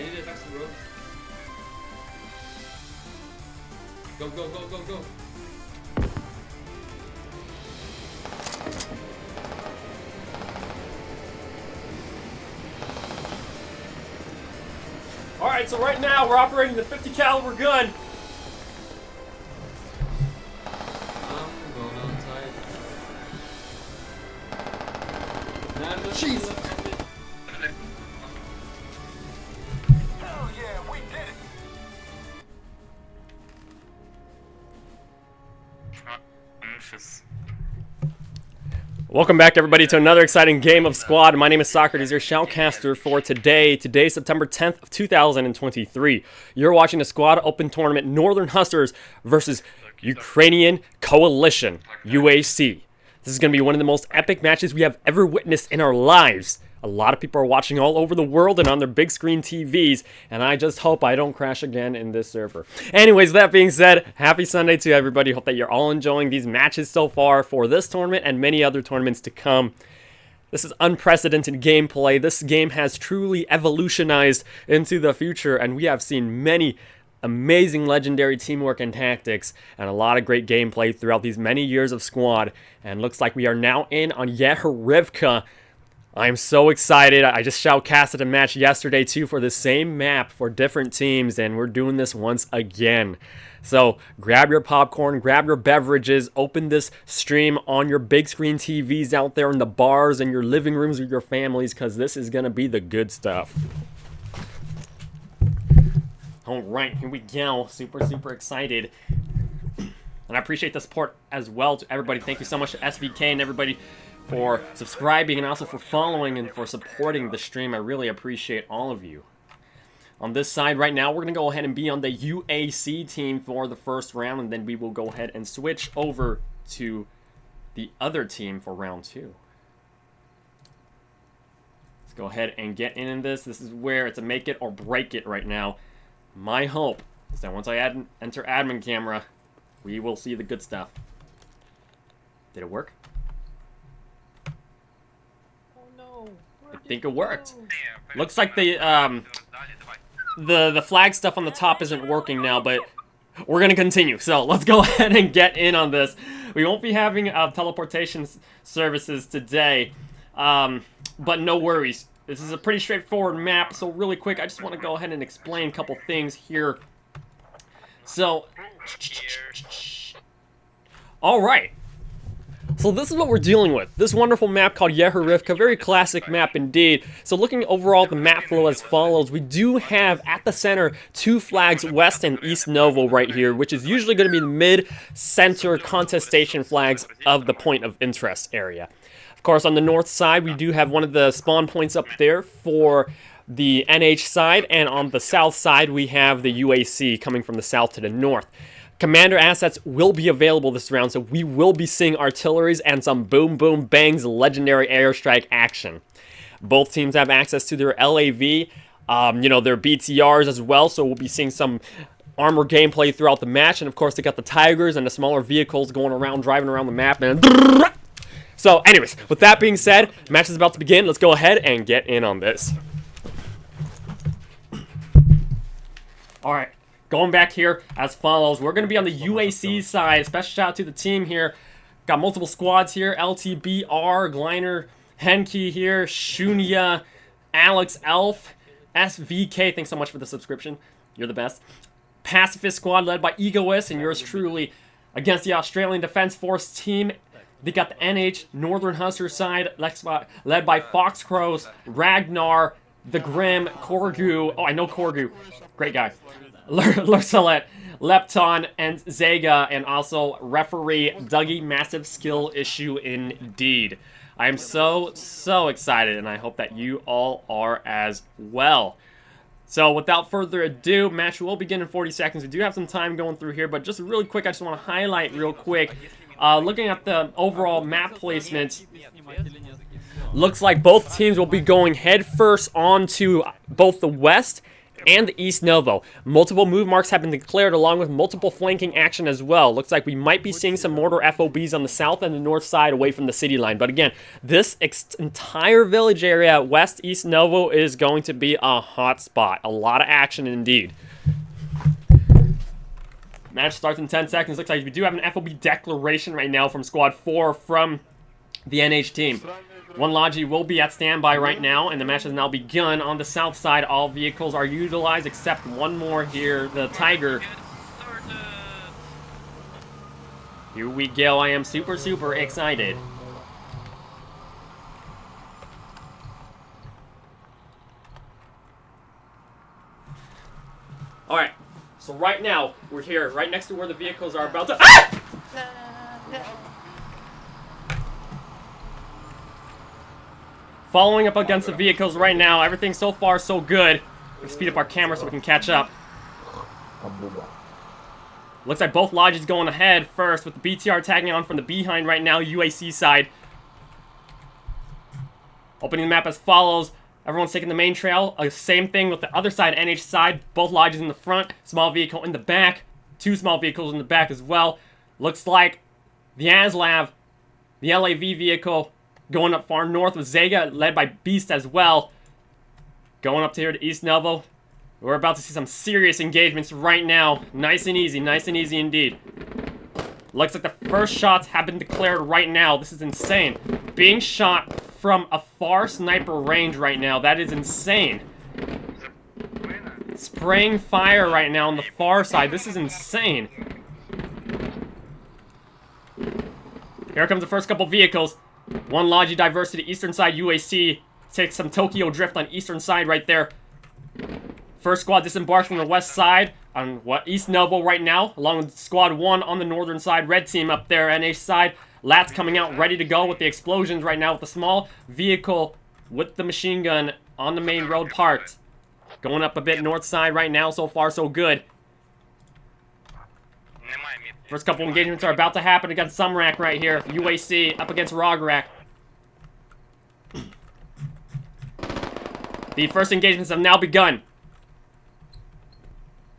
need to exit, bro. Go, go, go, go, go. Alright, so right now we're operating the 50 caliber gun. I'm going outside. Jeez. Hell yeah, we did it. Welcome back, everybody, to another exciting game of Squad. My name is Socrates, your Shoutcaster for today. Today, September 10th of 2023. You're watching the Squad Open Tournament Northern Hustlers versus Ukrainian Coalition, UAC. This is going to be one of the most epic matches we have ever witnessed in our lives. A lot of people are watching all over the world and on their big screen TVs, and I just hope I don't crash again in this server. Anyways, that being said, happy Sunday to everybody. Hope that you're all enjoying these matches so far for this tournament and many other tournaments to come. This is unprecedented gameplay. This game has truly evolutionized into the future, and we have seen many amazing legendary teamwork and tactics and a lot of great gameplay throughout these many years of Squad. And looks like we are now in on Yehorivka. I'm so excited. I just shoutcasted a match yesterday too for the same map for different teams, and we're doing this once again. So grab your popcorn, grab your beverages, open this stream on your big screen TVs out there in the bars and your living rooms with your families, because this is going to be the good stuff. All right, here we go. Super excited. And I appreciate the support as well to everybody. Thank you so much to SVK and everybody for subscribing and also for following and for supporting the stream. I really appreciate all of you. On this side right now, we're going to go ahead and be on the UAC team for the first round, and then we will go ahead and switch over to the other team for round 2. Let's go ahead and get in this. This is where it's a make it or break it right now. My hope is that once I enter admin camera, we will see the good stuff. Did it work? I think it worked. Looks like the flag stuff on the top isn't working now, but we're gonna continue. So let's go ahead and get in on this. We won't be having teleportation services today, but no worries. This is a pretty straightforward map. So really quick, I just want to go ahead and explain a couple things here. So, all right. So this is what we're dealing with. This wonderful map called Yehorivka, very classic map indeed. So looking overall at the map flow as follows, we do have at the center 2 flags, West and East Novo right here, which is usually going to be the mid-center contestation flags of the point of interest area. Of course, on the north side, we do have one of the spawn points up there for the NH side, and on the south side, we have the UAC coming from the south to the north. Commander assets will be available this round, so we will be seeing artilleries and some boom boom bangs legendary airstrike action. Both teams have access to their LAV, you know, their BTRs as well, so we'll be seeing some armor gameplay throughout the match. And of course, they got the Tigers and the smaller vehicles going around, driving around the map. And so anyways, with that being said, the match is about to begin. Let's go ahead and get in on this. All right. Going back here as follows. We're going to be on the UAC side. Special shout out to the team here. Got multiple squads here. LTBR, Gliner, Henke here, Shunya, Alex Elf, SVK. Thanks so much for the subscription. You're the best. Pacifist squad led by Egoist and yours truly against the Australian Defence Force team. They got the NH Northern Hustler side led by Foxcrows, Ragnar, the Grim, Korgu. Oh, I know Korgu. Great guy. Lursalet, Lepton, and Zega, and also referee Dougie. Massive skill issue indeed. I am so excited, and I hope that you all are as well. So without further ado, match will begin in 40 seconds. We do have some time going through here, but just really quick, I just want to highlight real quick. Looking at the overall map placement, looks like both teams will be going head first onto both the west and the East Novo. Multiple move marks have been declared along with multiple flanking action as well. Looks like we might be seeing some mortar FOBs on the south and the north side away from the city line. But again, this entire village area, west East Novo, is going to be a hot spot. A lot of action indeed. Match starts in 10 seconds. Looks like we do have an FOB declaration right now from Squad 4 from the NH team. One Logi will be at standby right now, and the match has now begun. On the south side, all vehicles are utilized except one more here, the Tiger. Here we go. I am super, super excited. Alright, so right now, we're here, right next to where the vehicles are about to... Ah! Following up against the vehicles right now. Everything so far so good. Let's speed up our camera so we can catch up. Looks like both lodges going ahead first with the BTR tagging on from the behind right now, UAC side. Opening the map as follows. Everyone's taking the main trail. Same thing with the other side, NH side. Both lodges in the front, small vehicle in the back. Two small vehicles in the back as well. Looks like the ASLAV, the LAV vehicle, going up far north with Zega, led by Beast as well. Going up to here to East Novo. We're about to see some serious engagements right now. Nice and easy indeed. Looks like the first shots have been declared right now. This is insane. Being shot from a far sniper range right now. That is insane. Spraying fire right now on the far side. This is insane. Here comes the first couple vehicles. One Logi diverts to the eastern side, UAC. Takes some Tokyo drift on eastern side right there. First squad disembarks from the west side on East Novo right now, along with squad 1 on the northern side. Red team up there, NH side. Lats coming out ready to go with the explosions right now with the small vehicle with the machine gun on the main road parked. Going up a bit north side right now, so far so good. First couple engagements are about to happen against Sumrak right here. UAC up against Rograk. The first engagements have now begun.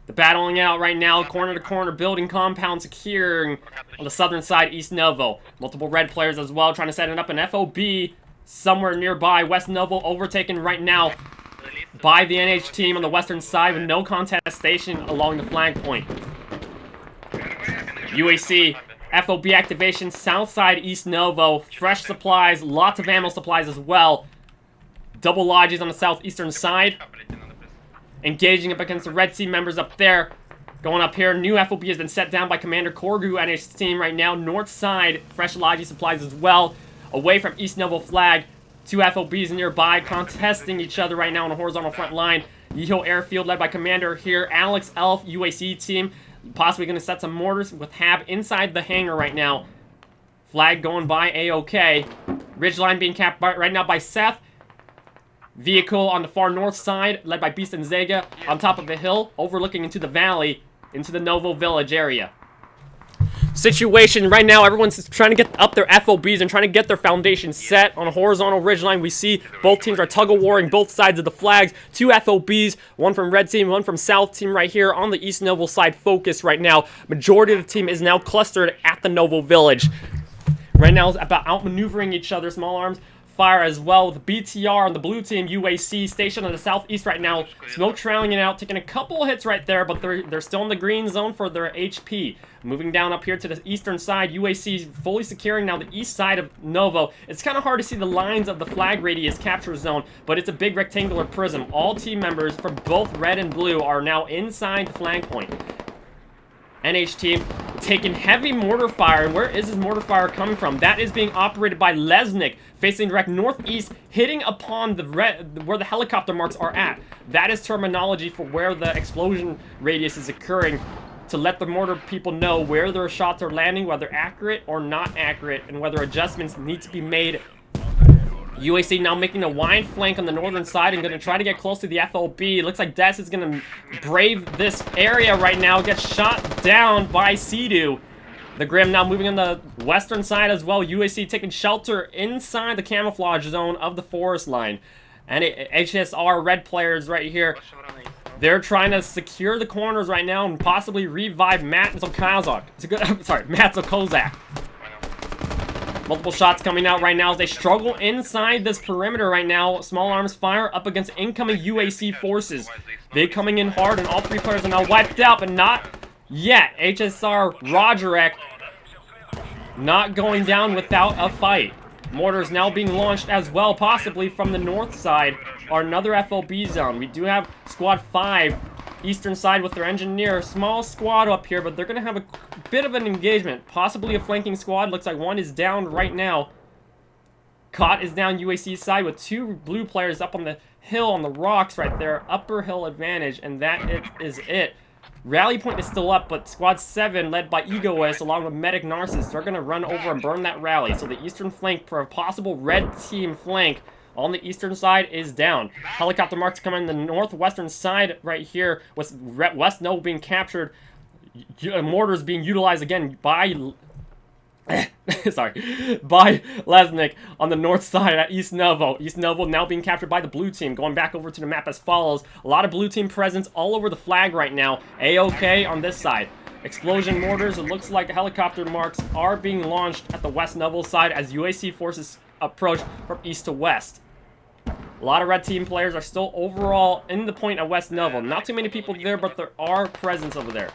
The battling out right now, corner to corner, building compound securing on the southern side, East Novo. Multiple red players as well, trying to set it up an FOB somewhere nearby. West Novo overtaken right now by the NH team on the western side with no contestation along the flag point. UAC, FOB activation, south side, East Novo. Fresh supplies, lots of ammo supplies as well. Double lodges on the southeastern side. Engaging up against the red team members up there. Going up here, new FOB has been set down by Commander Korgu and his team right now. North side, fresh logi supplies as well. Away from East Novo flag. Two FOBs nearby, contesting each other right now on a horizontal front line. Yeho Airfield led by Commander here. Alex Elf, UAC team. Possibly going to set some mortars with Hab inside the hangar right now. Flag going by A-OK. Ridgeline being capped right now by Seth. Vehicle on the far north side, led by Beast and Zega, on top of a hill, overlooking into the valley, into the Novo Village area. Situation right now, everyone's trying to get up their FOBs and trying to get their foundation set on a horizontal ridgeline. We see both teams are tug-of-warring both sides of the flags. Two FOBs, one from red team, one from south team right here on the East Novo side focus right now. Majority of the team is now clustered at the Novo Village. Right now, it's about outmaneuvering each other, small arms. Fire as well with BTR on the blue team. UAC stationed on the southeast right now. Smoke trailing it out, taking a couple of hits right there, but they're still in the green zone for their HP. Moving down up here to the eastern side, UAC fully securing now the east side of Novo. It's kind of hard to see the lines of the flag radius capture zone, but it's a big rectangular prism. All team members from both red and blue are now inside the flag point. NH team taking heavy mortar fire. And where is this mortar fire coming from? That is being operated by Lesnick, facing direct northeast, hitting upon the where the helicopter marks are at. That is terminology for where the explosion radius is occurring, to let the mortar people know where their shots are landing, whether accurate or not accurate, and whether adjustments need to be made. UAC now making a wide flank on the northern side and going to try to get close to the FOB. Looks like Des is going to brave this area right now. Gets shot down by Sea-Doo. The Grim now moving on the western side as well. UAC taking shelter inside the camouflage zone of the forest line. And HSR red players right here They're trying to secure the corners right now and possibly revive Matt Zokozak. It's a good, sorry, Matt Zokozak. Multiple shots coming out right now as they struggle inside this perimeter right now. Small arms fire up against incoming UAC forces. They coming in hard and all 3 players are now wiped out, but not yet. HSR Rogerek not going down without a fight. Mortars now being launched as well, possibly from the north side or another FOB zone. We do have squad 5 eastern side with their engineer. Small squad up here, but they're going to have a bit of an engagement. Possibly a flanking squad. Looks like one is down right now. Cot is down UAC side with 2 blue players up on the hill on the rocks right there. Upper hill advantage, and that is it. Rally point is still up, but squad 7 led by Egoist along with Medic Narcissus, they're going to run over and burn that rally. So the eastern flank for a possible red team flank on the eastern side is down. Helicopter marks coming in the northwestern side right here with West Noble being captured. Mortars being utilized again by sorry, by Lesnick on the north side at East Novo. East Novo now being captured by the blue team. Going back over to the map as follows. A lot of blue team presence all over the flag right now. A-OK on this side. Explosion mortars. It looks like helicopter marks are being launched at the West Novo side as UAC forces approach from east to west. A lot of red team players are still overall in the point at West Novo. Not too many people there, but there are presence over there.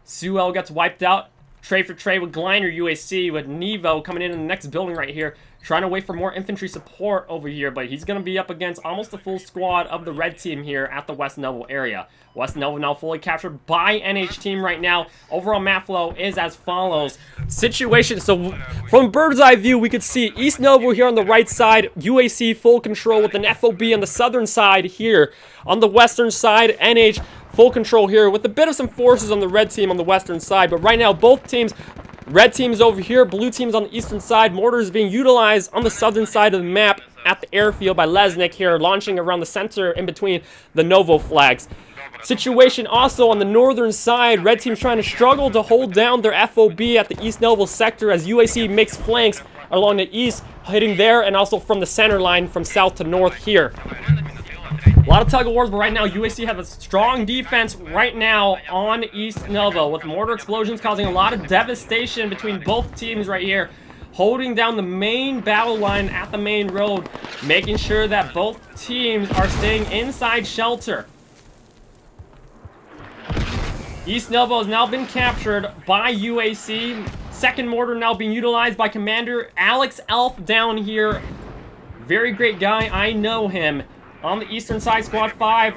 Suel gets wiped out. Tray for tray with Gliner UAC, with Nevo coming in the next building right here, trying to wait for more infantry support over here, but he's going to be up against almost the full squad of the red team here at the West Novo area. West Novo now fully captured by NH team right now. Overall map flow is as follows. Situation, so from bird's eye view, we could see East Novo here on the right side, UAC full control with an FOB on the southern side here. On the western side, NH full control here with a bit of some forces on the red team on the western side, but right now both teams, red team's over here, blue team's on the eastern side. Mortars being utilized on the southern side of the map at the airfield by Lesnick here, launching around the center in between the Novo flags. Situation also on the northern side, red team's trying to struggle to hold down their FOB at the East Novo sector as UAC makes flanks along the east, hitting there, and also from the center line from south to north here. A lot of tug of wars, but right now UAC have a strong defense right now on East Novo with mortar explosions causing a lot of devastation between both teams right here, holding down the main battle line at the main road, making sure that both teams are staying inside shelter. East Novo has now been captured by UAC. Second mortar now being utilized by Commander Alex Elf down here. Very great guy, I know him. On the eastern side, squad 5,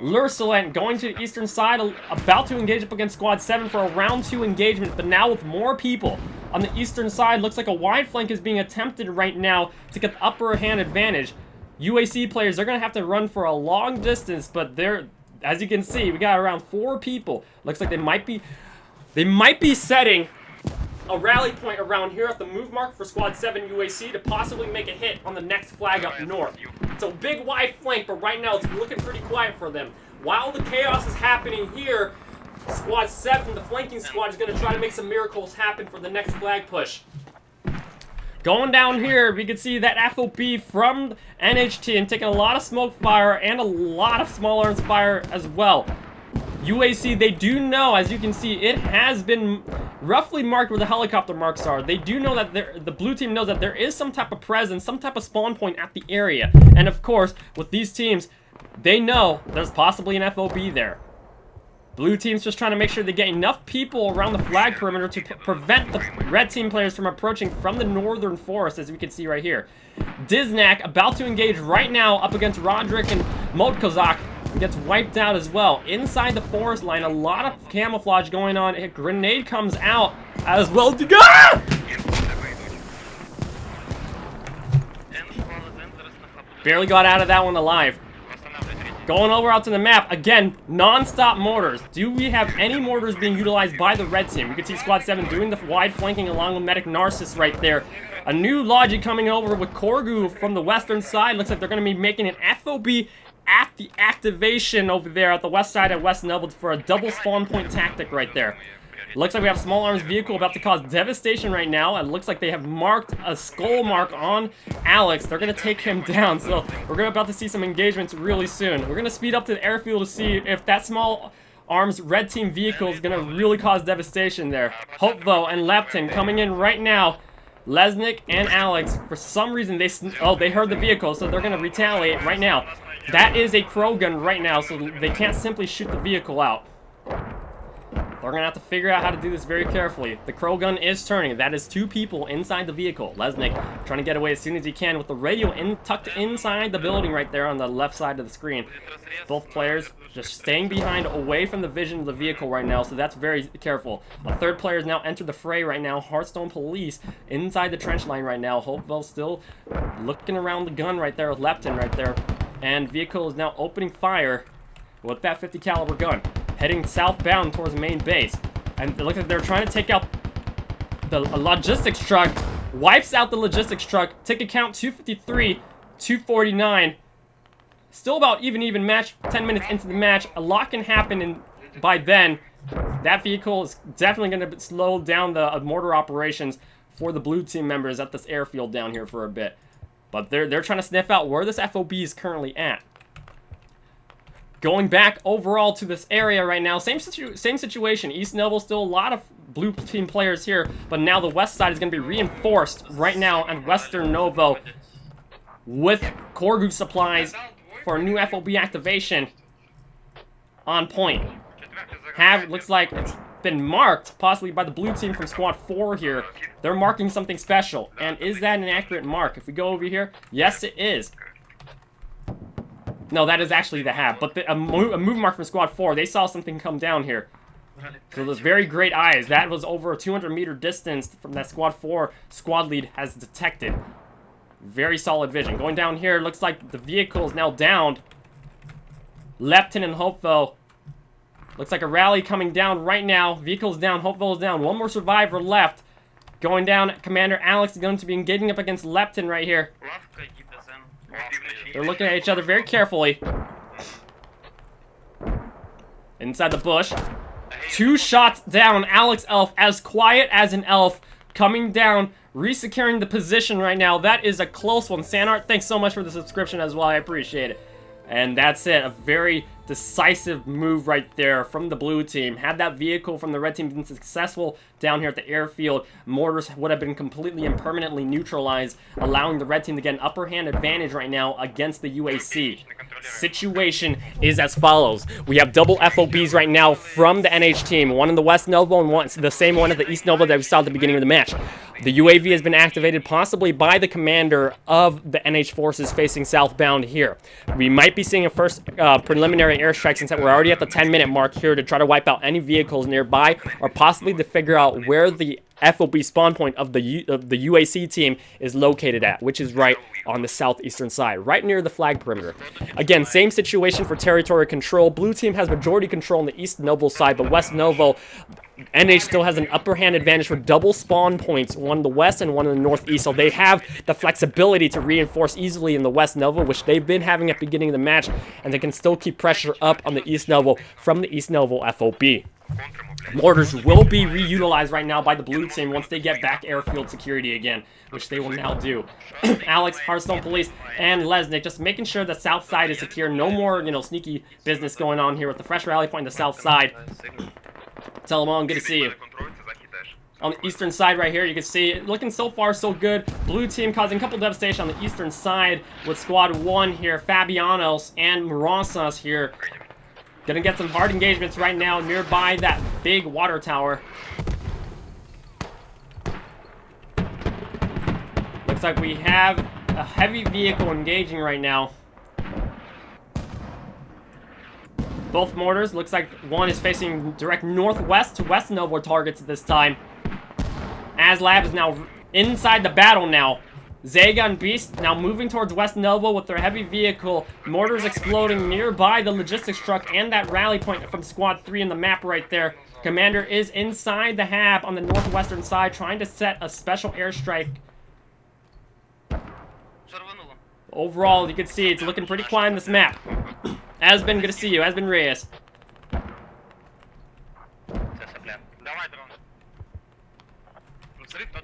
Lursulent going to the eastern side, about to engage up against squad 7 for a round 2 engagement, but now with more people. On the eastern side, looks like a wide flank is being attempted right now to get the upper hand advantage. UAC players, they're going to have to run for a long distance, but they're, as you can see, we got around 4 people. Looks like they might be setting a rally point around here at the move mark for squad 7 UAC to possibly make a hit on the next flag up north. It's a big wide flank, but right now it's looking pretty quiet for them. While the chaos is happening here, squad 7, the flanking squad, is going to try to make some miracles happen for the next flag push. Going down here, we can see that FOB from NHT and taking a lot of smoke fire and a lot of small arms fire as well. UAC, they do know, as you can see, it has been roughly marked where the helicopter marks are. They do know that the blue team knows that there is some type of presence, some type of spawn point at the area. And of course, with these teams, they know there's possibly an FOB there. Blue team's just trying to make sure they get enough people around the flag perimeter to prevent the red team players from approaching from the northern forest, as we can see right here. Diznak about to engage right now up against Roderick and Modkozak. Gets wiped out as well. Inside the forest line, a lot of camouflage going on. A grenade comes out as well. Ah! Barely got out of that one alive. Going over out to the map. Again, non-stop mortars. Do we have any mortars being utilized by the red team? We can see squad 7 doing the wide flanking along with Medic Narcissus right there. A new logic coming over with Korgu from the western side. Looks like they're going to be making an FOB at the activation over there at the west side of West Noble for a double spawn point tactic right there. Looks like we have small arms vehicle about to cause devastation right now. It looks like they have marked a skull mark on Alex. They're going to take him down. So we're about to see some engagements really soon. We're going to speed up to the airfield to see if that small arms red team vehicle is going to really cause devastation there. Hopvo and Lepton coming in right now. Lesnick and Alex, for some reason, they heard the vehicle, so they're going to retaliate right now. That is a crow gun right now, so they can't simply shoot the vehicle out. They're going to have to figure out how to do this very carefully. The crow gun is turning. That is 2 people inside the vehicle. Lesnick trying to get away as soon as he can with the radio tucked inside the building right there on the left side of the screen. Both players just staying behind, away from the vision of the vehicle right now, so that's very careful. A 3rd player has now entered the fray right now. Hearthstone Police inside the trench line right now. Hopewell still looking around the gun right there with Lepton right there. And vehicle is now opening fire with that 50 caliber gun, heading southbound towards the main base. And look like they're trying to take out the logistics truck. Wipes out the logistics truck. Ticket count 253, 249. Still about even match. 10 minutes into the match. A lot can happen, and by then, that vehicle is definitely going to slow down the mortar operations for the blue team members at this airfield down here for a bit. But they're trying to sniff out where this FOB is currently at. Going back overall to this area right now, same situation. East Novo, still a lot of blue team players here, but now the west side is going to be reinforced right now on Western Novo with Korgu supplies for a new FOB activation on point. Looks like it's been marked, possibly by the blue team from Squad 4 here. They're marking something special, and is that an accurate mark? If we go over here, yes it is. No, that is actually the hab, but a move mark from Squad 4, they saw something come down here. So those very great eyes, that was over a 200-meter distance from that Squad 4 squad lead has detected. Very solid vision. Going down here, looks like the vehicle is now downed. Lepton and Hopeville. Looks like a rally coming down right now. Vehicle's down, Hopeville is down. One more survivor left. Going down, Commander Alex is going to be engaging up against Lepton right here. They're looking at each other very carefully. Inside the bush. 2 shots down. Alex Elf, as quiet as an elf, coming down, resecuring the position right now. That is a close one. Sanart, thanks so much for the subscription as well. I appreciate it. And that's it. A very decisive move right there from the blue team. Had that vehicle from the red team been successful down here at the airfield, mortars would have been completely and permanently neutralized, allowing the red team to get an upper hand advantage right now against the UAC. Situation is as follows. We have double FOBs right now from the NH team. One in the West Novo and one, the same one at the East Novo that we saw at the beginning of the match. The UAV has been activated possibly by the commander of the NH forces facing southbound here. We might be seeing a first preliminary airstrike since we're already at the 10-minute mark here to try to wipe out any vehicles nearby, or possibly to figure out where the FOB spawn point of the UAC team is located at, which is right on the southeastern side, right near the flag perimeter. Again, same situation for territory control. Blue team has majority control on the East Novo side, but West Novo, NH still has an upper hand advantage for double spawn points, one in the west and one in the northeast, so they have the flexibility to reinforce easily in the West Novo, which they've been having at the beginning of the match, and they can still keep pressure up on the East Novo from the East Novo FOB. Mortars will be reutilized right now by the blue team once they get back airfield security again, which they will now do. Alex, Hearthstone Police, and Lesnick just making sure the south side is secure. No more, sneaky business going on here with the fresh rally point on the south side. Telemon, good to see you. On the eastern side right here, you can see it looking so far so good. Blue team causing a couple devastation on the eastern side with Squad 1 here. Fabianos and Marasas here. Gonna get some hard engagements right now nearby that big water tower. Looks like we have a heavy vehicle engaging right now. Both mortars, looks like one is facing direct northwest to West Novo targets at this time. Aslab is now inside the battle now. Zega and Beast now moving towards West Novo with their heavy vehicle. Mortars exploding nearby the logistics truck and that rally point from Squad 3 in the map right there. Commander is inside the hab on the northwestern side trying to set a special airstrike. Overall, you can see it's looking pretty quiet on this map. Asbin, good to see you. Asbin Reyes.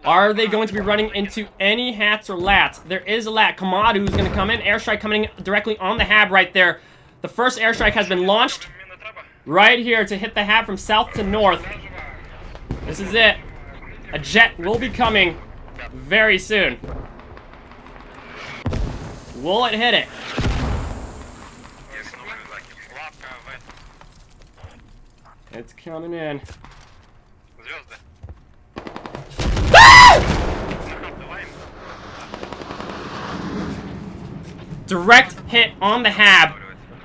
Are they going to be running into any hats or lats? There is a lat. Kamadu who's going to come in. Airstrike coming directly on the hab right there. The first airstrike has been launched right here to hit the hab from south to north. This is it. A jet will be coming very soon. Will it hit it? It's coming in. Direct hit on the hab.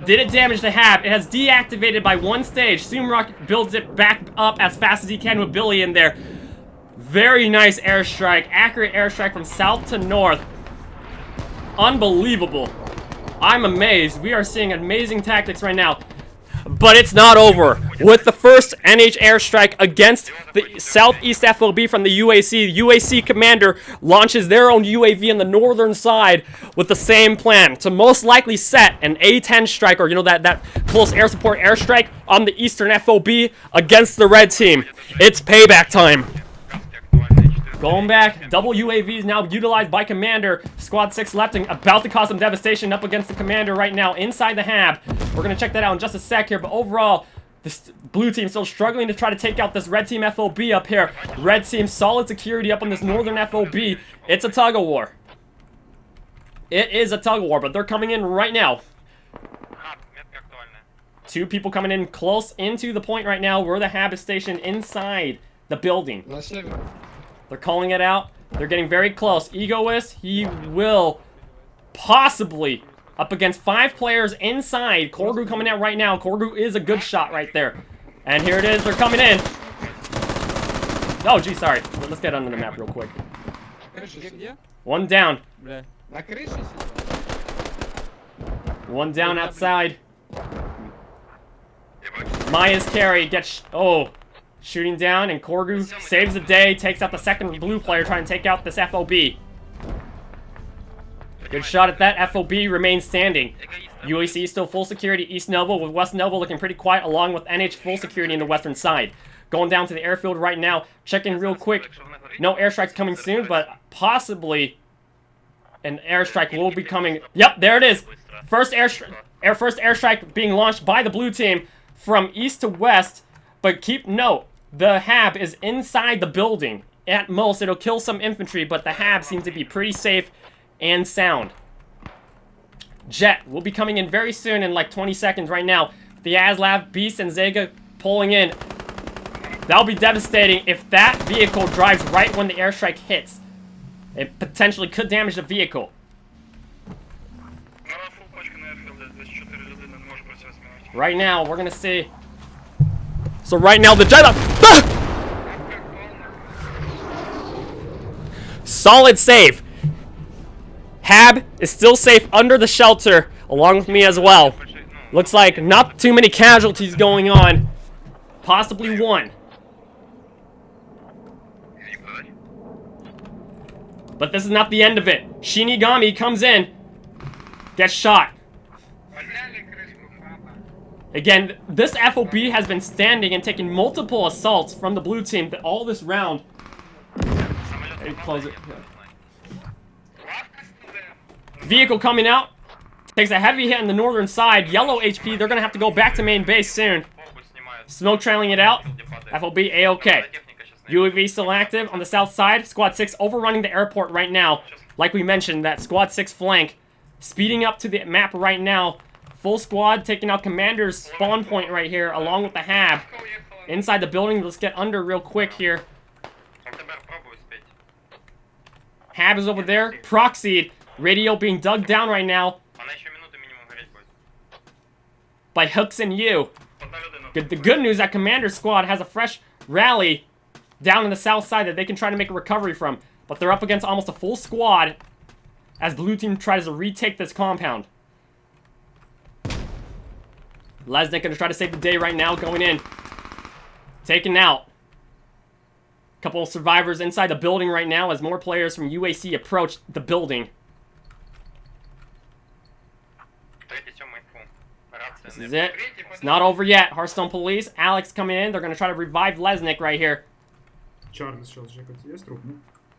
Did it damage the hab? It has deactivated by one stage. Sumrock builds it back up as fast as he can with Billy in there. Very nice airstrike. Accurate airstrike from south to north. Unbelievable. I'm amazed. We are seeing amazing tactics right now. But it's not over. With the first NH airstrike against the Southeast FOB from the UAC, the UAC commander launches their own UAV on the northern side with the same plan to most likely set an A-10 strike, or you know, that close air support airstrike on the Eastern FOB against the red team. It's payback time. Going back, double UAVs now utilized by Commander. Squad 6 Lepting about to cause some devastation up against the Commander right now inside the hab. We're going to check that out in just a sec here, but overall, this blue team still struggling to try to take out this red team FOB up here. Red team solid security up on this northern FOB. It's a tug of war. It is a tug of war, but they're coming in right now. Two people coming in close into the point right now where the hab is stationed inside the building. They're calling it out. They're getting very close. Egoist, he will possibly up against 5 players inside. Korgu coming out right now. Korgu is a good shot right there. And here it is. They're coming in. Oh, gee, sorry. Let's get under the map real quick. One down. One down outside. Maya's carry gets... Oh. Shooting down, and Korgu saves the day, takes out the second blue player trying to take out this FOB. Good shot at that. FOB remains standing. UAC still full security East Nova, with West Nova looking pretty quiet, along with NH full security in the western side. Going down to the airfield right now, checking real quick. No airstrikes coming soon, but possibly an airstrike will be coming. Yep, there it is. First airstrike being launched by the blue team from east to west, but keep note. The hab is inside the building. At most, it'll kill some infantry, but the hab seems to be pretty safe and sound. Jet will be coming in very soon in like 20 seconds right now. The Aslav, Beast, and Zega pulling in. That'll be devastating if that vehicle drives right when the airstrike hits. It potentially could damage the vehicle. Right now, we're gonna see... So right now, the jet... Solid save. Hab is still safe under the shelter, along with me as well. Looks like not too many casualties going on. Possibly one. But this is not the end of it. Shinigami comes in. Gets shot. Again, this FOB has been standing and taking multiple assaults from the blue team all this round. Hey, close it. Vehicle coming out. Takes a heavy hit on the northern side. Yellow HP. They're going to have to go back to main base soon. Smoke trailing it out. FOB A-OK. UAV still active on the south side. Squad 6 overrunning the airport right now. Like we mentioned, that Squad 6 flank. Speeding up to the map right now. Full squad taking out Commander's spawn point right here, along with the hab. Inside the building, let's get under real quick here. Hab is over there. Proxied. Radio being dug down right now by Hooks and you. The good news that Commander's squad has a fresh rally down in the south side that they can try to make a recovery from. But they're up against almost a full squad as blue team tries to retake this compound. Lesnick gonna try to save the day right now, going in. Taken out. Couple of survivors inside the building right now as more players from UAC approach the building. This is it. It's not over yet. Hearthstone Police. Alex coming in. They're gonna try to revive Lesnick right here.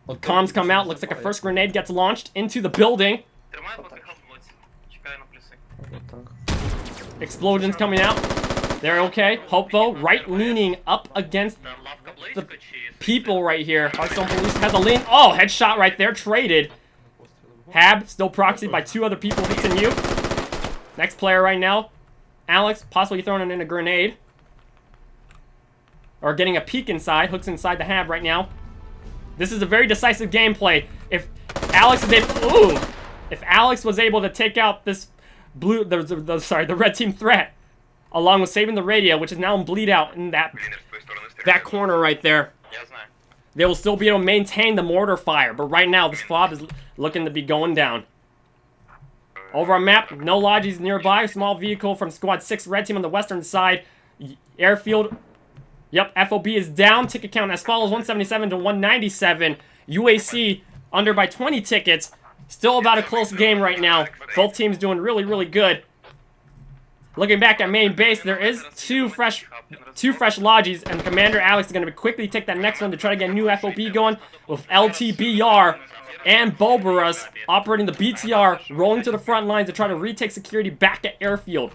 Comms come out. Looks like a first grenade gets launched into the building. Explosions coming out. They're okay. Hope though, right leaning up against the people right here. Hearthstone Police has a lean. Oh, headshot right there. Traded. Hab still proxied by 2 other people hitting you. Next player right now. Alex possibly throwing in a grenade. Or getting a peek inside. Hooks inside the Hab right now. This is a very decisive gameplay. If Alex is able, if Alex was able to take out this the red team threat, along with saving the radio, which is now in bleed out in that corner right there, they will still be able to maintain the mortar fire. But right now, this fob is looking to be going down. Over our map, no lodges nearby. Small vehicle from Squad 6, red team on the western side. Airfield. Yep, FOB is down. Ticket count as follows, 177 to 197. UAC under by 20 tickets. Still about a close game right now. Both teams doing really, really good. Looking back at main base, there is two fresh lodges, and Commander Alex is going to quickly take that next one to try to get a new FOB going with LTBR and Bobarus operating the BTR, rolling to the front lines to try to retake security back at Airfield.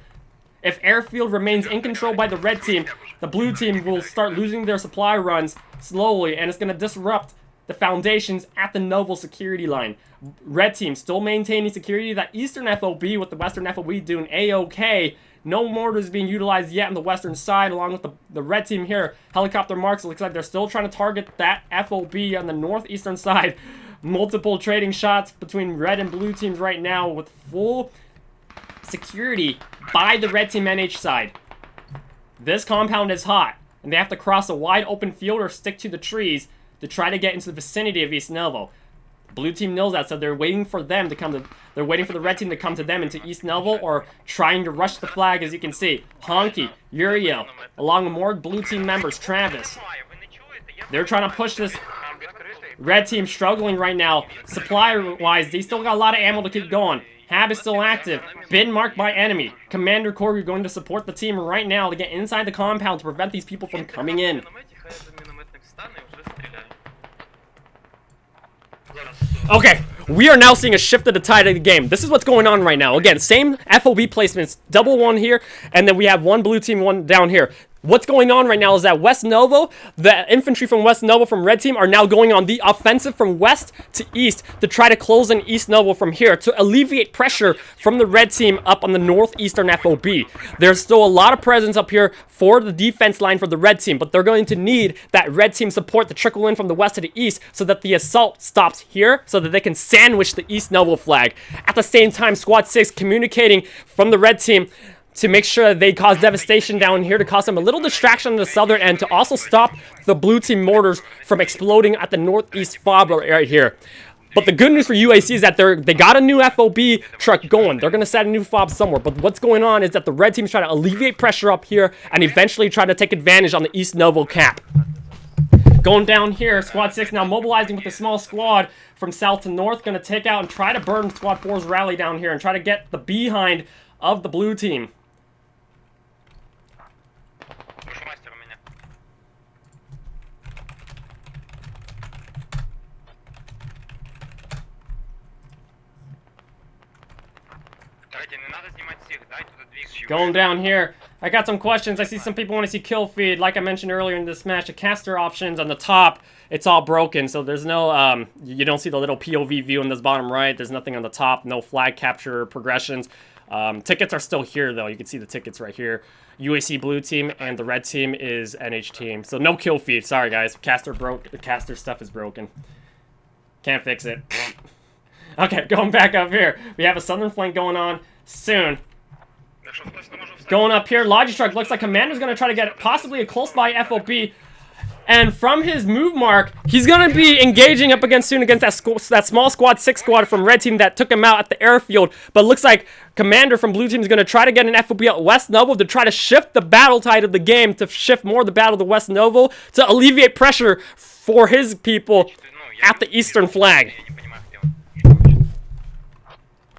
If Airfield remains in control by the red team, the blue team will start losing their supply runs slowly, and it's going to disrupt the foundations at the Noble security line. Red team still maintaining security. That eastern FOB with the western FOB doing A-OK. No mortars being utilized yet on the western side, along with the red team here. Helicopter marks. It looks like they're still trying to target that FOB on the northeastern side. Multiple trading shots between red and blue teams right now with full security by the red team NH side. This compound is hot, and they have to cross a wide open field or stick to the trees to try to get into the vicinity of East Novo. Blue team knows that, so they're waiting for them to come to. They're waiting for the red team to come to them into East Novo, or trying to rush the flag, as you can see. Honky, Uriel, along with more blue team members, Travis. They're trying to push this. Red team struggling right now. Supply-wise, they still got a lot of ammo to keep going. Hab is still active. Been marked by enemy. Commander Corey going to support the team right now to get inside the compound to prevent these people from coming in. Okay, we are now seeing a shift of the tide of the game. This is what's going on right now. Again, same FOB placements, double one here, and then we have one blue team, one down here. What's going on right now is that West Novo, the infantry from West Novo from Red Team are now going on the offensive from west to east to try to close in East Novo from here to alleviate pressure from the Red Team up on the northeastern FOB. There's still a lot of presence up here for the defense line for the Red Team, but they're going to need that Red Team support to trickle in from the west to the east so that the assault stops here so that they can sandwich the East Novo flag. At the same time, Squad 6 communicating from the Red Team to make sure that they cause devastation down here, to cause them a little distraction on the southern end, to also stop the blue team mortars from exploding at the northeast fob right here. But the good news for UAC is that they got a new FOB truck going. They're going to set a new fob somewhere. But what's going on is that the red team's trying to alleviate pressure up here and eventually try to take advantage on the East Novo cap. Going down here, Squad 6 now mobilizing with a small squad from south to north, going to take out and try to burn Squad 4's rally down here and try to get the behind of the blue team. Going down here, I got some questions. I see some people want to see kill feed. Like I mentioned earlier in this match, the caster options on the top, it's all broken. So there's no, you don't see the little POV view in this bottom right. There's nothing on the top, no flag capture progressions. Tickets are still here though. You can see the tickets right here. UAC blue team and the red team is NH team. So no kill feed. Sorry guys, caster broke. The caster stuff is broken. Can't fix it. Okay, going back up here. We have a southern flank going on soon. Going up here, Logi Truck looks like Commander's going to try to get possibly a close by FOB. And from his move mark, he's going to be engaging up against soon against that small squad, 6 squad from Red Team that took him out at the airfield. But looks like Commander from Blue Team is going to try to get an FOB at West Novo to try to shift the battle tide of the game, to shift more of the battle to West Novo, to alleviate pressure for his people at the eastern flag.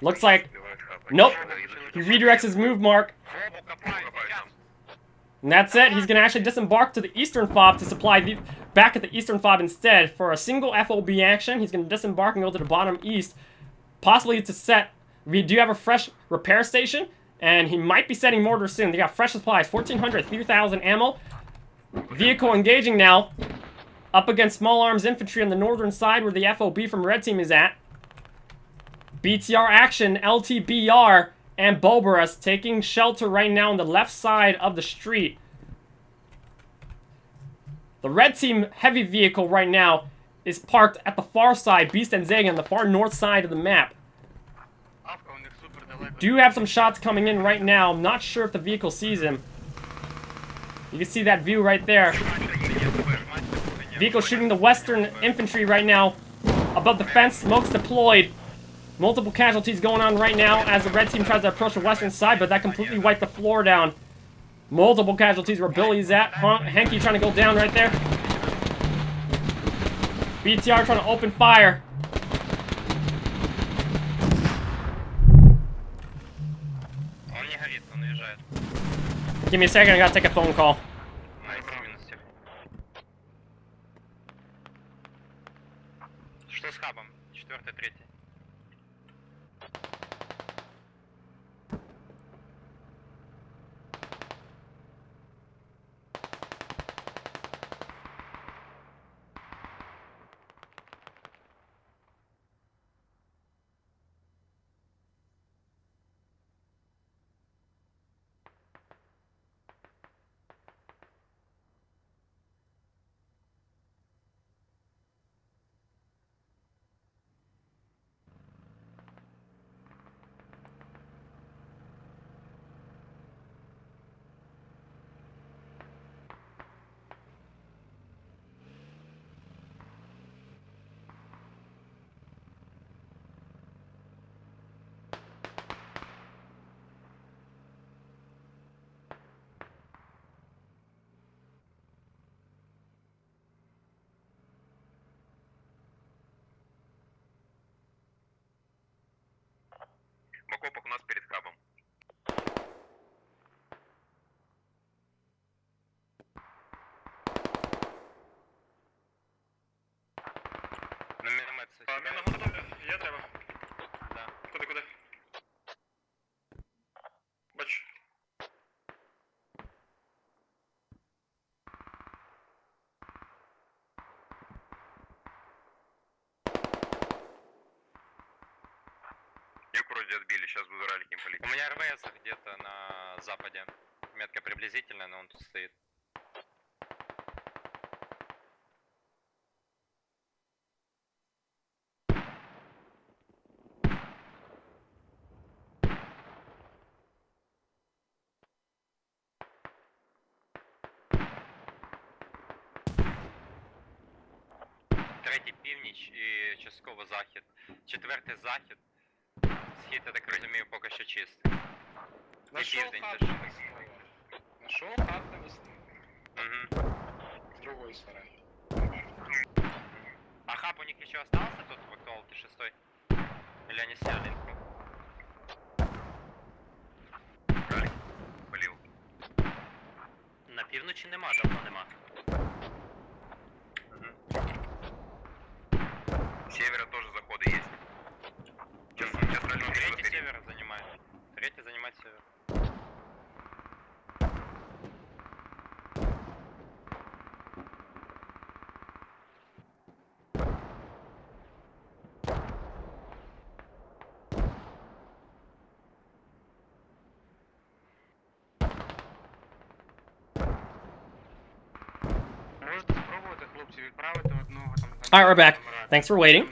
Looks like, nope, he redirects his move mark. And that's it. He's going to actually disembark to the eastern fob to supply back at the eastern fob instead for a single FOB action. He's going to disembark and go to the bottom east, possibly to set. We do have a fresh repair station, and he might be setting mortars soon. They got fresh supplies, 1,400, 3,000 ammo. Vehicle engaging now, up against small arms infantry on the northern side where the FOB from red team is at. BTR action, LTBR, and Bobarus taking shelter right now on the left side of the street. The red team heavy vehicle right now is parked at the far side, Beast and Zega, on the far north side of the map. Do have some shots coming in right now. I'm not sure if the vehicle sees him. You can see that view right there. Vehicle shooting the western infantry right now. Above the fence, smokes deployed. Multiple casualties going on right now as the red team tries to approach the western side, but that completely wiped the floor down. Multiple casualties where Billy's at. Hanky trying to go down right there. BTR trying to open fire. Give me a second, I gotta take a phone call. Что с хабом? 4-й, 3-й. В окопах у нас перед хабом. На міномет це. А, міна готові? Є треба? Да. Куди? Бачу. Их вроде отбили, сейчас буду раликом полететь. У меня РВС где-то на западе. Метка приблизительная, но он тут стоит. Третій північ і частково захід. Четвертий захід. Схід, я так розумію, поки що чистий. Нашел південь хат теж. Нашел хат на весну. Угу. С другой стороны. А хаб у них еще остался тут в актуалке 6? Или они сняли инфу? Болів. На півночі нема, давно нема. С севера тоже заходы есть. Третий север занимает. Третий занимает север. Можете спробувати, хлопці, відправити одного там. Alright, we're back. Thanks for waiting.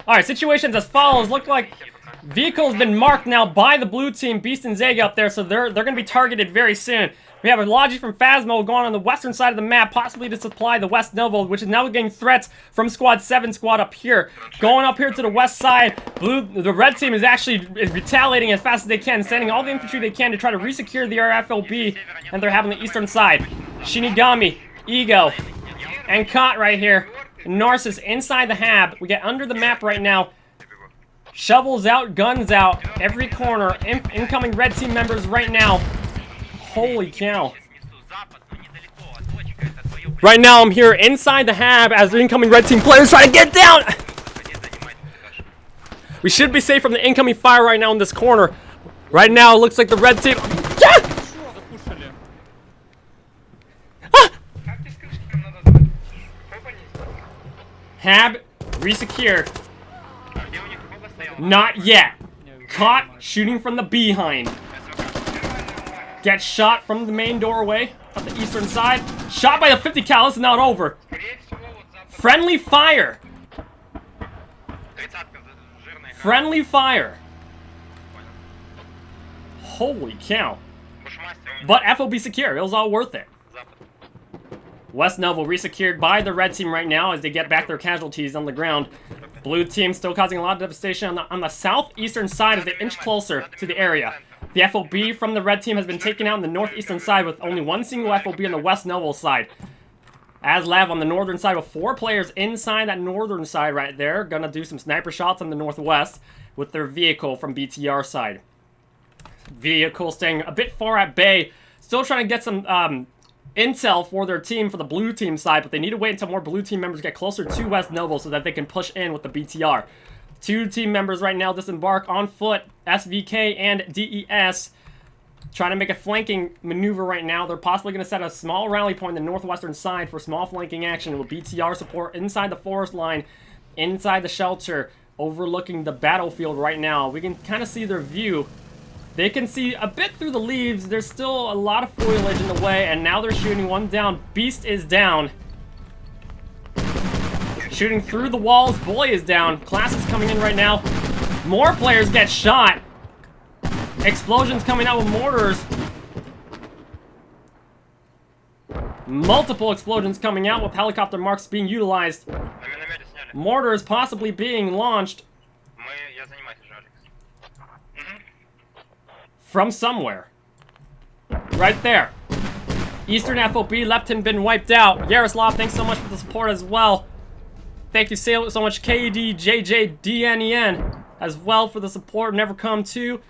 Alright, situations as follows. Look like vehicle's been marked now by the blue team, Beast and Zega up there, so they're going to be targeted very soon. We have a Logi from Phasmo going on the western side of the map, possibly to supply the West Novo, which is now getting threats from Squad 7 squad up here. Going up here to the west side, the red team is actually retaliating as fast as they can, sending all the infantry they can to try to resecure the RFLB, and they're having the eastern side. Shinigami, Ego, and Kot right here. Narcissus inside the hab. We get under the map right now. Shovels out, guns out, every corner. Incoming red team members right now. Holy cow. Right now, I'm here inside the hab as the incoming red team players try to get down. Они занимать пока что. We should be safe from the incoming fire right now in this corner. Right now, it looks like the red team. Yeah! Запушили. Как ты скажешь, что надо знать? Хопанись. Hab resecured. А где у них Коба стоял? Not yet. Caught shooting from the behind. Gets shot from the main doorway on the eastern side. Shot by the 50 cal. It's not over. Скорее всего, вот завтра. Friendly fire. 30-ка жирная. Friendly fire. Holy cow. Бушмастер у них But FOB secure. It was all worth it. запад. West Noble resecured by the red team right now as they get back their casualties on the ground. Blue team still causing a lot of devastation on the southeastern side as they inch closer to the area. The FOB from the red team has been taken out on the northeastern side with only one single FOB on the West Noble side. As Lav on the northern side with 4 players inside that northern side right there. Gonna do some sniper shots on the northwest with their vehicle from BTR side. Vehicle staying a bit far at bay. Still trying to get some intel for their team for the blue team side, but they need to wait until more blue team members get closer to West Noble so that they can push in with the BTR. 2 team members right now disembark on foot, SVK and DES, trying to make a flanking maneuver right now. They're possibly going to set a small rally point in the northwestern side for small flanking action with BTR support inside the forest line, inside the shelter, overlooking the battlefield right now. We can kind of see their view. They can see a bit through the leaves. There's still a lot of foliage in the way, and now they're shooting one down. Beast is down. Shooting through the walls. Boy is down. Class is coming in right now. More players get shot. Explosions coming out with mortars. Multiple explosions coming out with helicopter marks being utilized. На миномете сняли. Mortars possibly being launched Я занимаюсь уже, Алекс. from somewhere. Right there. Eastern FOB, left him been wiped out. Yaroslav, thanks so much for the support as well. Thank you so much, KDJJDNEN, as well for the support. Never come to.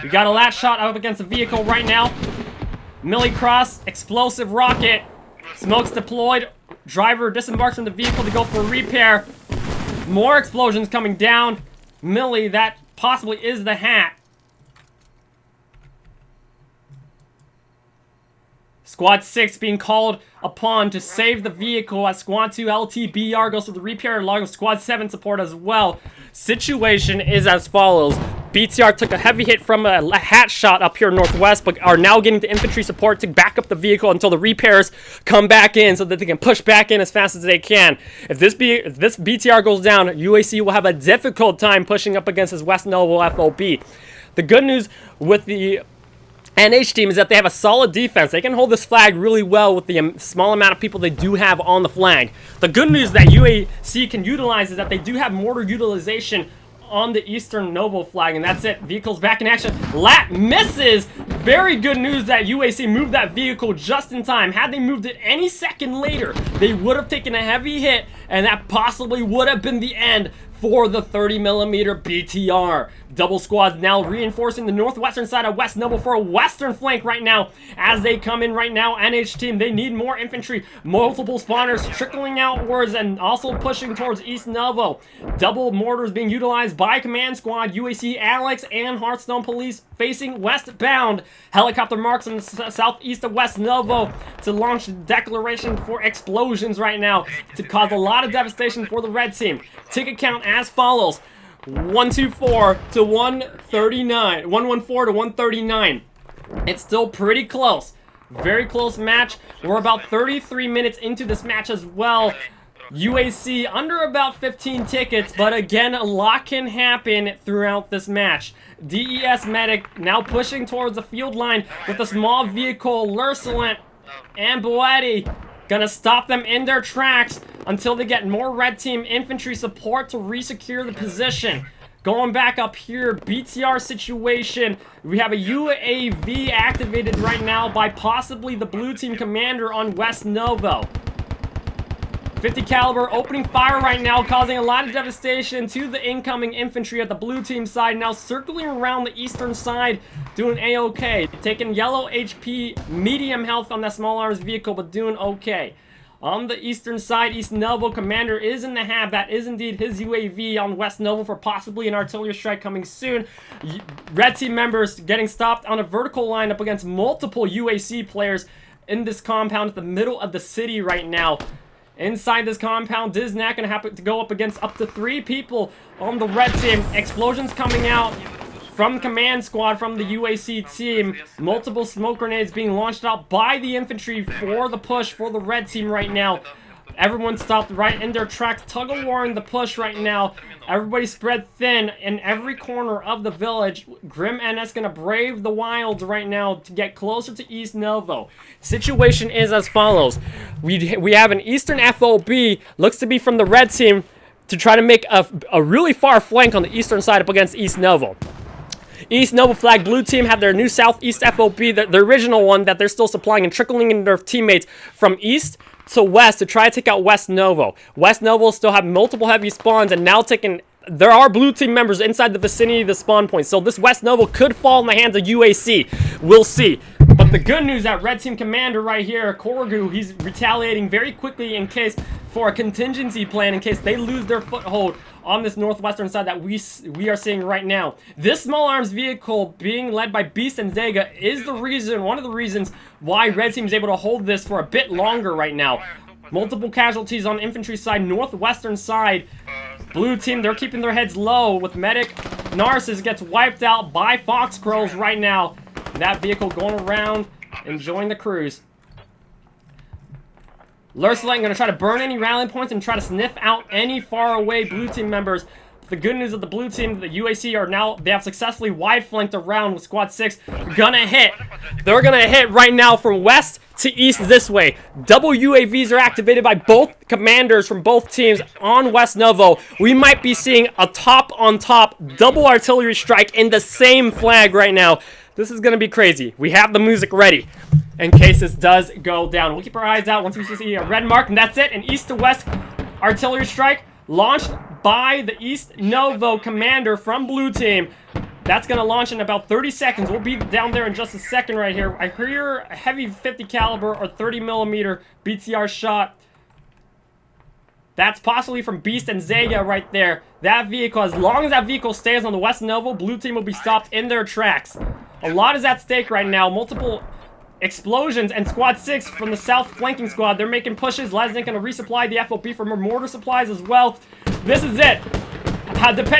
We got a last shot up against the vehicle right now. Millie Cross, explosive rocket. Smokes deployed. Driver disembarks from the vehicle to go for a repair. More explosions coming down. Millie, that possibly is the hat. Squad 6 being called upon to save the vehicle as Squad 2 LTBR goes to the repair along with Squad 7 support as well. Situation is as follows. BTR took a heavy hit from a hat shot up here northwest, but are now getting the infantry support to back up the vehicle until the repairs come back in so that they can push back in as fast as they can. If this BTR goes down, UAC will have a difficult time pushing up against his West Noble FOB. The good news with the NH team is that they have a solid defense. They can hold this flag really well with the small amount of people they do have on the flag. The good news that UAC can utilize is that they do have mortar utilization on the Eastern Noble flag, and that's it. Vehicles back in action. Lat misses. Very good news that UAC moved that vehicle just in time. Had they moved it any second later, they would have taken a heavy hit, and that possibly would have been the end for the 30mm BTR. Double squads now reinforcing the northwestern side of West Noble for a western flank right now. As they come in right now, NH team, they need more infantry. Multiple spawners trickling outwards and also pushing towards East Novo. Double mortars being utilized by command squad, UAC, Alex, and Hearthstone Police facing westbound. Helicopter marks in the southeast of West Novo to launch declaration for explosions right now to cause a lot of devastation for the red team. Ticket count as follows. 124 to 139. 114 to 139. It's still pretty close. Very close match. We're about 33 minutes into this match as well. UAC under about 15 tickets, but again, a lot can happen throughout this match. DES Medic now pushing towards the field line with a small vehicle. Lursulent and Boetti gonna stop them in their tracks until they get more red team infantry support to resecure the position. Going back up here, BTR situation. We have a UAV activated right now by possibly the blue team commander on West Novo. 50 caliber opening fire right now, causing a lot of devastation to the incoming infantry at the blue team side. Now circling around the eastern side, doing a-okay. Taking yellow HP, medium health on that small arms vehicle, but doing okay. On the eastern side, East Novo commander is in the hab. That is indeed his UAV on West Novo for possibly an artillery strike coming soon. Red team members getting stopped on a vertical line up against multiple UAC players in this compound at the middle of the city right now. Inside this compound, Diznak gonna happen to go up against up to 3 people on the red team. Explosions coming out from command squad from the UAC team. Multiple smoke grenades being launched out by the infantry for the push for the red team right now. Everyone stopped right in their tracks, tug of war in the push right now. Everybody spread thin in every corner of the village. Grim NS gonna brave the wilds right now to get closer to East Novo. Situation is as follows. We have an Eastern FOB, looks to be from the red team, to try to make a really far flank on the eastern side up against East Novo. East Novo flag blue team have their new southeast FOB, the original one that they're still supplying and trickling in their teammates from east to west to try to take out West Novo. West Novo still have multiple heavy spawns and now taking... There are blue team members inside the vicinity of the spawn point, so this West Novo could fall in the hands of UAC. We'll see. But the good news, that red team commander right here, Korgu, he's retaliating very quickly in case for a contingency plan in case they lose their foothold on this northwestern side that we are seeing right now. This small arms vehicle being led by Beast and Zega is the reason, one of the reasons why red team is able to hold this for a bit longer right now. Multiple casualties on infantry side, northwestern side. Blue team, they're keeping their heads low with medic. Narcissus gets wiped out by Fox Crows right now. That vehicle going around, enjoying the cruise. Lursulite gonna try to burn any rally points and try to sniff out any far away blue team members. The good news of the blue team, the UAC are now, they have successfully wide flanked around with squad 6. Gonna hit. They're gonna hit right now from west to east this way. Double UAVs are activated by both commanders from both teams on West Novo. We might be seeing a top on top double artillery strike in the same flag right now. This is gonna be crazy. We have the music ready in case this does go down. We'll keep our eyes out once we see a red mark, and that's it. An east to west artillery strike launched by the East Novo commander from blue team. That's gonna launch in about 30 seconds. We'll be down there in just a second right here. I hear a heavy 50 caliber or 30 millimeter BTR shot. That's possibly from Beast and Zega right there. That vehicle, as long as that vehicle stays on the West Novo, blue team will be stopped in their tracks. A lot is at stake right now. Multiple explosions, and squad 6 from the south flanking squad, they're making pushes. Lesnick gonna resupply the FOB for more mortar supplies as well. This is it.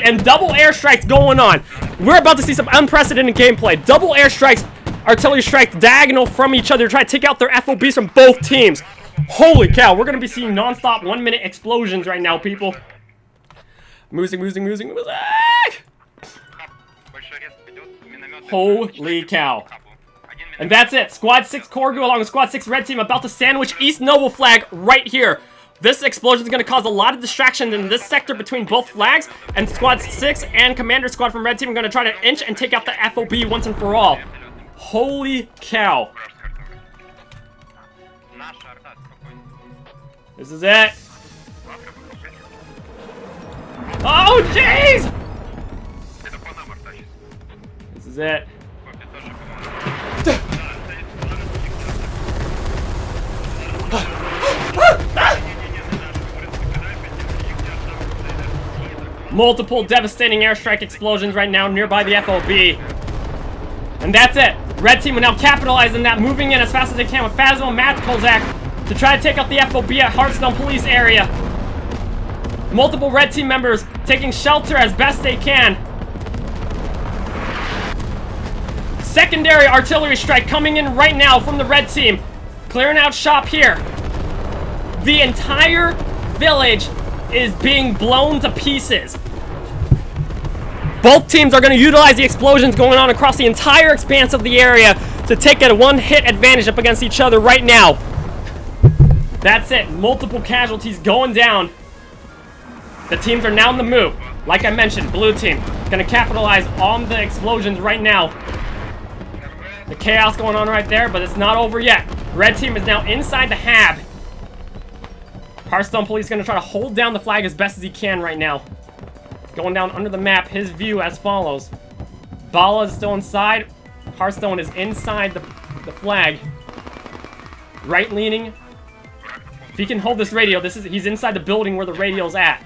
And double airstrikes going on. We're about to see some unprecedented gameplay. Double airstrikes, artillery strikes diagonal from each other to try to take out their FOBs from both teams. Holy cow, we're gonna be seeing non-stop 1-minute explosions right now, people. Music. Holy cow. And that's it. Squad 6 Korgu along with Squad 6 Red Team about to sandwich East Novo flag right here. This explosion is going to cause a lot of distraction in this sector between both flags. And Squad 6 and Commander Squad from Red Team are going to try to inch and take out the FOB once and for all. Holy cow. This is it. Oh, jeez! This is it. Multiple devastating airstrike explosions right now nearby the FOB. And that's it. Red Team will now capitalize on that, moving in as fast as they can with Phasma and Matt Kozak to try to take out the FOB at Hearthstone Police area. Multiple Red Team members taking shelter as best they can. Secondary artillery strike coming in right now from the Red Team. Clearing out shop here. The entire village is being blown to pieces. Both teams are going to utilize the explosions going on across the entire expanse of the area to take a one-hit advantage up against each other right now. That's it. Multiple casualties going down. The teams are now in the move. Like I mentioned, blue team going to capitalize on the explosions right now. The chaos going on right there, but it's not over yet. Red team is now inside the hab. Hearthstone Police going to try to hold down the flag as best as he can right now. Going down under the map, his view as follows. Bala is still inside. Hearthstone is inside the flag. Right leaning. If he can hold this radio, he's inside the building where the radio's at.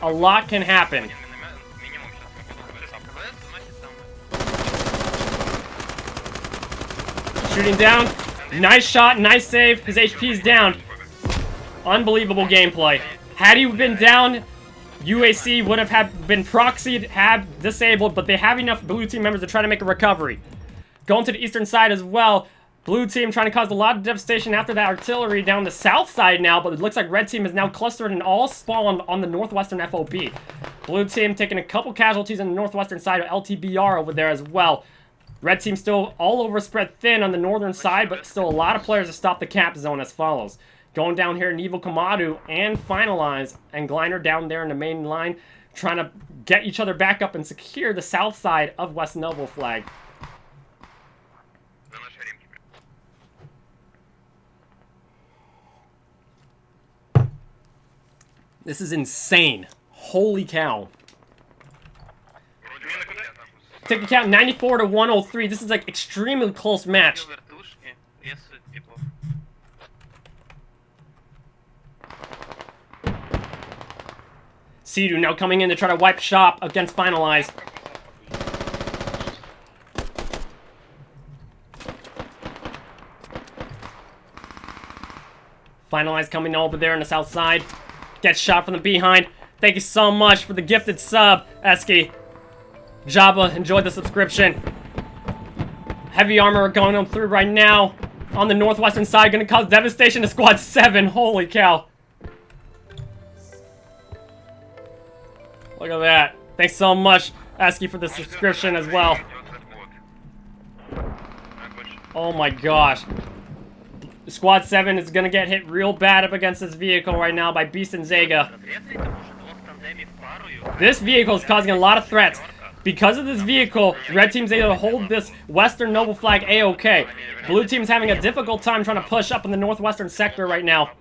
A lot can happen. Shooting down. Nice shot, nice save. His HP's down. Unbelievable gameplay. Had he been down, UAC would have been proxied, have disabled, but they have enough blue team members to try to make a recovery. Going to the eastern side as well. Blue team trying to cause a lot of devastation after that artillery down the south side now, but it looks like red team is now clustered and all spawned on the northwestern FOB. Blue team taking a couple casualties on the northwestern side of LTBR over there as well. Red team still all over spread thin on the northern side, but still a lot of players to stop the cap zone as follows. Going down here, Nevo Kamadu and Finalize and Glider down there in the main line, trying to get each other back up and secure the south side of West Novo flag. This is insane. Holy cow. Take the count 94 to 103. This is like extremely close match. Sidu now coming in to try to wipe shop against Finalize. Finalize coming over there on the south side. Gets shot from the behind. Thank you so much for the gifted sub, Eski. Jabba, enjoy the subscription. Heavy armor going on through right now. On the northwestern side, gonna cause devastation to squad 7. Holy cow. Look at that. Thanks so much, Eski, for the subscription as well. Oh my gosh. Squad 7 is gonna get hit real bad up against this vehicle right now by Beast and Zega. This vehicle is causing a lot of threats. Because of this vehicle, red team's able to hold this western noble flag A-OK. Blue team's having a difficult time trying to push up in the northwestern sector right now.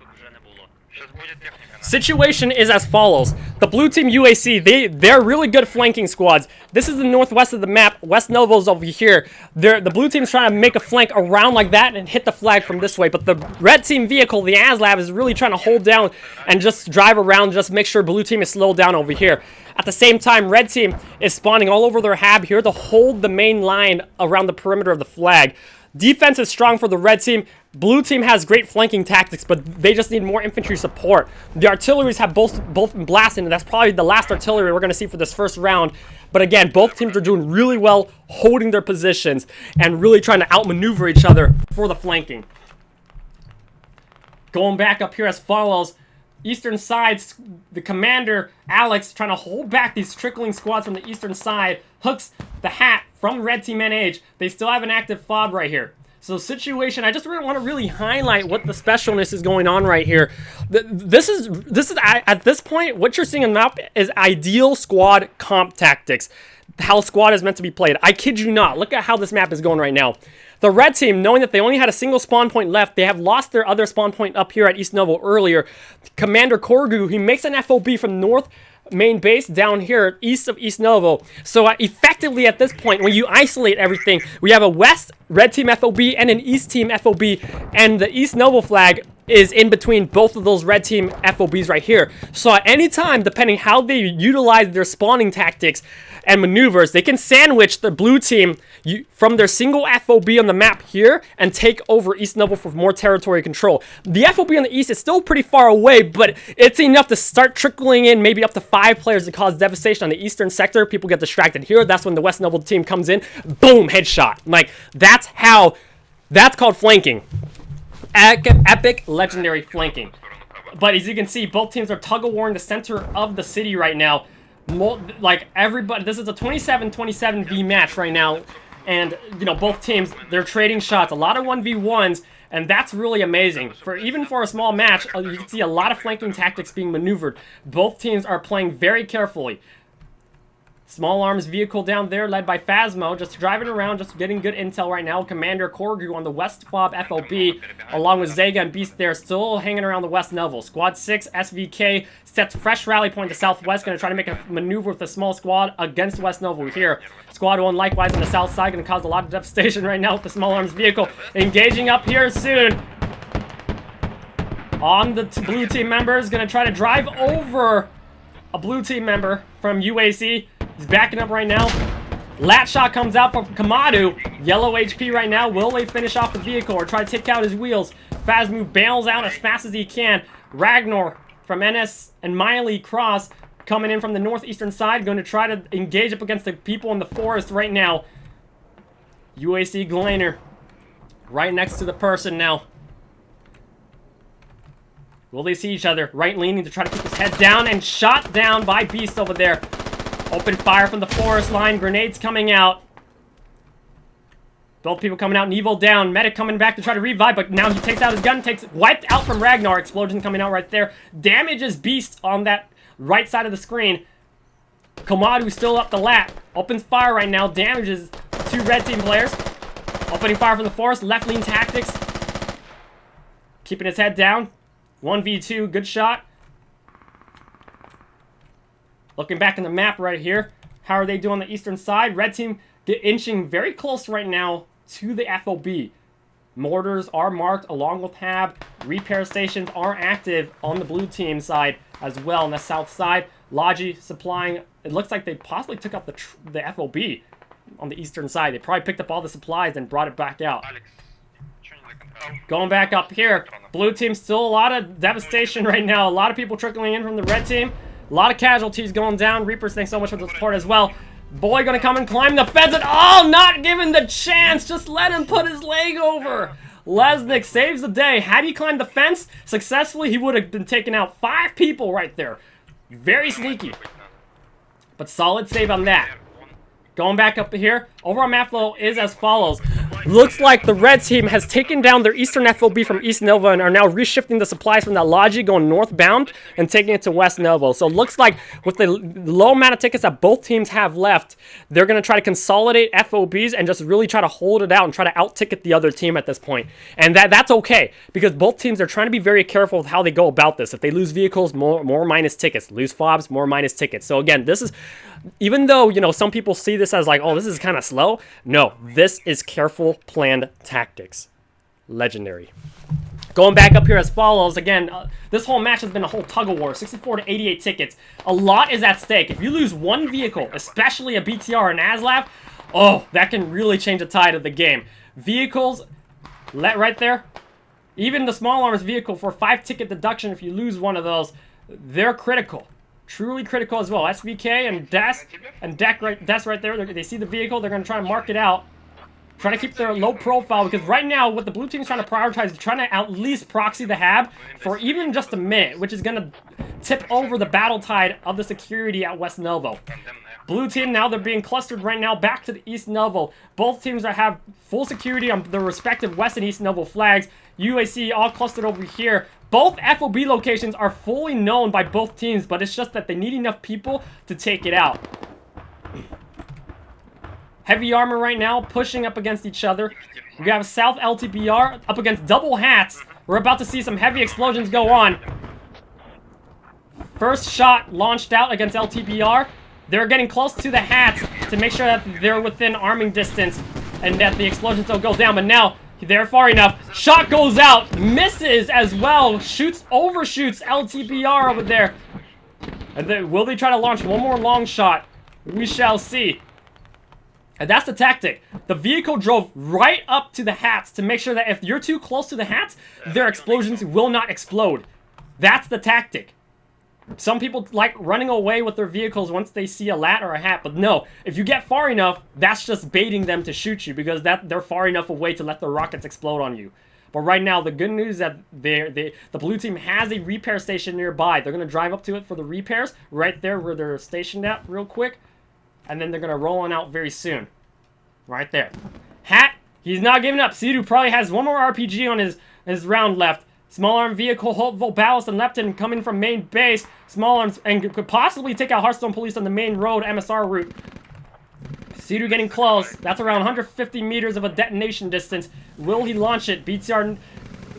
Situation is as follows. The blue team UAC, they're really good flanking squads. This is the northwest of the map. West Novo's over here. The blue team's trying to make a flank around like that and hit the flag from this way. But the red team vehicle, the ASLAB, is really trying to hold down and just drive around, just make sure blue team is slowed down over here. At the same time, red team is spawning all over their hab here to hold the main line around the perimeter of the flag. Defense is strong for the red team. Blue team has great flanking tactics, but they just need more infantry support. The artilleries have both been blasting, and that's probably the last artillery we're going to see for this first round. But again, both teams are doing really well holding their positions and really trying to outmaneuver each other for the flanking. Going back up here as follows. Eastern sides, the commander, Alex, trying to hold back these trickling squads from the eastern side. Hooks the hat from red team NH. They still have an active fob right here. So situation, I just really want to really highlight what the specialness is going on right here. This is at this point, what you're seeing on the map is ideal squad comp tactics. How squad is meant to be played. I kid you not. Look at how this map is going right now. The red team, knowing that they only had a single spawn point left, they have lost their other spawn point up here at East Novo earlier. Commander Korgu, he makes an FOB from north main base down here east of East Novo. So effectively at this point, when you isolate everything, we have a west red team FOB and an east team FOB, and the East Novo flag is in between both of those red team FOBs right here. So at any time, depending how they utilize their spawning tactics and maneuvers, they can sandwich the blue team from their single FOB on the map here and take over East Novo for more territory control. The FOB on the east is still pretty far away, but it's enough to start trickling in maybe up to 5 players to cause devastation on the eastern sector. People get distracted here. That's when the West Novo team comes in. Boom, headshot. Like, that's called flanking. Epic, legendary flanking. But as you can see, both teams are tug-of-war in the center of the city right now. Like, everybody, this is a 27-27 V match right now. And, you know, both teams, they're trading shots. A lot of 1v1s, and that's really amazing. Even for a small match, you can see a lot of flanking tactics being maneuvered. Both teams are playing very carefully. Small arms vehicle down there led by Phasmo, just driving around, just getting good intel right now. Commander Korgu on the west fob FOB, along with Zega and Beast there, still hanging around the west level. Squad 6, SVK, sets fresh rally point to southwest, going to try to make a maneuver with a small squad against West Novo here. Squad 1 likewise on the south side, going to cause a lot of devastation right now with the small arms vehicle. Engaging up here soon. On the blue team members, going to try to drive over a blue team member from UAC. He's backing up right now. Lat shot comes out from Kamadu. Yellow HP right now. Will they finish off the vehicle or try to take out his wheels? Phasmu bails out as fast as he can. Ragnar from NS and Miley Cross coming in from the northeastern side. Going to try to engage up against the people in the forest right now. UAC Glaner right next to the person now. Will they see each other? Right leaning to try to keep his head down and shot down by Beast over there. Open fire from the forest line. Grenades coming out. Both people coming out. Nevo down. Medic coming back to try to revive, but now he takes out his gun. Wiped out from Ragnar. Explosion coming out right there. Damages Beast on that right side of the screen. Komadu still up the lat. Opens fire right now. Damages 2 red team players. Opening fire from the forest. Left lean tactics. Keeping his head down. 1v2. Good shot. Looking back in the map right here. How are they doing on the eastern side? Red team inching very close right now to the FOB. Mortars are marked along with HAB. Repair stations are active on the blue team side as well on the south side. Logi supplying. It looks like they possibly took out the FOB on the eastern side. They probably picked up all the supplies and brought it back out. Going back up here. Blue team still a lot of devastation right now. A lot of people trickling in from the red team. A lot of casualties going down. Reapers, thanks so much for the support as well. Boy gonna come and climb the fence and oh, not given the chance. Just let him put his leg over. Lesnick saves the day. Had he climbed the fence successfully, he would have been taking out 5 people right there. Very sneaky. But solid save on that. Going back up here, overall map flow is as follows. Looks like the red team has taken down their eastern FOB from East Nova and are now reshifting the supplies from that Logi going northbound and taking it to West Novo. So it looks like with the low amount of tickets that both teams have left, they're going to try to consolidate FOBs and just really try to hold it out and try to out-ticket the other team at this point. And that's okay, because both teams are trying to be very careful with how they go about this. If they lose vehicles, more minus tickets. Lose fobs, more minus tickets. So again, this is... Even though, you know, some people see this as like, oh, this is kind of slow. No, this is careful, planned tactics. Legendary. Going back up here as follows. Again, this whole match has been a whole tug-of-war. 64 to 88 tickets. A lot is at stake. If you lose one vehicle, especially a BTR or an ASLAV, oh, that can really change the tide of the game. Vehicles, right there. Even the small arms vehicle for 5-ticket deduction, if you lose one of those, they're critical. Truly critical as well. SVK and Des right there. They see the vehicle. They're going to try to mark it out. Trying to keep their low profile because right now what the blue team is trying to prioritize is trying to at least proxy the HAB for even just a minute, which is going to tip over the battle tide of the security at West Novo. Blue team, now they're being clustered right now back to the East Novo. Both teams that have full security on their respective West and East Novo flags. UAC all clustered over here. Both FOB locations are fully known by both teams, but it's just that they need enough people to take it out. Heavy armor right now, pushing up against each other. We have South LTBR up against double hats. We're about to see some heavy explosions go on. First shot launched out against LTBR. They're getting close to the hats to make sure that they're within arming distance and that the explosions don't go down, but now they're far enough. Shot goes out, misses as well, overshoots LTBR over there. And then will they try to launch one more long shot? We shall see. And that's the tactic. The vehicle drove right up to the hats to make sure that if you're too close to the hats, their explosions will not explode. That's the tactic. Some people like running away with their vehicles once they see a lat or a hat, but no, if you get far enough, that's just baiting them to shoot you because they're far enough away to let the rockets explode on you. But right now, the good news is that the blue team has a repair station nearby. They're going to drive up to it for the repairs right there where they're stationed at real quick, and then they're going to roll on out very soon. Right there. Hat, he's not giving up. Sidu probably has one more RPG on his round left. Small arm vehicle, Hopeful, Ballast, and Lepton coming from main base. Small arms, and could possibly take out Hearthstone Police on the main road MSR route. Cedu getting close. That's around 150 meters of a detonation distance. Will he launch it? BTR,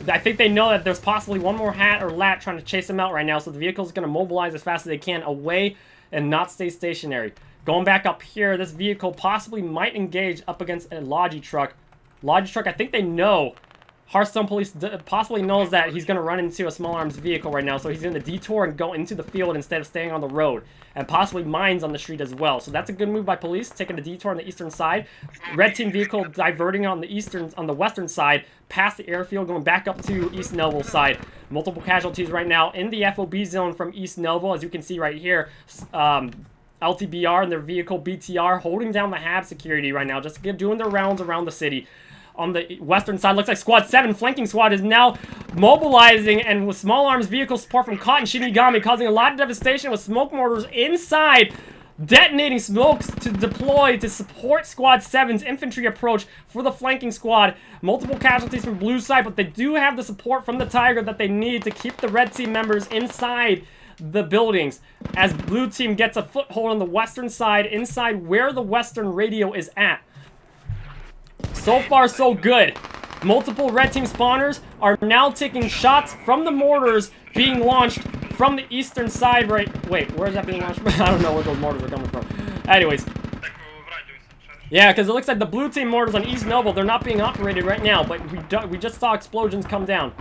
I think they know that there's possibly one more hat or lat trying to chase him out right now, so the vehicle's going to mobilize as fast as they can away and not stay stationary. Going back up here, this vehicle possibly might engage up against a Logi truck. Logi truck, I think they know. Hearthstone Police possibly knows that he's going to run into a small arms vehicle right now, so he's going to detour and go into the field instead of staying on the road. And possibly mines on the street as well. So that's a good move by police, taking a detour on the eastern side. Red team vehicle diverting on the western side, past the airfield, going back up to East Noble side. Multiple casualties right now in the FOB zone from East Noble, as you can see right here. LTBR and their vehicle BTR holding down the HAB security right now, just doing their rounds around the city. On the western side, looks like Squad 7, flanking squad, is now mobilizing, and with small arms vehicle support from Cotton Shinigami, causing a lot of devastation with smoke mortars inside, detonating smokes to deploy to support Squad 7's infantry approach for the flanking squad. Multiple casualties from blue side, but they do have the support from the Tiger that they need to keep the red team members inside the buildings, as blue team gets a foothold on the western side, inside where the western radio is at. So far, so good. Multiple red team spawners are now taking shots from the mortars being launched from the eastern side, right? Wait, where is that being launched from? I don't know where those mortars are coming from. Anyways. Yeah, because it looks like the blue team mortars on East Noble, they're not being operated right now, but we just saw explosions come down.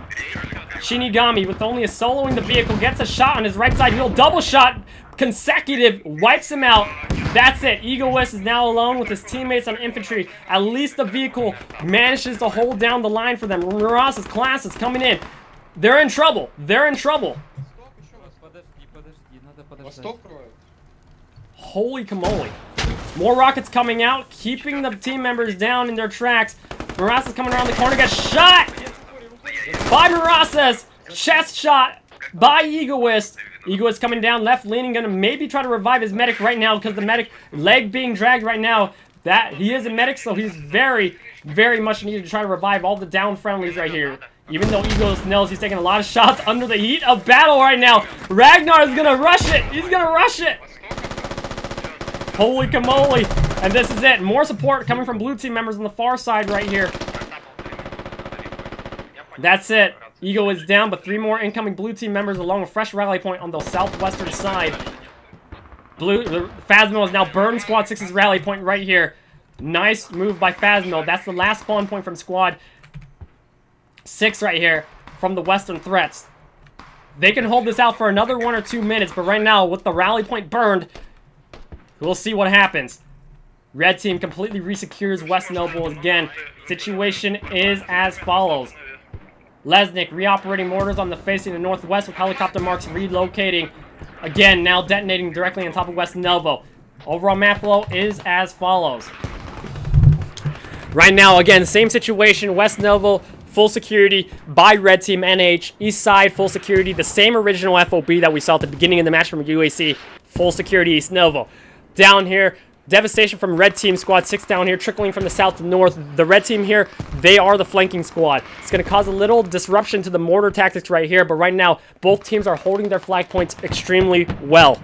Shinigami, with only a soloing the vehicle, gets a shot on his right side wheel. Double shot, consecutive, wipes him out. That's it. Egoist is now alone with his teammates on infantry. At least the vehicle manages to hold down the line for them. Miras's class is coming in. They're in trouble. They're in trouble. Holy camole. More rockets coming out, keeping the team members down in their tracks. Miras is coming around the corner, gets shot by Miras's. Chest shot by Egoist. Egoist coming down, left leaning, gonna maybe try to revive his medic right now, because the medic leg being dragged right now. That he is a medic, so he's very, very much needed to try to revive all the down friendlies right here. Even though Egoist knows he's taking a lot of shots under the heat of battle right now. Ragnar is gonna rush it. He's gonna rush it. Holy camole. And this is it. More support coming from blue team members on the far side right here. That's it. Ego is down, but 3 more incoming blue team members along a fresh rally point on the southwestern side. Phasmo has now burned Squad 6's rally point right here. Nice move by Phasmo. That's the last spawn point from Squad 6 right here from the western threats. They can hold this out for another 1 or 2 minutes, but right now, with the rally point burned, we'll see what happens. Red team completely resecures West Noble again. Situation is as follows. Lesnick reoperating mortars on the facing the northwest with helicopter marks relocating. Again, now detonating directly on top of West Novo. Overall map flow is as follows. Right now, again, same situation. West Novo, full security by Red Team NH. East side, full security. The same original FOB that we saw at the beginning of the match from UAC. Full security East Novo. Down here, devastation from Red Team, Squad 6 down here, trickling from the south to north. The Red Team here, they are the flanking squad. It's going to cause a little disruption to the mortar tactics right here, but right now, both teams are holding their flag points extremely well.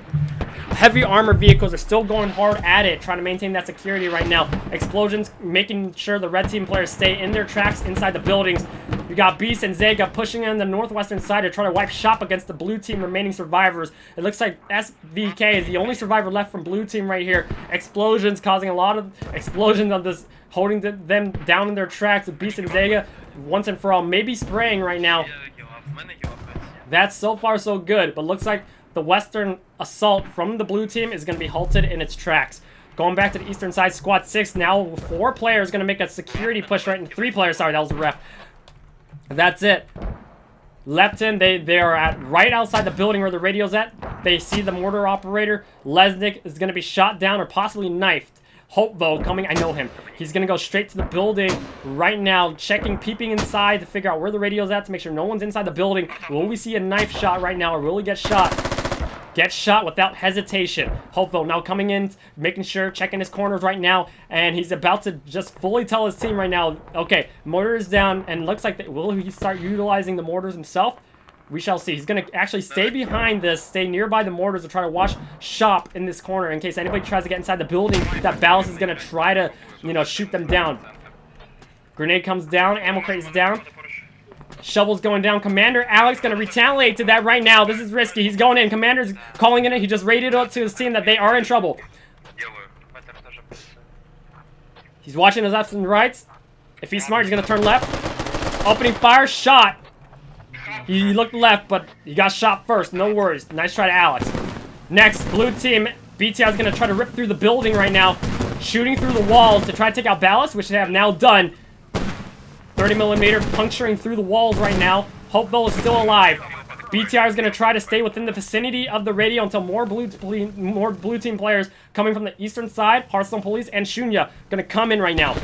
Heavy armor vehicles are still going hard at it, trying to maintain that security right now. Explosions, making sure the Red Team players stay in their tracks inside the buildings. You got Beast and Zega pushing in the northwestern side to try to wipe shop against the blue team remaining survivors. It looks like SVK is the only survivor left from blue team right here. Explosions causing a lot of explosions on this, holding them down in their tracks. Beast and Zega, once and for all, maybe spraying right now. That's so far so good, but looks like the western assault from the blue team is going to be halted in its tracks. Going back to the eastern side, Squad 6 now 4 players going to make a security push right, and 3 players, sorry, that was the ref. That's it. Lepton, they are at right outside the building where the radio's at. They see the mortar operator. Lesnick is going to be shot down or possibly knifed. Hope, though, coming, I know him. He's going to go straight to the building right now, checking, peeping inside to figure out where the radio's at to make sure no one's inside the building. Will we see a knife shot right now, or will he get shot? Get shot without hesitation. Hopeful now coming in, making sure, checking his corners right now, and he's about to just fully tell his team right now, okay, mortar is down, and looks like, will he start utilizing the mortars himself? We shall see. He's going to actually stay behind this, stay nearby the mortars to try to watch Shop in this corner in case anybody tries to get inside the building. That Ballast is going to try to, you know, shoot them down. Grenade comes down. Ammo crate is down. Shovel's going down. Commander Alex going to retaliate to that right now. This is risky. He's going in. Commander's calling in it. He just raided up to his team that they are in trouble. He's watching his lefts and rights. If he's smart, he's going to turn left. Opening fire. Shot. He looked left, but he got shot first. No worries. Nice try to Alex. Next, blue team. BTI is going to try to rip through the building right now. Shooting through the walls to try to take out Ballast, which they have now done. 30mm puncturing through the walls right now. Hopeville is still alive. BTR is going to try to stay within the vicinity of the radio until more blue team players coming from the eastern side, Hearthstone Police, and Shunya going to come in right now.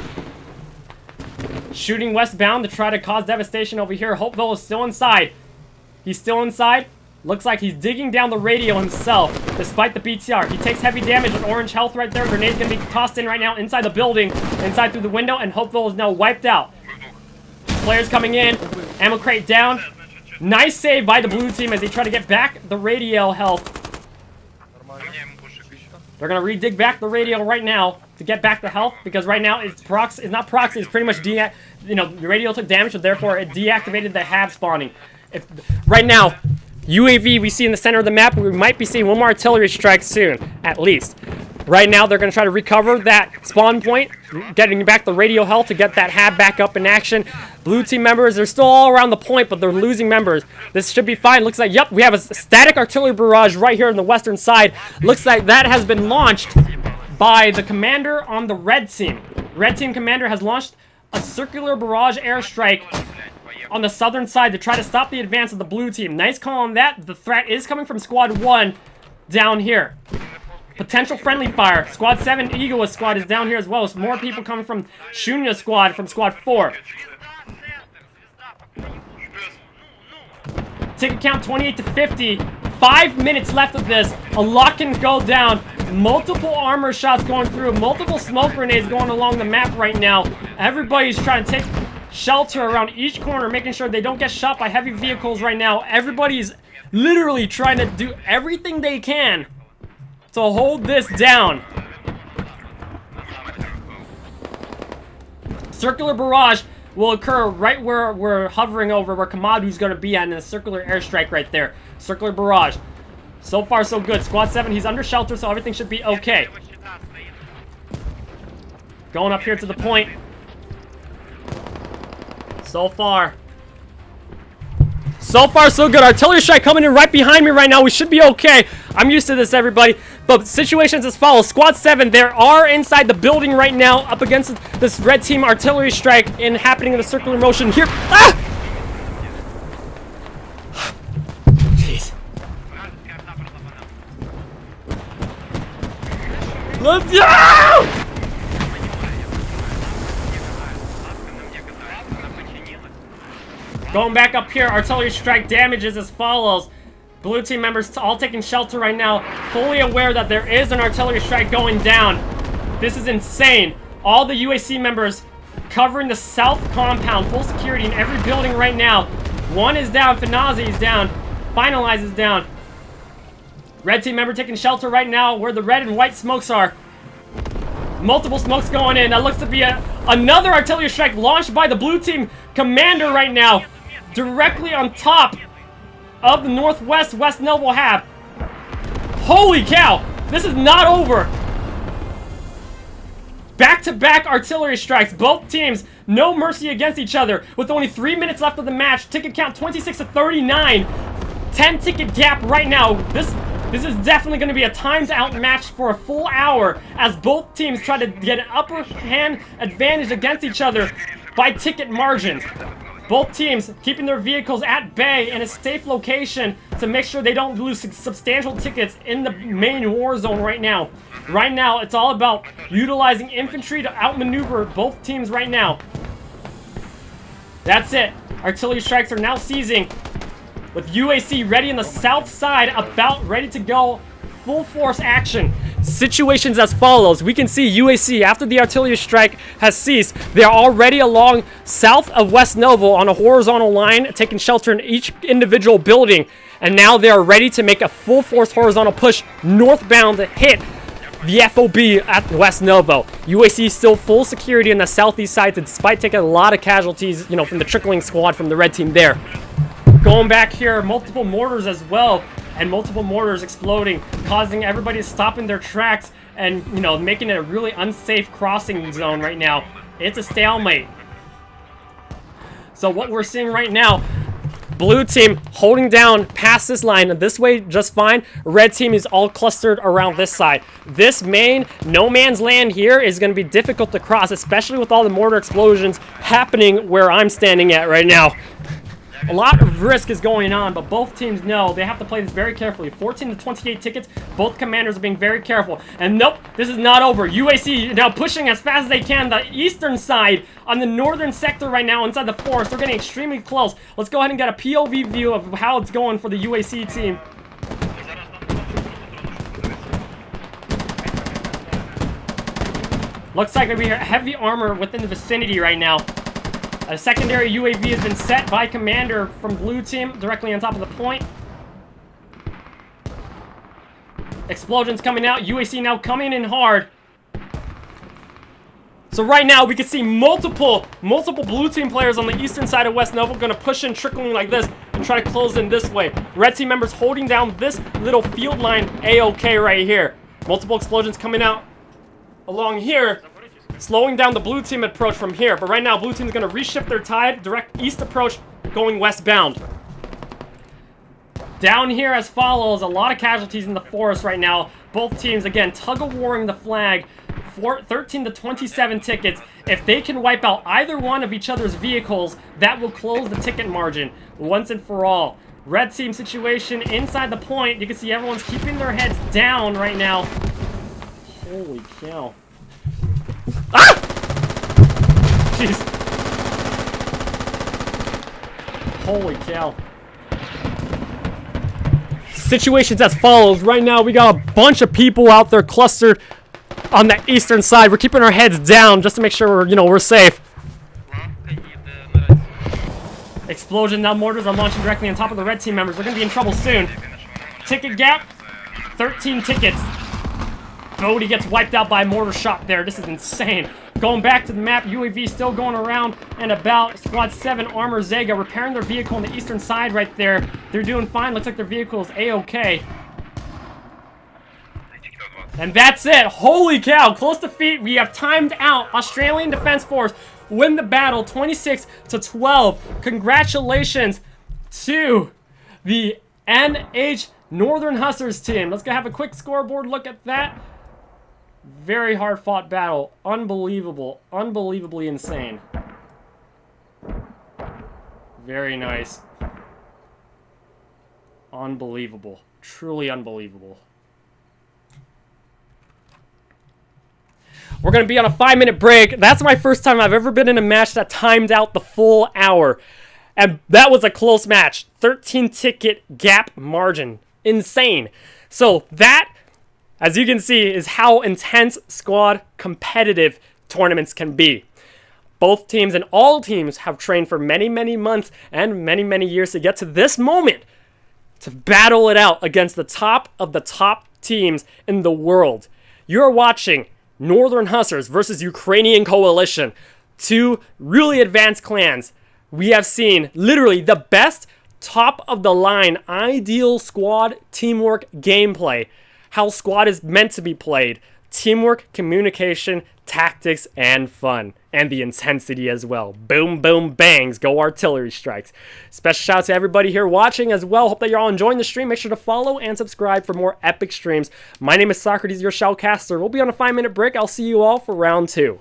Shooting westbound to try to cause devastation over here. Hopeville is still inside. He's still inside. Looks like he's digging down the radio himself, despite the BTR. He takes heavy damage with orange health right there. Grenade's going to be tossed in right now inside the building, inside through the window, and Hopeville is now wiped out. Players coming in. Ammo crate down. Nice save by the blue team as they try to get back the radio health. They're going to re-dig back the radio right now to get back the health, because right now it's not proxy, it's pretty much the radio took damage, so therefore it deactivated the hab spawning. Right now, UAV we see in the center of the map, we might be seeing one more artillery strike soon, at least. Right now, they're going to try to recover that spawn point, getting back the radio health to get that hab back up in action. Blue team members, they're still all around the point, but they're losing members. This should be fine. Looks like, yep, we have a static artillery barrage right here on the western side. Looks like that has been launched by the commander on the red team. Red team commander has launched a circular barrage airstrike on the southern side to try to stop the advance of the blue team. Nice call on that. The threat is coming from Squad 1 down here. Potential friendly fire. Squad 7 Egoist squad is down here as well. So more people coming from Shunya squad from Squad 4. Ticket count 28 to 50. 5 minutes left of this. A lot can go down. Multiple armor shots going through. Multiple smoke grenades going along the map right now. Everybody's trying to take shelter around each corner, making sure they don't get shot by heavy vehicles right now. Everybody's literally trying to do everything they can to hold this down. Circular barrage will occur right where we're hovering over, where Kamadu's going to be at, in a circular airstrike right there. Circular barrage. So far, so good. Squad 7, he's under shelter, so everything should be okay. Going up here to the point. So far, so good. Artillery strike coming in right behind me right now. We should be okay. I'm used to this, everybody. But situations as follows. Squad 7, they are inside the building right now, up against this red team artillery strike happening in the circular motion here. Ah! Jeez. Let's go! Going back up here, artillery strike damages as follows. Blue team members all taking shelter right now, fully aware that there is an artillery strike going down. This is insane. All the UAC members covering the south compound, full security in every building right now. One is down, Finazi is down, Finalize is down. Red team member taking shelter right now where the red and white smokes are. Multiple smokes going in. That looks to be another artillery strike launched by the blue team commander right now, directly on top of the northwest West Noble Hab. Holy cow! This is not over. Back-to-back artillery strikes. Both teams, no mercy against each other. With only 3 minutes left of the match, ticket count 26 to 39. 10 ticket gap right now. This is definitely going to be a timed out match for a full hour as both teams try to get an upper hand advantage against each other by ticket margins. Both teams keeping their vehicles at bay in a safe location to make sure they don't lose substantial tickets in the main war zone right now. Right now, it's all about utilizing infantry to outmaneuver both teams right now. That's it. Artillery strikes are now ceasing. with UAC ready on the south side, about ready to go. Full force action. Situations as follows. We can see UAC, after the artillery strike has ceased, they are already along south of West Novo on a horizontal line, taking shelter in each individual building. And now they are ready to make a full force horizontal push northbound to hit the FOB at West Novo. UAC still full security in the southeast side, despite taking a lot of casualties, you know, from the trickling squad from the red team there. Going back here, multiple mortars as well, and multiple mortars exploding, causing everybody to stop in their tracks and, you know, making it a really unsafe crossing zone right now. It's a stalemate. So what we're seeing right now, blue team holding down past this line this way just fine. Red team is all clustered around this side. This main no man's land here is going to be difficult to cross, especially with all the mortar explosions happening where I'm standing at right now. A lot of risk is going on, but both teams know they have to play this very carefully. 14 to 28 tickets. Both commanders are being very careful. And nope, this is not over. UAC now pushing as fast as they can. The eastern side on the northern sector right now inside the forest. They're getting extremely close. Let's go ahead and get a POV view of how it's going for the UAC team. Looks like we have heavy armor within the vicinity right now. A secondary UAV has been set by commander from blue team directly on top of the point. Explosions coming out. UAC now coming in hard. So right now we can see multiple blue team players on the eastern side of West Novo going to push in, trickling like this and try to close in this way. Red team members holding down this little field line A-OK right here. Multiple explosions coming out along here, slowing down the blue team approach from here. But right now, blue team is going to reshift their tide, direct east approach, going westbound. Down here as follows, a lot of casualties in the forest right now. Both teams, again, tug-of-warring the flag. 13 to 27 tickets. If they can wipe out either one of each other's vehicles, that will close the ticket margin once and for all. Red team situation inside the point. You can see everyone's keeping their heads down right now. Holy cow. Ah! Jeez. Holy cow. Situations as follows. Right now, we got a bunch of people out there clustered on the eastern side. We're keeping our heads down just to make sure we're safe. Explosion. Now mortars are launching directly on top of the red team members. They're going to be in trouble soon. Ticket gap. 13 tickets. Bodie gets wiped out by a mortar shot there. This is insane. Going back to the map, UAV still going around and about. Squad 7, Armor Zega, repairing their vehicle on the eastern side right there. They're doing fine. Looks like their vehicle is A-OK. And that's it. Holy cow. Close defeat. We have timed out. Australian Defense Force win the battle 26 to 12. Congratulations to the NH Northern Hussars team. Let's go have a quick scoreboard look at that. Very hard fought battle. Unbelievable. Unbelievably insane. Very nice. Unbelievable. Truly unbelievable. We're going to be on a 5-minute break. That's my first time I've ever been in a match that timed out the full hour. And that was a close match. 13 ticket gap margin. Insane. So that, as you can see, is how intense squad competitive tournaments can be. Both teams and all teams have trained for many, many months and many, many years to get to this moment to battle it out against the top of the top teams in the world. You're watching Northern Hussars versus Ukrainian Coalition. Two really advanced clans. We have seen literally the best top of the line ideal squad teamwork gameplay. How squad is meant to be played. Teamwork, communication, tactics, and fun. And the intensity as well. Boom, boom, bangs. Go artillery strikes. Special shout out to everybody here watching as well. Hope that you're all enjoying the stream. Make sure to follow and subscribe for more epic streams. My name is Socrates, your Shoutcaster. We'll be on a 5-minute break. I'll see you all for round 2.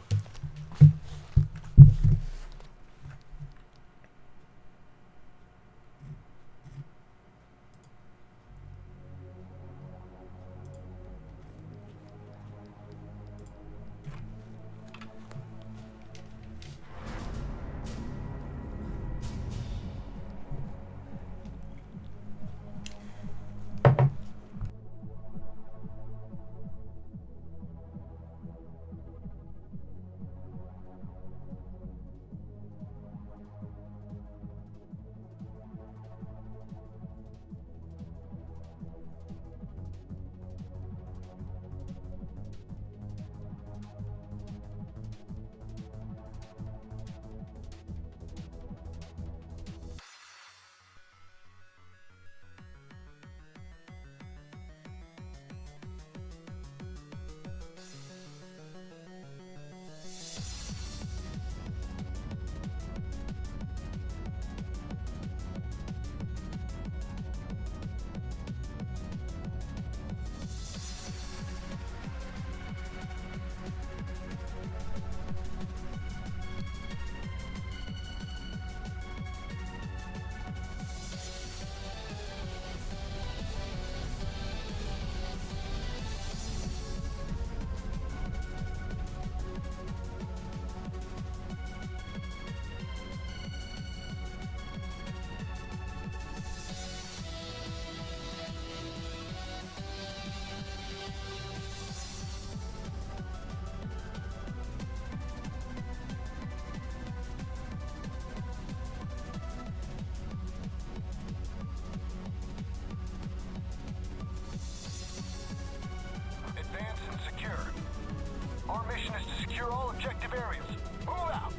objective areas. Move out.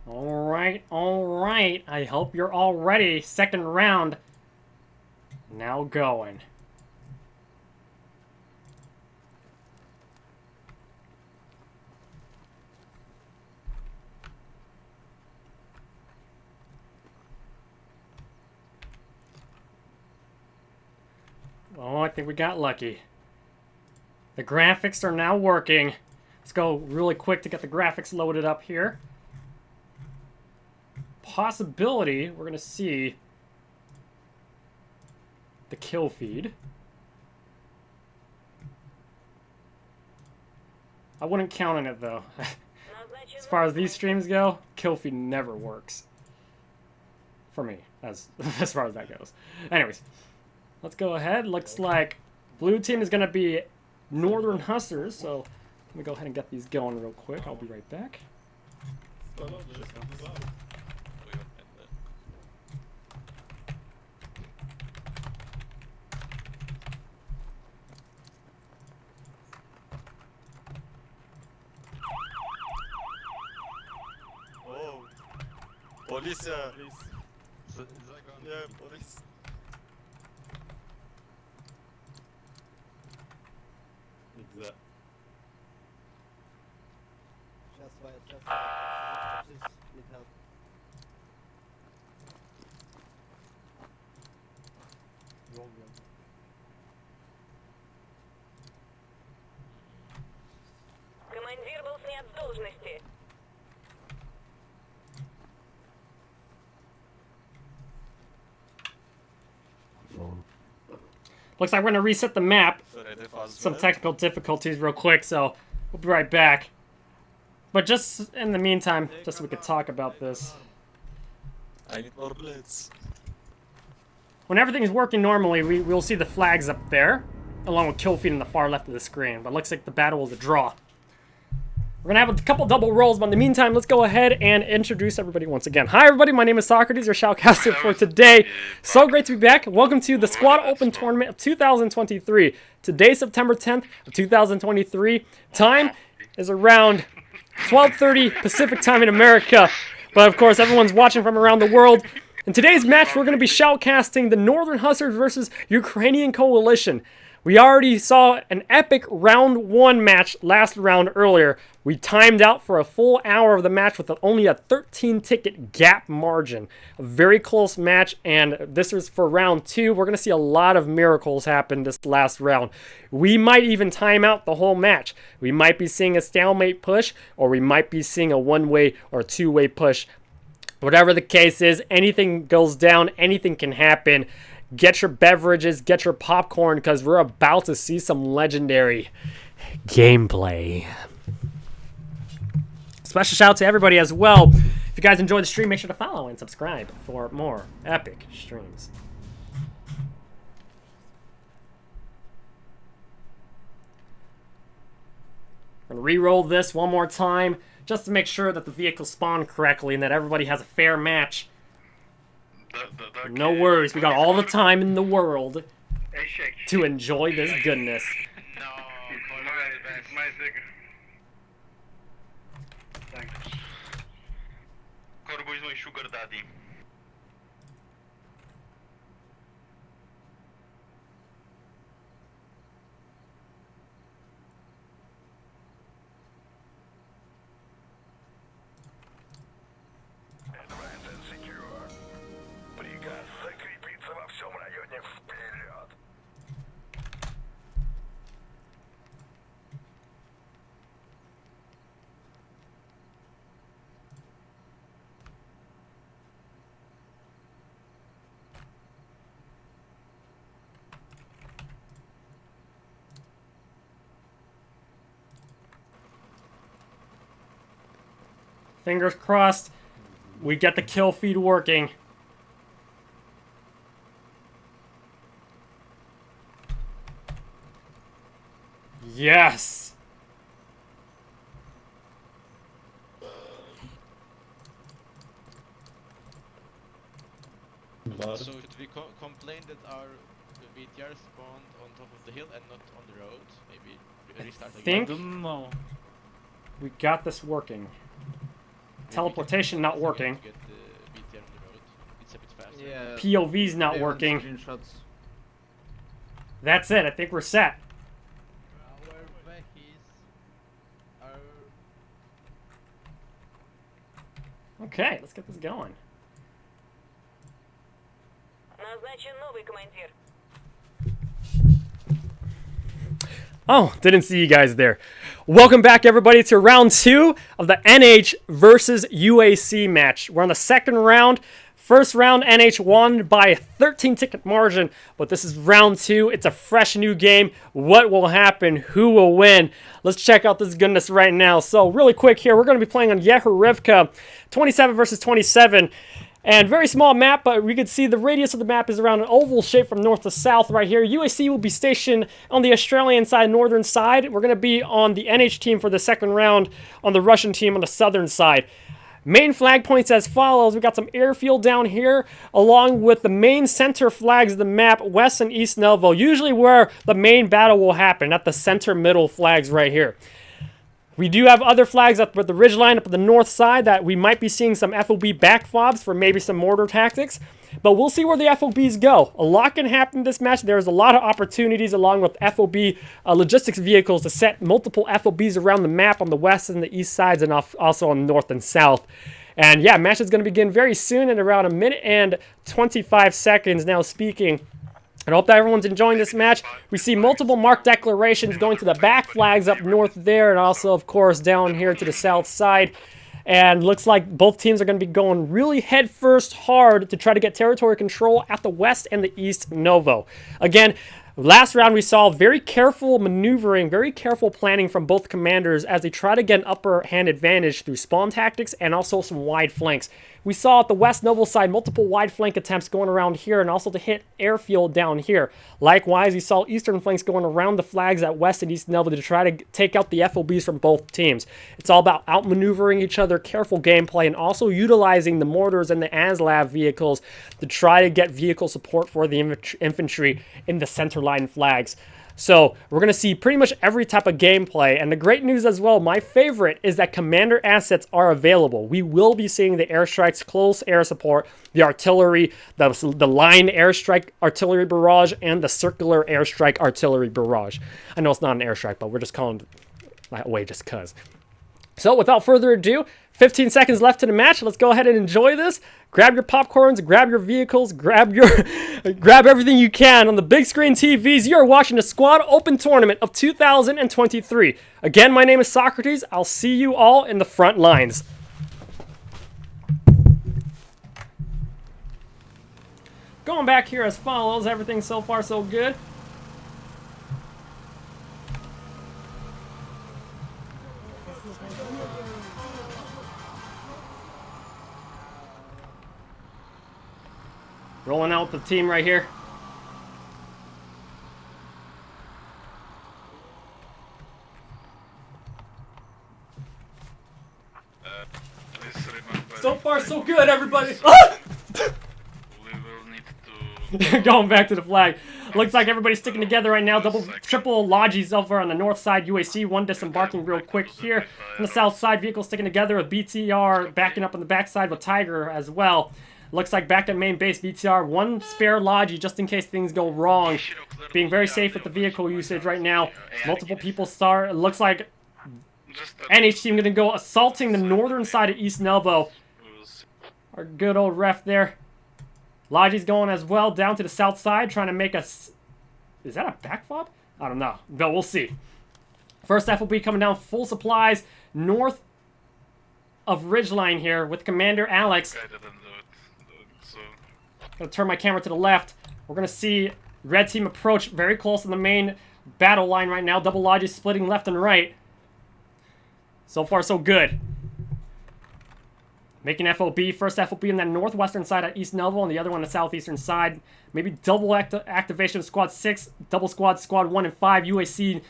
Alright. I hope you're all ready. Second round. Now going. Oh, I think we got lucky. The graphics are now working. Let's go really quick to get the graphics loaded up here. Possibility, we're going to see the kill feed. I wouldn't count on it, though. As far as these streams go, kill feed never works. For me, as far as that goes. Anyways, let's go ahead. Looks like blue team is going to be Northern Hussars, so let me go ahead and get these going real quick. I'll be right back. Oh, police. Yeah, police. Exact. Shots fired. Please need help. Командир был снят с должности. Looks like we're going to reset the map. Some technical difficulties real quick, so we'll be right back. But just in the meantime, just so we could talk about this. I need more blitz. When everything is working normally, we'll see the flags up there, along with kill feed in the far left of the screen. But it looks like the battle is a draw. We're going to have a couple double rolls, but in the meantime, let's go ahead and introduce everybody once again. Hi, everybody. My name is Socrates, your Shoutcaster for today. So great to be back. Welcome to the Squad Open Tournament of 2023. Today, September 10th of 2023. Time is around 12:30 Pacific time in America. But, of course, everyone's watching from around the world. In today's match, we're going to be shoutcasting the Northern Hussars versus Ukrainian Coalition. We already saw an epic round 1 match last round earlier. We timed out for a full hour of the match with only a 13-ticket gap margin. A very close match, and this is for round 2. We're going to see a lot of miracles happen this last round. We might even time out the whole match. We might be seeing a stalemate push, or we might be seeing a one-way or two-way push. Whatever the case is, anything goes down, anything can happen. Get your beverages, get your popcorn, because we're about to see some legendary gameplay. Special shout out to everybody as well. If you guys enjoyed the stream, make sure to follow and subscribe for more epic streams. I'm going to re-roll this one more time, just to make sure that the vehicles spawn correctly and that everybody has a fair match. No worries, we got all the time in the world to enjoy this goodness. No, Corvo is my sugar daddy. Advance and secure. Приказ закрепиться во всем районе вперед. Fingers crossed, we get the kill feed working. Yes! So should we complain that our VTR spawned on top of the hill and not on the road? Maybe restart again? Think we got this working. Teleportation not working. Get the BTR on the road. It's a bit faster. Yeah. POV's not working. Screenshots. That's it. I think we're set. Our vehicles are Okay, let's get this going. Назначен новый командир. Oh, didn't see you guys there. Welcome back, everybody, to round 2 of the NH versus UAC match. We're on the second round. First round, NH won by a 13-ticket margin, but this is round 2. It's a fresh new game. What will happen? Who will win? Let's check out this goodness right now. So, really quick here, we're going to be playing on Yehorivka, 27 versus 27. And very small map, but we can see the radius of the map is around an oval shape from north to south right here. UAC will be stationed on the Australian side, northern side. We're going to be on the NH team for the second round, on the Russian team on the southern side. Main flag points as follows. We got some airfield down here, along with the main center flags of the map, West and East Novo, usually where the main battle will happen, at the center middle flags right here. We do have other flags up with the ridgeline up at the north side that we might be seeing some FOB back fobs for maybe some mortar tactics. But we'll see where the FOBs go. A lot can happen in this match. There's a lot of opportunities along with FOB logistics vehicles to set multiple FOBs around the map on the west and the east sides and also on the north and south. And yeah, match is going to begin very soon in around 1 minute and 25 seconds now speaking. I hope that everyone's enjoying this match. We see multiple mark declarations going to the back flags up north there and also, of course, down here to the south side. And looks like both teams are going to be going really headfirst hard to try to get territory control at the west and the east Novo. Again, last round we saw very careful maneuvering, very careful planning from both commanders as they try to get an upper hand advantage through spawn tactics and also some wide flanks. We saw at the West Noble side multiple wide flank attempts going around here and also to hit airfield down here. Likewise, we saw eastern flanks going around the flags at West and East Noble to try to take out the FOBs from both teams. It's all about outmaneuvering each other, careful gameplay, and also utilizing the mortars and the ASLAV vehicles to try to get vehicle support for the infantry in the center line flags. So we're going to see pretty much every type of gameplay. And the great news as well, my favorite, is that commander assets are available. We will be seeing the airstrikes, close air support, the artillery, the line airstrike artillery barrage, and the circular airstrike artillery barrage. I know it's not an airstrike, but we're just calling it that way just because. So without further ado, 15 seconds left to the match. Let's go ahead and enjoy this. Grab your popcorns, grab your vehicles, grab everything you can on the big screen TVs. You are watching the Squad Open Tournament of 2023. Again, my name is Socrates. I'll see you all in the front lines. Going back here as follows. Everything so far so good. Rolling out with the team right here. Please remember So far, so good, everybody. we will need to Going back to the flag. Looks like everybody's sticking together right now. Triple Logis over on the north side. UAC, one disembarking real quick here. On the south side, vehicles sticking together with BTR backing up on the backside with Tiger as well. Looks like back at main base, BTR, one spare Logi just in case things go wrong. Being very safe with the vehicle usage right now. Multiple people start. It looks like NH team going to go assaulting the northern side of East Novo. Our good old ref there. Logi's going as well down to the south side, trying to make us... Is that a back fob? I don't know, but we'll see. First FOB coming down, full supplies, north of Ridgeline here with Commander Alex. I didn't do it. So Gonna turn my camera to the left. We're gonna see red team approach very close to the main battle line right now. Double Lodges splitting left and right. So far, so good. Making FOB. First FOB on that northwestern side at East Novo and the other one on the southeastern side. Maybe double activation of Squad 6, double Squad 1 and 5. UAC,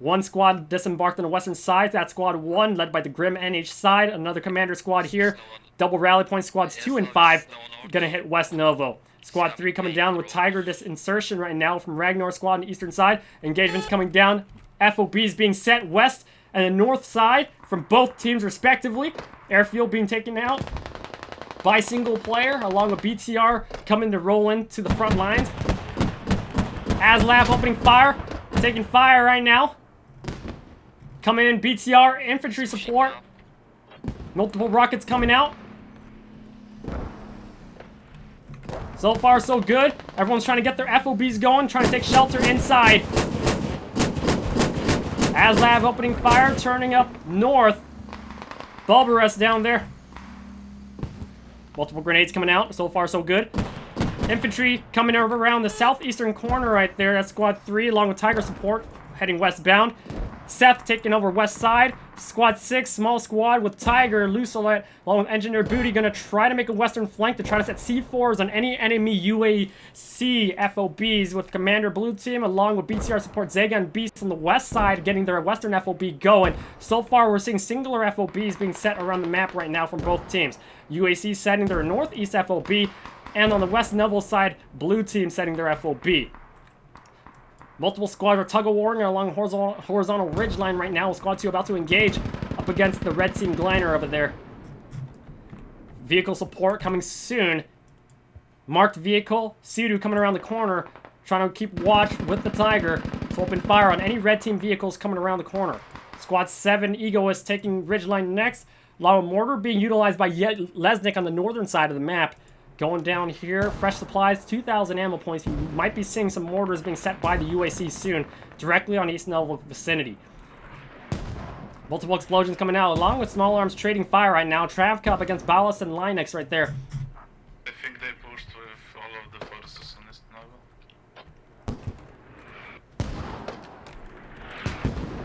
one squad disembarked on the western side. That's Squad 1, led by the Grim NH side. Another commander squad here. Double rally point Squads 2 and 5. Gonna hit West Novo. Squad 3 coming down with Tiger this insertion right now from Ragnar squad on the eastern side. Engagements coming down. FOBs being set west and the north side from both teams respectively. Airfield being taken out by single player, along with BTR coming to roll into the front lines. ASLAV opening fire, taking fire right now. Coming in, BTR, infantry support. Multiple rockets coming out. So far, so good. Everyone's trying to get their FOBs going, trying to take shelter inside. ASLAV opening fire, turning up north. Bulbarus down there. Multiple grenades coming out. So far, so good. Infantry coming over around the southeastern corner right there. That's Squad 3 along with Tiger support heading westbound. Sept taking over west side. Squad 6, small squad with Tiger, Lucelet, along with Engineer Booty, gonna try to make a western flank to try to set C4s on any enemy UAC FOBs, with Commander Blue Team along with BTR support Zega and Beast on the west side getting their western FOB going. So far, we're seeing singular FOBs being set around the map right now from both teams. UAC setting their northeast FOB, and on the west Neville side, Blue Team setting their FOB. Multiple squads are tug-of-warring along horizontal ridge line right now. Squad 2 about to engage up against the red team Gliner over there. Vehicle support coming soon. Marked vehicle. Sudu coming around the corner, trying to keep watch with the Tiger. So open fire on any red team vehicles coming around the corner. Squad 7 Egoist taking ridgeline next. Along with mortar being utilized by Lesnick on the northern side of the map. Going down here, fresh supplies, 2,000 ammo points. You might be seeing some mortars being set by the UAC soon, directly on East Neville vicinity. Multiple explosions coming out, along with small arms trading fire right now. Travcop against Ballas and Linex right there. I think they pushed with all of the forces on East Nova.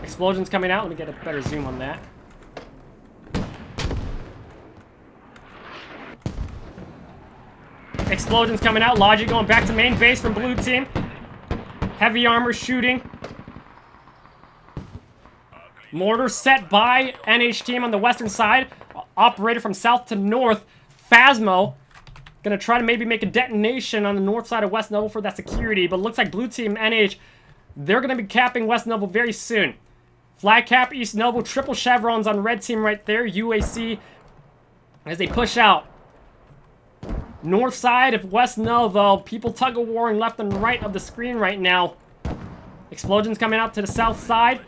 Explosions coming out. Let me get a better zoom on that. Explosions coming out. Logic going back to main base from Blue Team. Heavy armor shooting. Mortar set by NH Team on the western side. Operated from south to north. Phasmo gonna try to maybe make a detonation on the north side of West Neville for that security. But looks like Blue Team, NH, they're gonna be capping West Neville very soon. Flag cap East Neville. Triple chevrons on red team right there. UAC as they push out. North side of West Neville, people tug-of-warring left and right of the screen right now. Explosions coming out to the south side.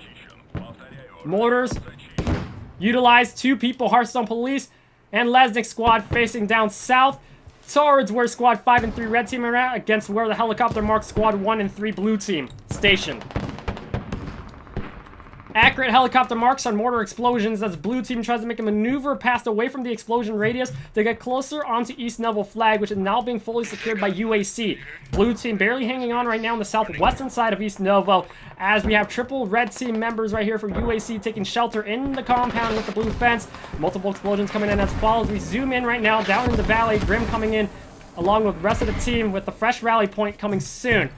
Mortars. Utilized 2 people, Hearthstone Police and Lesnick squad facing down south towards where Squad 5 and 3 red team are at, against where the helicopter marked Squad 1 and 3 blue team stationed. Accurate helicopter marks on mortar explosions as Blue Team tries to make a maneuver past away from the explosion radius to get closer onto East Neville flag, which is now being fully secured by UAC. Blue Team barely hanging on right now on the southwestern side of East Neville, as we have triple red team members right here for UAC taking shelter in the compound with the blue fence. Multiple explosions coming in as follows. We zoom in right now down in the valley. Grim coming in along with the rest of the team with the fresh rally point coming soon.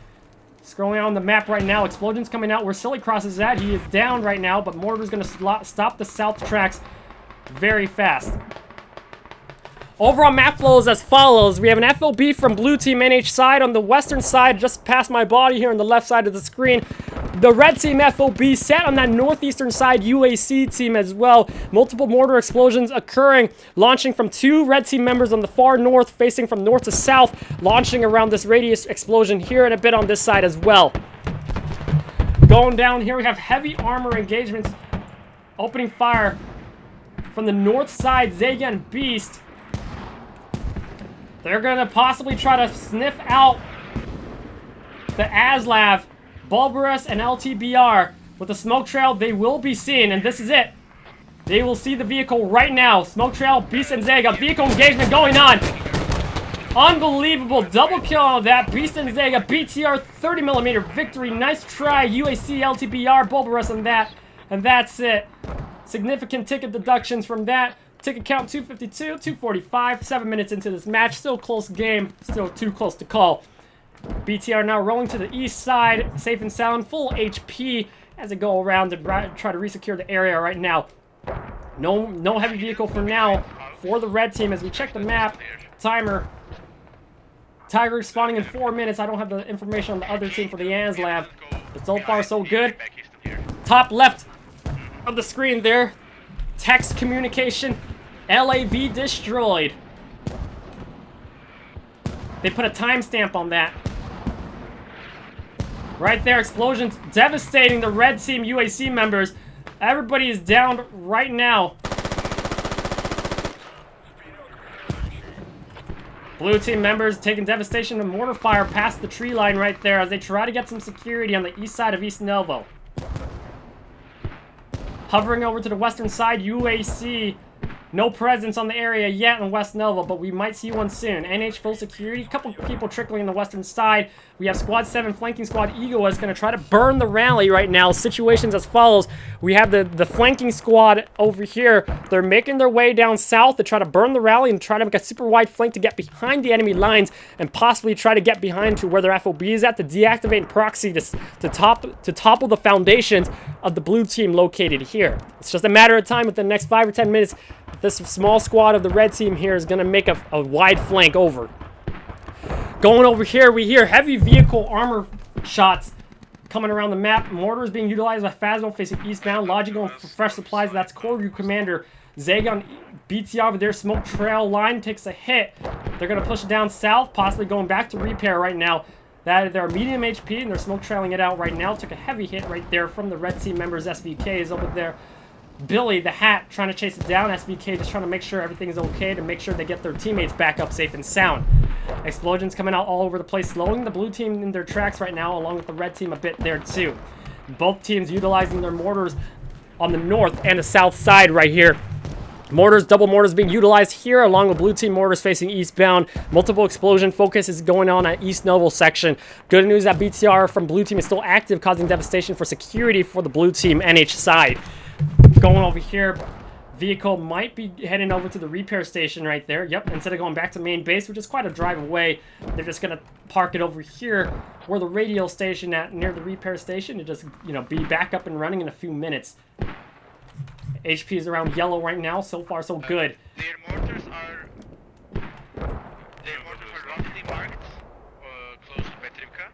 Scrolling on the map right now, explosions coming out where Silly Cross is at. He is down right now, but Mortar's going to stop the south tracks very fast. Overall map flow is as follows. We have an FOB from Blue Team NH side on the western side, just past my body here on the left side of the screen. The red team FOB set on that northeastern side UAC team as well. Multiple mortar explosions occurring, launching from 2 red team members on the far north, facing from north to south, launching around this radius explosion here and a bit on this side as well. Going down here, we have heavy armor engagements, opening fire from the north side, Zega and Beast. They're going to possibly try to sniff out the ASLAV, Bulbarus, and LTBR. With the smoke trail, they will be seen, and this is it. They will see the vehicle right now. Smoke trail, Beast and Zega. Vehicle engagement going on. Unbelievable. Double kill on that. Beast and Zega. BTR 30mm victory. Nice try. UAC, LTBR, Bulbarus on that. And that's it. Significant ticket deductions from that. Ticket count 252, 245. 7 minutes into this match. Still close game. Still too close to call. BTR now rolling to the east side, safe and sound, full HP as they go around to try to resecure the area right now. No heavy vehicle for now for the red team as we check the map. Timer. Tiger spawning in 4 minutes. I don't have the information on the other team for the ASLAV, but so far so good. Top left, of the screen there. Text communication, LAV destroyed. They put a timestamp on that. Right there, explosions devastating the red team UAC members. Everybody is down right now. Blue team members taking devastation and mortar fire past the tree line right there as they try to get some security on the east side of East Novo. Hovering over to the western side, UAC. No presence on the area yet in West Novo, but we might see one soon. NH full security. A couple people trickling in the western side. We have Squad 7 flanking Squad Eagle is going to try to burn the rally right now. Situations as follows. We have the flanking squad over here. They're making their way down south to try to burn the rally and try to make a super wide flank to get behind the enemy lines and possibly try to get behind to where their FOB is at to deactivate and proxy to topple the foundations of the blue team located here. It's just a matter of time within the next 5 or 10 minutes. This small squad of the red team here is going to make a wide flank over. Going over here, we hear heavy vehicle armor shots coming around the map. Mortars being utilized by Phasmo facing eastbound. Logic going for fresh supplies. That's Koryu Commander. Zagon BTR with their smoke trail line takes a hit. They're going to push it down south, possibly going back to repair right now. They're medium HP and they're smoke trailing it out right now. Took a heavy hit right there from the red team members. SVK is over there. Billy, the hat, trying to chase it down. SVK just trying to make sure everything's okay to make sure they get their teammates back up safe and sound. Explosions coming out all over the place, slowing the blue team in their tracks right now, along with the red team a bit there too. Both teams utilizing their mortars on the north and the south side right here. Mortars, double mortars being utilized here, along with blue team mortars facing eastbound. Multiple explosion focus is going on at East Noble section. Good news that BTR from blue team is still active, causing devastation for security for the blue team NH side. Going over here, vehicle might be heading over to the repair station right there. Yep, instead of going back to main base, which is quite a drive away, they're just going to park it over here where the radio station at, near the repair station, to just, you know, be back up and running in a few minutes. HP is around yellow right now. So far, so good. Their mortars are roughly marked close to Petrimka.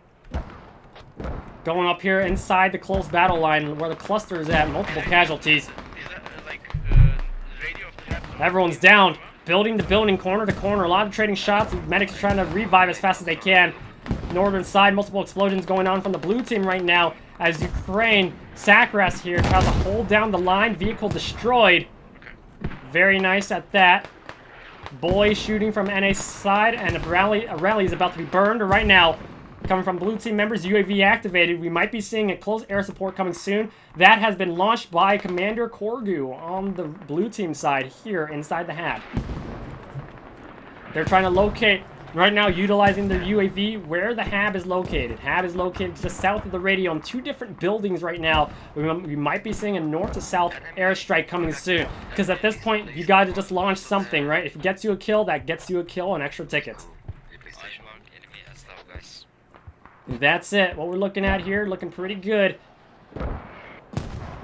Going up here inside the close battle line where the cluster is at. Multiple casualties. Is that like radio of the map? Everyone's down. Building to building, corner to corner. A lot of trading shots. Medics trying to revive as fast as they can. Northern side, multiple explosions going on from the blue team right now as Ukraine, Sakras here, tries to hold down the line. Vehicle destroyed. Very nice at that. Boy shooting from NA side, and a rally is about to be burned right now. Coming from blue team members, UAV activated. We might be seeing a close air support coming soon. That has been launched by Commander Korgu on the blue team side here inside the hab. They're trying to locate right now, utilizing their UAV where the hab is located. Hab is located just south of the radio on 2 different buildings right now. We might be seeing a north to south airstrike coming soon. Because at this point, you got to just launch something, right? If it gets you a kill, that gets you a kill and extra tickets. That's it. What we're looking at here, looking pretty good.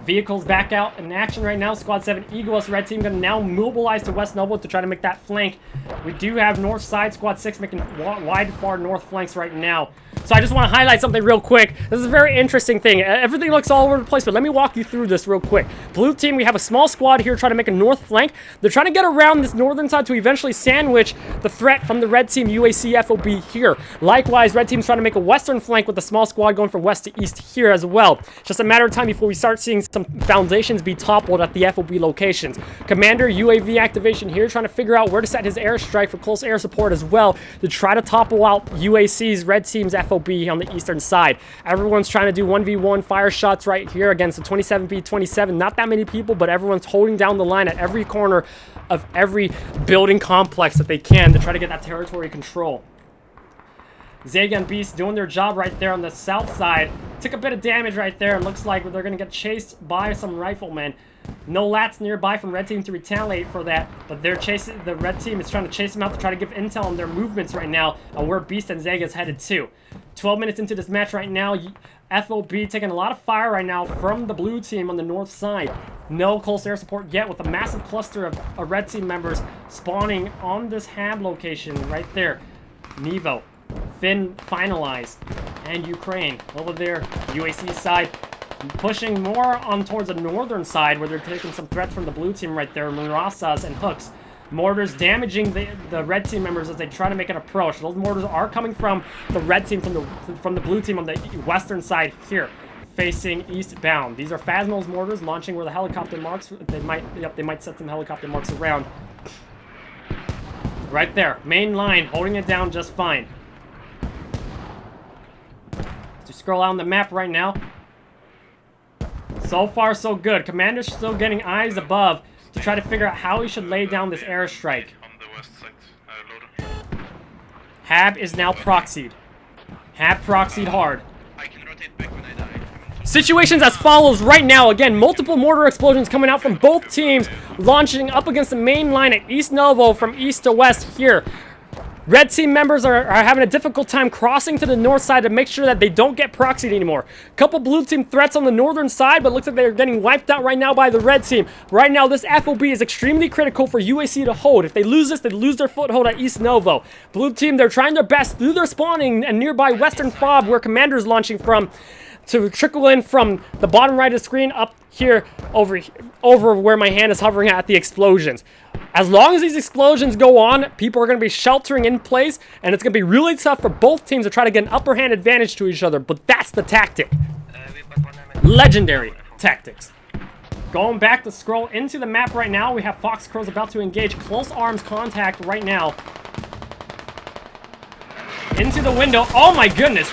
Vehicles back out in action right now. Squad 7 Eagles, red team, going to now mobilize to West Noble to try to make that flank. We do have north side, Squad 6 making wide, far north flanks right now. So I just want to highlight something real quick. This is a very interesting thing. Everything looks all over the place, but let me walk you through this real quick. Blue team, we have a small squad here trying to make a north flank. They're trying to get around this northern side to eventually sandwich the threat from the red team UAC FOB here. Likewise, red team's trying to make a western flank with the small squad going from west to east here as well. It's just a matter of time before we start seeing some foundations be toppled at the FOB locations. Commander, UAV activation here, trying to figure out where to set his airstrike for close air support as well to try to topple out UAC's red team's FOB on the eastern side. Everyone's trying to do 1v1 fire shots right here against the 27v27. Not that many people, but everyone's holding down the line at every corner of every building complex that they can to try to get that territory control. Zagan Beast doing their job right there on the south side. Took a bit of damage right there. It looks like they're going to get chased by some riflemen. No lats nearby from red team to retaliate for that, but they're chasing. The red team is trying to chase them out to try to give intel on their movements right now and where Beast and Zaga is headed to. 12 minutes into this match right now, FOB taking a lot of fire right now from the blue team on the north side. No close air support yet, with a massive cluster of red team members spawning on this hab location right there. Nevo, Finn finalized, and Ukraine over there, UAC side. Pushing more on towards the northern side where they're taking some threats from the blue team right there. Murasas and hooks. Mortars damaging the red team members as they try to make an approach. Those mortars are coming from the red team, from the blue team on the western side here, facing eastbound. These are Phasmos mortars launching where the helicopter marks. They might set some helicopter marks around. Right there, main line, holding it down just fine. To scroll out on the map right now. So far, so good. Commander's still getting eyes above to try to figure out how he should lay down this airstrike. On the west side, loader. Hab is now proxied. Hab proxied hard. I can rotate back when I die. Situations as follows right now. Again, multiple mortar explosions coming out from both teams, launching up against the main line at East Novo from east to west here. Red team members are having a difficult time crossing to the north side to make sure that they don't get proxied anymore. Couple blue team threats on the northern side, but looks like they're getting wiped out right now by the red team. Right now, this FOB is extremely critical for UAC to hold. If they lose this, they lose their foothold at East Novo. Blue team, they're trying their best through their spawning and nearby western fob where Commander is launching from to trickle in from the bottom right of the screen up here over where my hand is hovering at the explosions. As long as these explosions go on, people are going to be sheltering in place, and it's going to be really tough for both teams to try to get an upper hand advantage to each other, but that's the tactic. Legendary tactics. Going back to scroll into the map right now, we have Fox Crows about to engage close arms contact right now. Into the window. Oh my goodness.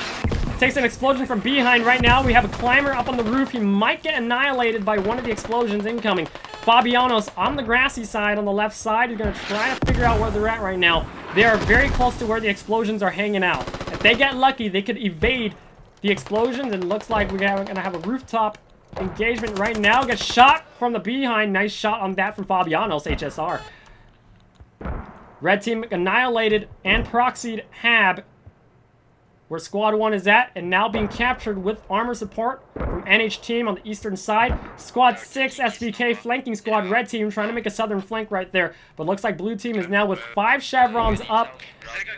Takes an explosion from behind right now. We have a climber up on the roof. He might get annihilated by one of the explosions incoming. Fabiano's on the grassy side on the left side. He's going to try to figure out where they're at right now. They are very close to where the explosions are hanging out. If they get lucky, they could evade the explosions. And it looks like we're going to have a rooftop engagement right now. Gets shot from the behind. Nice shot on that from Fabiano's HSR. Red team annihilated and proxied Hab where Squad 1 is at, and now being captured with armor support from NH team on the eastern side. Squad 6, SVK, flanking squad, red team, trying to make a southern flank right there. But looks like blue team is now with 5 chevrons up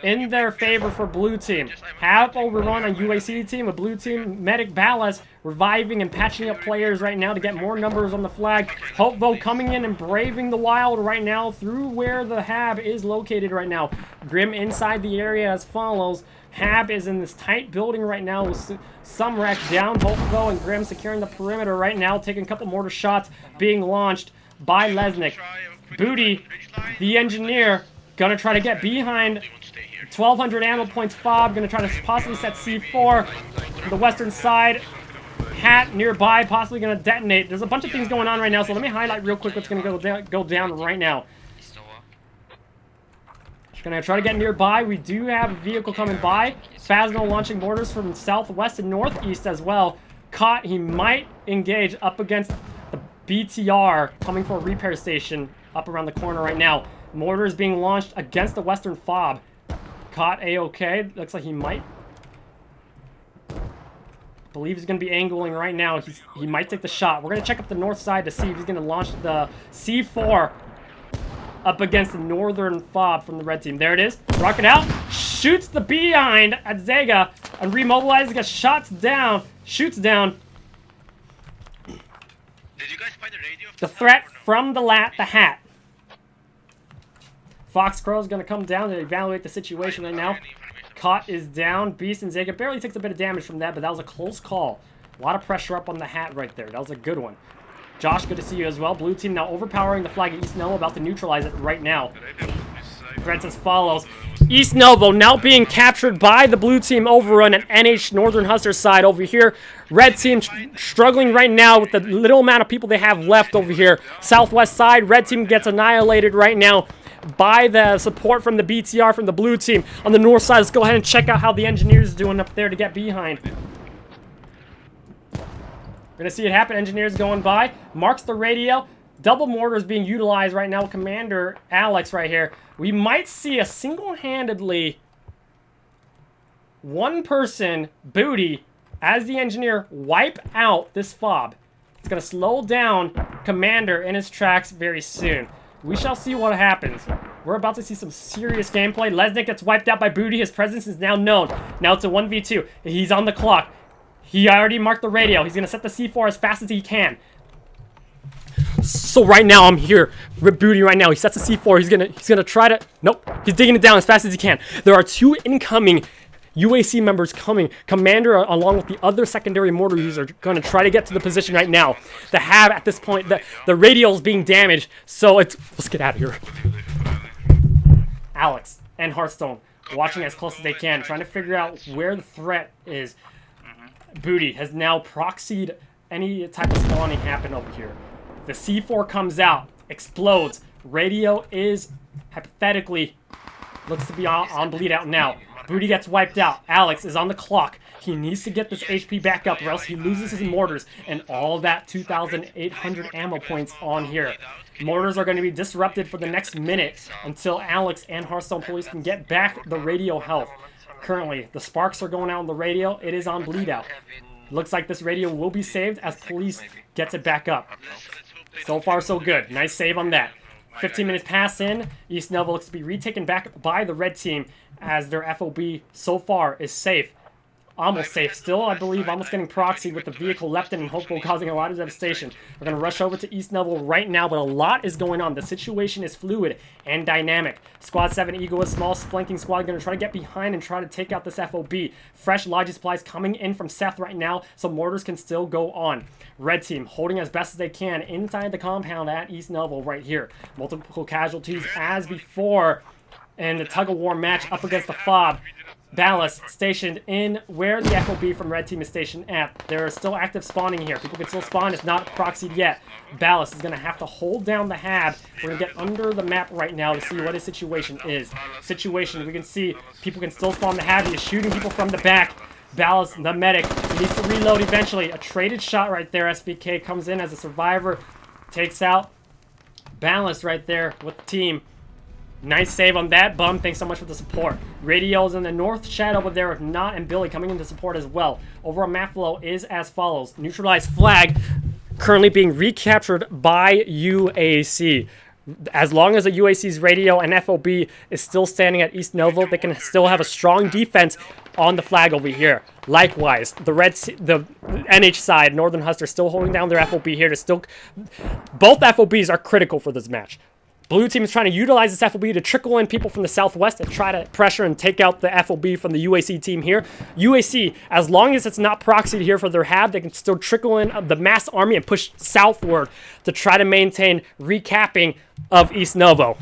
in their favor for blue team. Half overrun on UAC team, with blue team medic Ballas reviving and patching up players right now to get more numbers on the flag. Hopeful coming in and braving the wild right now through where the Hab is located right now. Grim inside the area as follows. Hab is in this tight building right now with some wreck down. Hopeful and Grim securing the perimeter right now, taking a couple mortar shots being launched by Lesnick. Booty, the engineer, gonna try to get behind 1,200 ammo points fob, gonna try to possibly set C4 on the western side. Hat nearby, possibly gonna detonate. There's a bunch of things going on right now, so let me highlight real quick what's gonna go down right now. Just gonna try to get nearby. We do have a vehicle coming by. Phasmo launching mortars from southwest and northeast as well. Caught, he might engage up against the BTR coming for a repair station up around the corner right now. Mortars being launched against the western fob. Caught A-OK. Looks like he might. Believe he's going to be angling right now. He might take the shot. We're going to check up the north side to see if he's going to launch the C4 up against the northern fob from the red team. There it is. Rocket out. Shoots the behind at Zega and remobilizes. Gets shots down. Shoots down. Did you guys find the radio? The threat from the hat. Fox Crow is going to come down to evaluate the situation right now. Caught is down. Beast and Zega barely takes a bit of damage from that, but that was a close call. A lot of pressure up on the hat right there. That was a good one. Josh, good to see you as well. Blue team now overpowering the flag at East Novo, about to neutralize it right now. Threats as follows. East Novo now being captured by the blue team overrun at NH Northern Huster side over here. Red team struggling right now with the little amount of people they have left over here. Southwest side, red team gets annihilated right now by the support from the BTR from the blue team. On the north side, let's go ahead and check out how the engineers doing up there to get behind. We're gonna see it happen. Engineers going by. Marks the radio. Double mortars being utilized right now. Commander Alex right here. We might see a single-handedly one-person Booty as the engineer wipe out this fob. It's gonna slow down Commander in his tracks very soon. We shall see what happens. We're about to see some serious gameplay. Lesnick gets wiped out by Booty. His presence is now known. Now it's a 1v2. He's on the clock. He already marked the radio. He's going to set the C4 as fast as he can. So right now, I'm here with Booty right now. He sets the C4. He's gonna try to... Nope. He's digging it down as fast as he can. There are 2 incoming UAC members coming. Commander, along with the other secondary mortar users, are going to try to get to the position right now. The HAB, at this point, the radio is being damaged. So it's... Let's get out of here. Alex and Hearthstone watching as close as they can, trying to figure out where the threat is. Booty has now proxied any type of spawning happen over here. The C4 comes out, explodes. Radio is, hypothetically, looks to be on bleed out now. Booty gets wiped out. Alex is on the clock. He needs to get this HP back up or else he loses his mortars and all that 2,800 ammo points on here. Mortars are going to be disrupted for the next minute until Alex and Hearthstone Police can get back the radio health. Currently, the sparks are going out on the radio. It is on bleed out. Looks like this radio will be saved as police gets it back up. So far, so good. Nice save on that. 15 minutes pass in. East Nova looks to be retaken back by the red team as their FOB so far is safe. Almost safe. Still, I believe, almost getting proxied with the vehicle left in and hopefully causing a lot of devastation. We're going to rush over to East Nova right now, but a lot is going on. The situation is fluid and dynamic. Squad 7 Eagle, a small flanking squad, going to try to get behind and try to take out this FOB. Fresh logic supplies coming in from Sept right now, so mortars can still go on. Red team holding as best as they can inside the compound at East Nova right here. Multiple casualties as before, and the tug-of-war match up against the FOB. Ballast stationed in where the FOB from red team is stationed at. There is still active spawning here. People can still spawn. It's not proxied yet. Ballast is going to have to hold down the HAB. We're going to get under the map right now to see what his situation is. Situation, we can see people can still spawn the HAB. He is shooting people from the back. Ballast, the medic, he needs to reload eventually. A traded shot right there. SVK comes in as a survivor. Takes out Ballast right there with the team. Nice save on that. Bum, thanks so much for the support. Radio's in the north shadow over there with Not and Billy coming in to support as well. Overall map flow is as follows. Neutralized flag currently being recaptured by UAC. As long as the UAC's radio and FOB is still standing at East Nova, they can still have a strong defense on the flag over here. Likewise, the NH side, Northern Huster, still holding down their FOB here to still... Both FOBs are critical for this match. Blue team is trying to utilize this FOB to trickle in people from the southwest and try to pressure and take out the FOB from the UAC team here. UAC, as long as it's not proxied here for their HAB, they can still trickle in the mass army and push southward to try to maintain recapping of East Novo.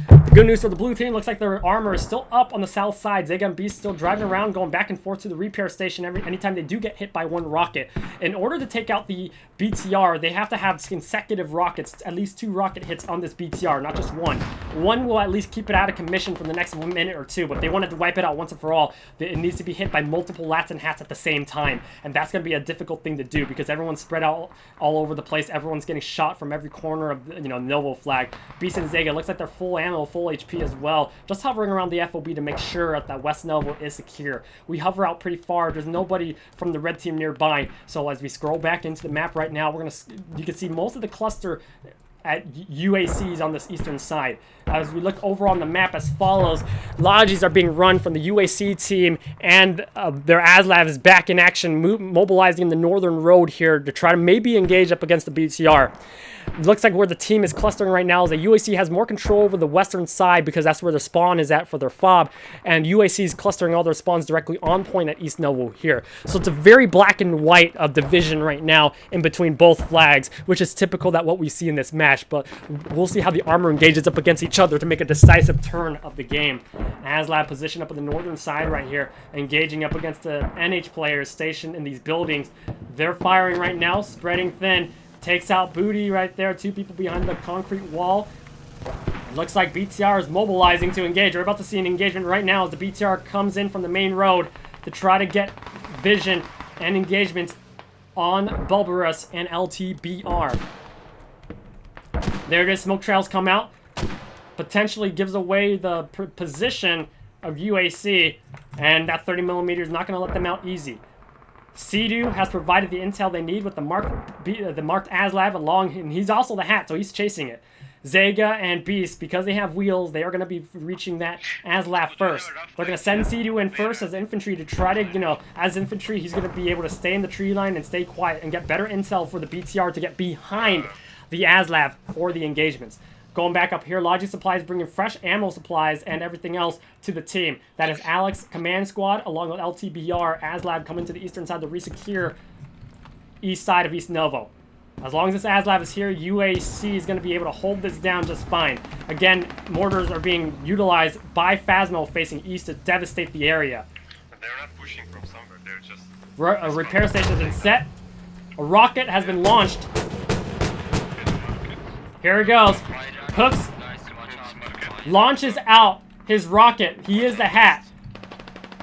The good news for the blue team, looks like their armor is still up on the south side. Zega and Beast still driving around, going back and forth to the repair station anytime they do get hit by one rocket. In order to take out the BTR, they have to have consecutive rockets, at least 2 rocket hits on this BTR, not just one. One will at least keep it out of commission for the next minute or 2, but if they wanted to wipe it out once and for all, it needs to be hit by multiple lats and hats at the same time, and that's going to be a difficult thing to do because everyone's spread out all over the place. Everyone's getting shot from every corner of the Novo flag. Beast and Zega, looks like they're full ammo, full HP as well, just hovering around the FOB to make sure that West Novo is secure. We hover out pretty far. There's nobody from the red team nearby, so as we scroll back into the map right now, you can see most of the cluster at UACs on this eastern side. As we look over on the map as follows, Lodges are being run from the UAC team, and their ASLAV is back in action, mobilizing the northern road here to try to maybe engage up against the BTR. It looks like where the team is clustering right now is that UAC has more control over the western side because that's where their spawn is at for their FOB, and UAC is clustering all their spawns directly on point at East Novo here. So it's a very black and white division right now in between both flags, which is typical that what we see in this match, but we'll see how the armor engages up against each other to make a decisive turn of the game. ASLAB positioned up on the northern side right here, engaging up against the NH players stationed in these buildings. They're firing right now, spreading thin. Takes out Booty right there. 2 people behind the concrete wall. Looks like BTR is mobilizing to engage. We're about to see an engagement right now as the BTR comes in from the main road to try to get vision and engagement on Bulbarus and LTBR. There it is. Smoke trails come out. Potentially gives away the position of UAC, and that 30mm is not going to let them out easy. Sea-Doo has provided the intel they need with the marked ASLAV along, and he's also the hat, so he's chasing it. Zega and Beast, because they have wheels, they are going to be reaching that ASLAF first. They're going to send Sea-Doo in first as infantry to try to, you know, as infantry, he's going to be able to stay in the tree line and stay quiet and get better intel for the BTR to get behind the ASLAF for the engagements. Going back up here, Logic Supplies bringing fresh ammo supplies and everything else to the team. That is Alex Command Squad along with LTBR, ASLAB coming to the eastern side to resecure east side of East Novo. As long as this ASLAB is here, UAC is going to be able to hold this down just fine. Again, mortars are being utilized by Phasmo facing east to devastate the area. They're not pushing from somewhere, they're just... A repair station has been set. A rocket has been launched. Here it goes. Hooks launches out his rocket. He is the hat.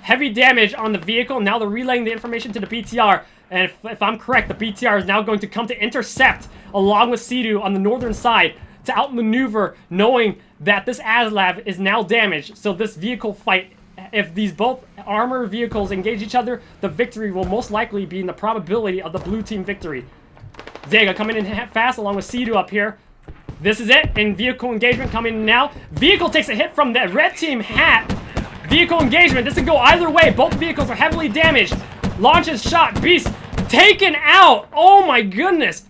Heavy damage on the vehicle. Now they're relaying the information to the BTR. And if I'm correct, the BTR is now going to come to intercept along with Sea-Doo on the northern side to outmaneuver, knowing that this ASLAB is now damaged. So this vehicle fight, if these both armored vehicles engage each other, the victory will most likely be in the probability of the blue team victory. Zega coming in fast along with Sea-Doo up here. This is it, and vehicle engagement coming in now. Vehicle takes a hit from the red team hat. Vehicle engagement, this can go either way. Both vehicles are heavily damaged. Launches shot, Beast taken out. Oh my goodness.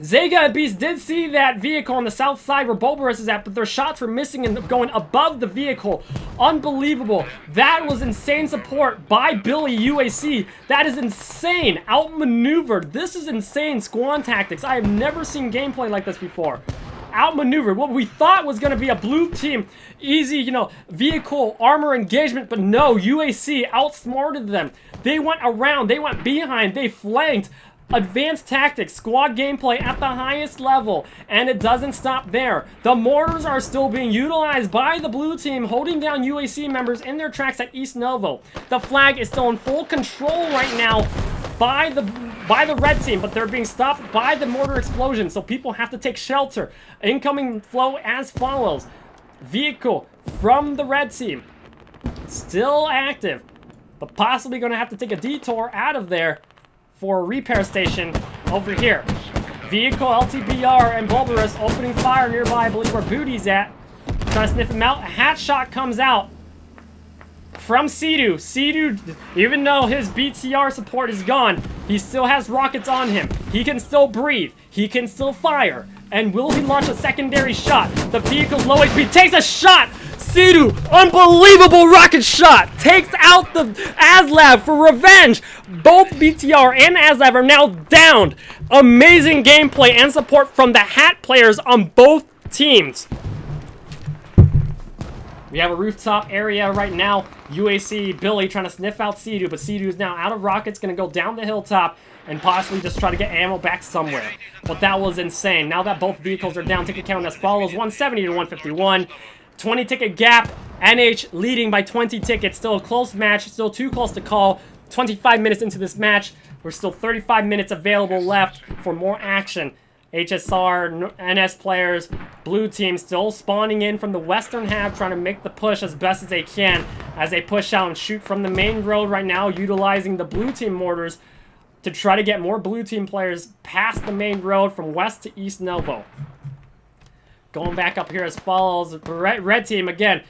Zega and Beast did see that vehicle on the south side where Bulbarus is at, but their shots were missing and going above the vehicle. Unbelievable. That was insane support by Billy UAC. That is insane. Outmaneuvered. This is insane squad tactics. I have never seen gameplay like this before. Outmaneuvered. What we thought was going to be a blue team, easy, you know, vehicle armor engagement, but no, UAC outsmarted them. They went around, they went behind, they flanked. Advanced tactics, squad gameplay at the highest level, and it doesn't stop there. The mortars are still being utilized by the blue team, holding down UAC members in their tracks at East Novo. The flag is still in full control right now by the red team, but they're being stopped by the mortar explosion, so people have to take shelter. Incoming flow as follows. Vehicle from the red team, still active, but possibly going to have to take a detour out of there for a repair station over here. Vehicle, LTBR, and Bulbarus opening fire nearby, I believe where Booty's at. Trying to sniff him out. A hat shot comes out from Sea-Doo. Sea-Doo, even though his BTR support is gone, he still has rockets on him. He can still breathe. He can still fire. And will he launch a secondary shot? The vehicle's low HP. Takes a shot! Sea-Doo, unbelievable rocket shot, takes out the ASLAB for revenge. Both BTR and ASLAB are now downed. Amazing gameplay and support from the hat players on both teams. We have a rooftop area right now. UAC, Billy trying to sniff out Sea-Doo, but Sea-Doo is now out of rockets, going to go down the hilltop and possibly just try to get ammo back somewhere. But that was insane. Now that both vehicles are down, ticket count as follows, 170 to 151. 20 ticket gap, NH leading by 20 tickets. Still a close match, still too close to call. 25 minutes into this match, we're still 35 minutes available left for more action. HSR, NS players, blue team still spawning in from the western half, trying to make the push as best as they can as they push out and shoot from the main road right now, utilizing the blue team mortars to try to get more blue team players past the main road from west to East Novo. Going back up here as follows. Red team, again,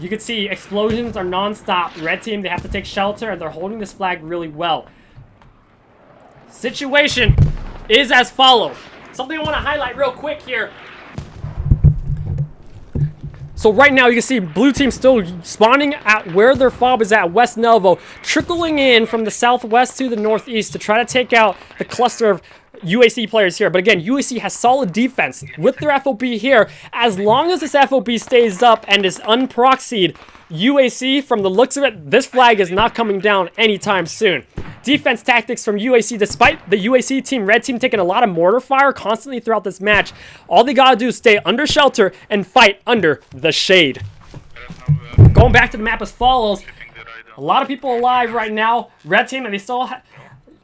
you can see explosions are non-stop. Red team, they have to take shelter, and they're holding this flag really well. Situation is as follows. Something I want to highlight real quick here. So right now, you can see blue team still spawning at where their fob is at, West Novo, trickling in from the southwest to the northeast to try to take out the cluster of UAC players here. But again, UAC has solid defense with their FOB here. As long as this FOB stays up and is unproxied, UAC, from the looks of it, this flag is not coming down anytime soon. Defense tactics from UAC, despite the UAC team, red team, taking a lot of mortar fire constantly throughout this match. All they gotta do is stay under shelter and fight under the shade. Going back to the map as follows. A lot of people alive right now. Red team, and they still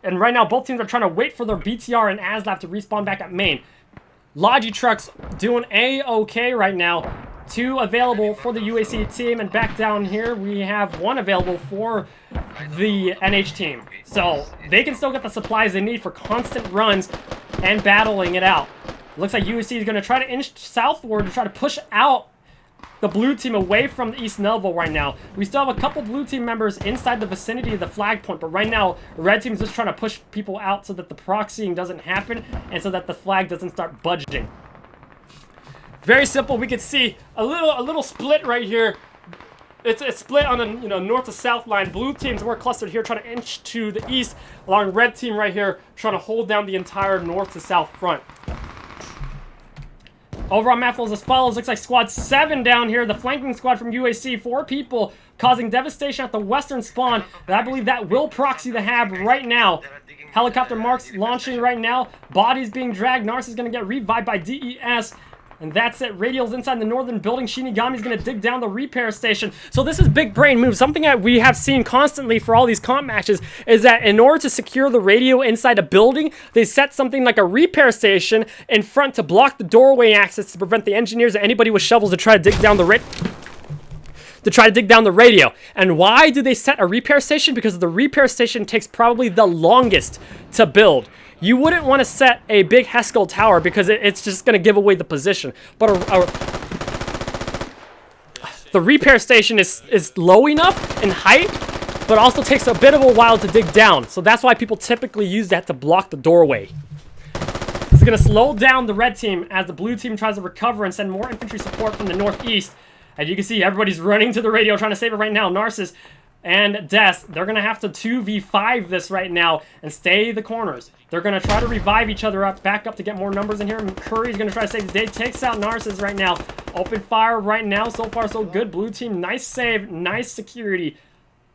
and right now, both teams are trying to wait for their BTR and ASLAB to respawn back at main. Logi trucks doing A-okay right now. 2 available for the UAC team, and back down here, we have 1 available for the NH team. So, they can still get the supplies they need for constant runs and battling it out. Looks like UAC is going to try to inch southward to try to push out the blue team away from East Novo right now. We still have a couple blue team members inside the vicinity of the flag point, but right now, red team is just trying to push people out so that the proxying doesn't happen and so that the flag doesn't start budging. Very simple. We can see a little split right here. It's split on the north to south line. Blue teams were clustered here trying to inch to the east, along red team right here trying to hold down the entire north to south front. Overall map flows as follows. Looks like squad 7 down here. The flanking squad from UAC. 4 people causing devastation at the western spawn. And I believe that will proxy the hab right now. Helicopter marks launching right now. Bodies being dragged. Nars is going to get revived by DES. And that's it. Radials inside the northern building. Shinigami's going to dig down the repair station. So this is big brain move. Something that we have seen constantly for all these comp matches is that in order to secure the radio inside a building, they set something like a repair station in front to block the doorway access to prevent the engineers or anybody with shovels to try to dig down the radio. And why do they set a repair station? Because the repair station takes probably the longest to build. You wouldn't want to set a big Heskel tower because it's just going to give away the position. But the repair station is low enough in height, but also takes a bit of a while to dig down. So that's why people typically use that to block the doorway. This is going to slow down the red team as the blue team tries to recover and send more infantry support from the northeast. As you can see, everybody's running to the radio trying to save it right now. Narcissus and Des, they're going to have to 2v5 this right now and stay the corners. They're going to try to revive each other up, back up to get more numbers in here. Curry's going to try to save the day. Takes out Narcissus right now. Open fire right now. So far, so good. Blue team, nice save, nice security.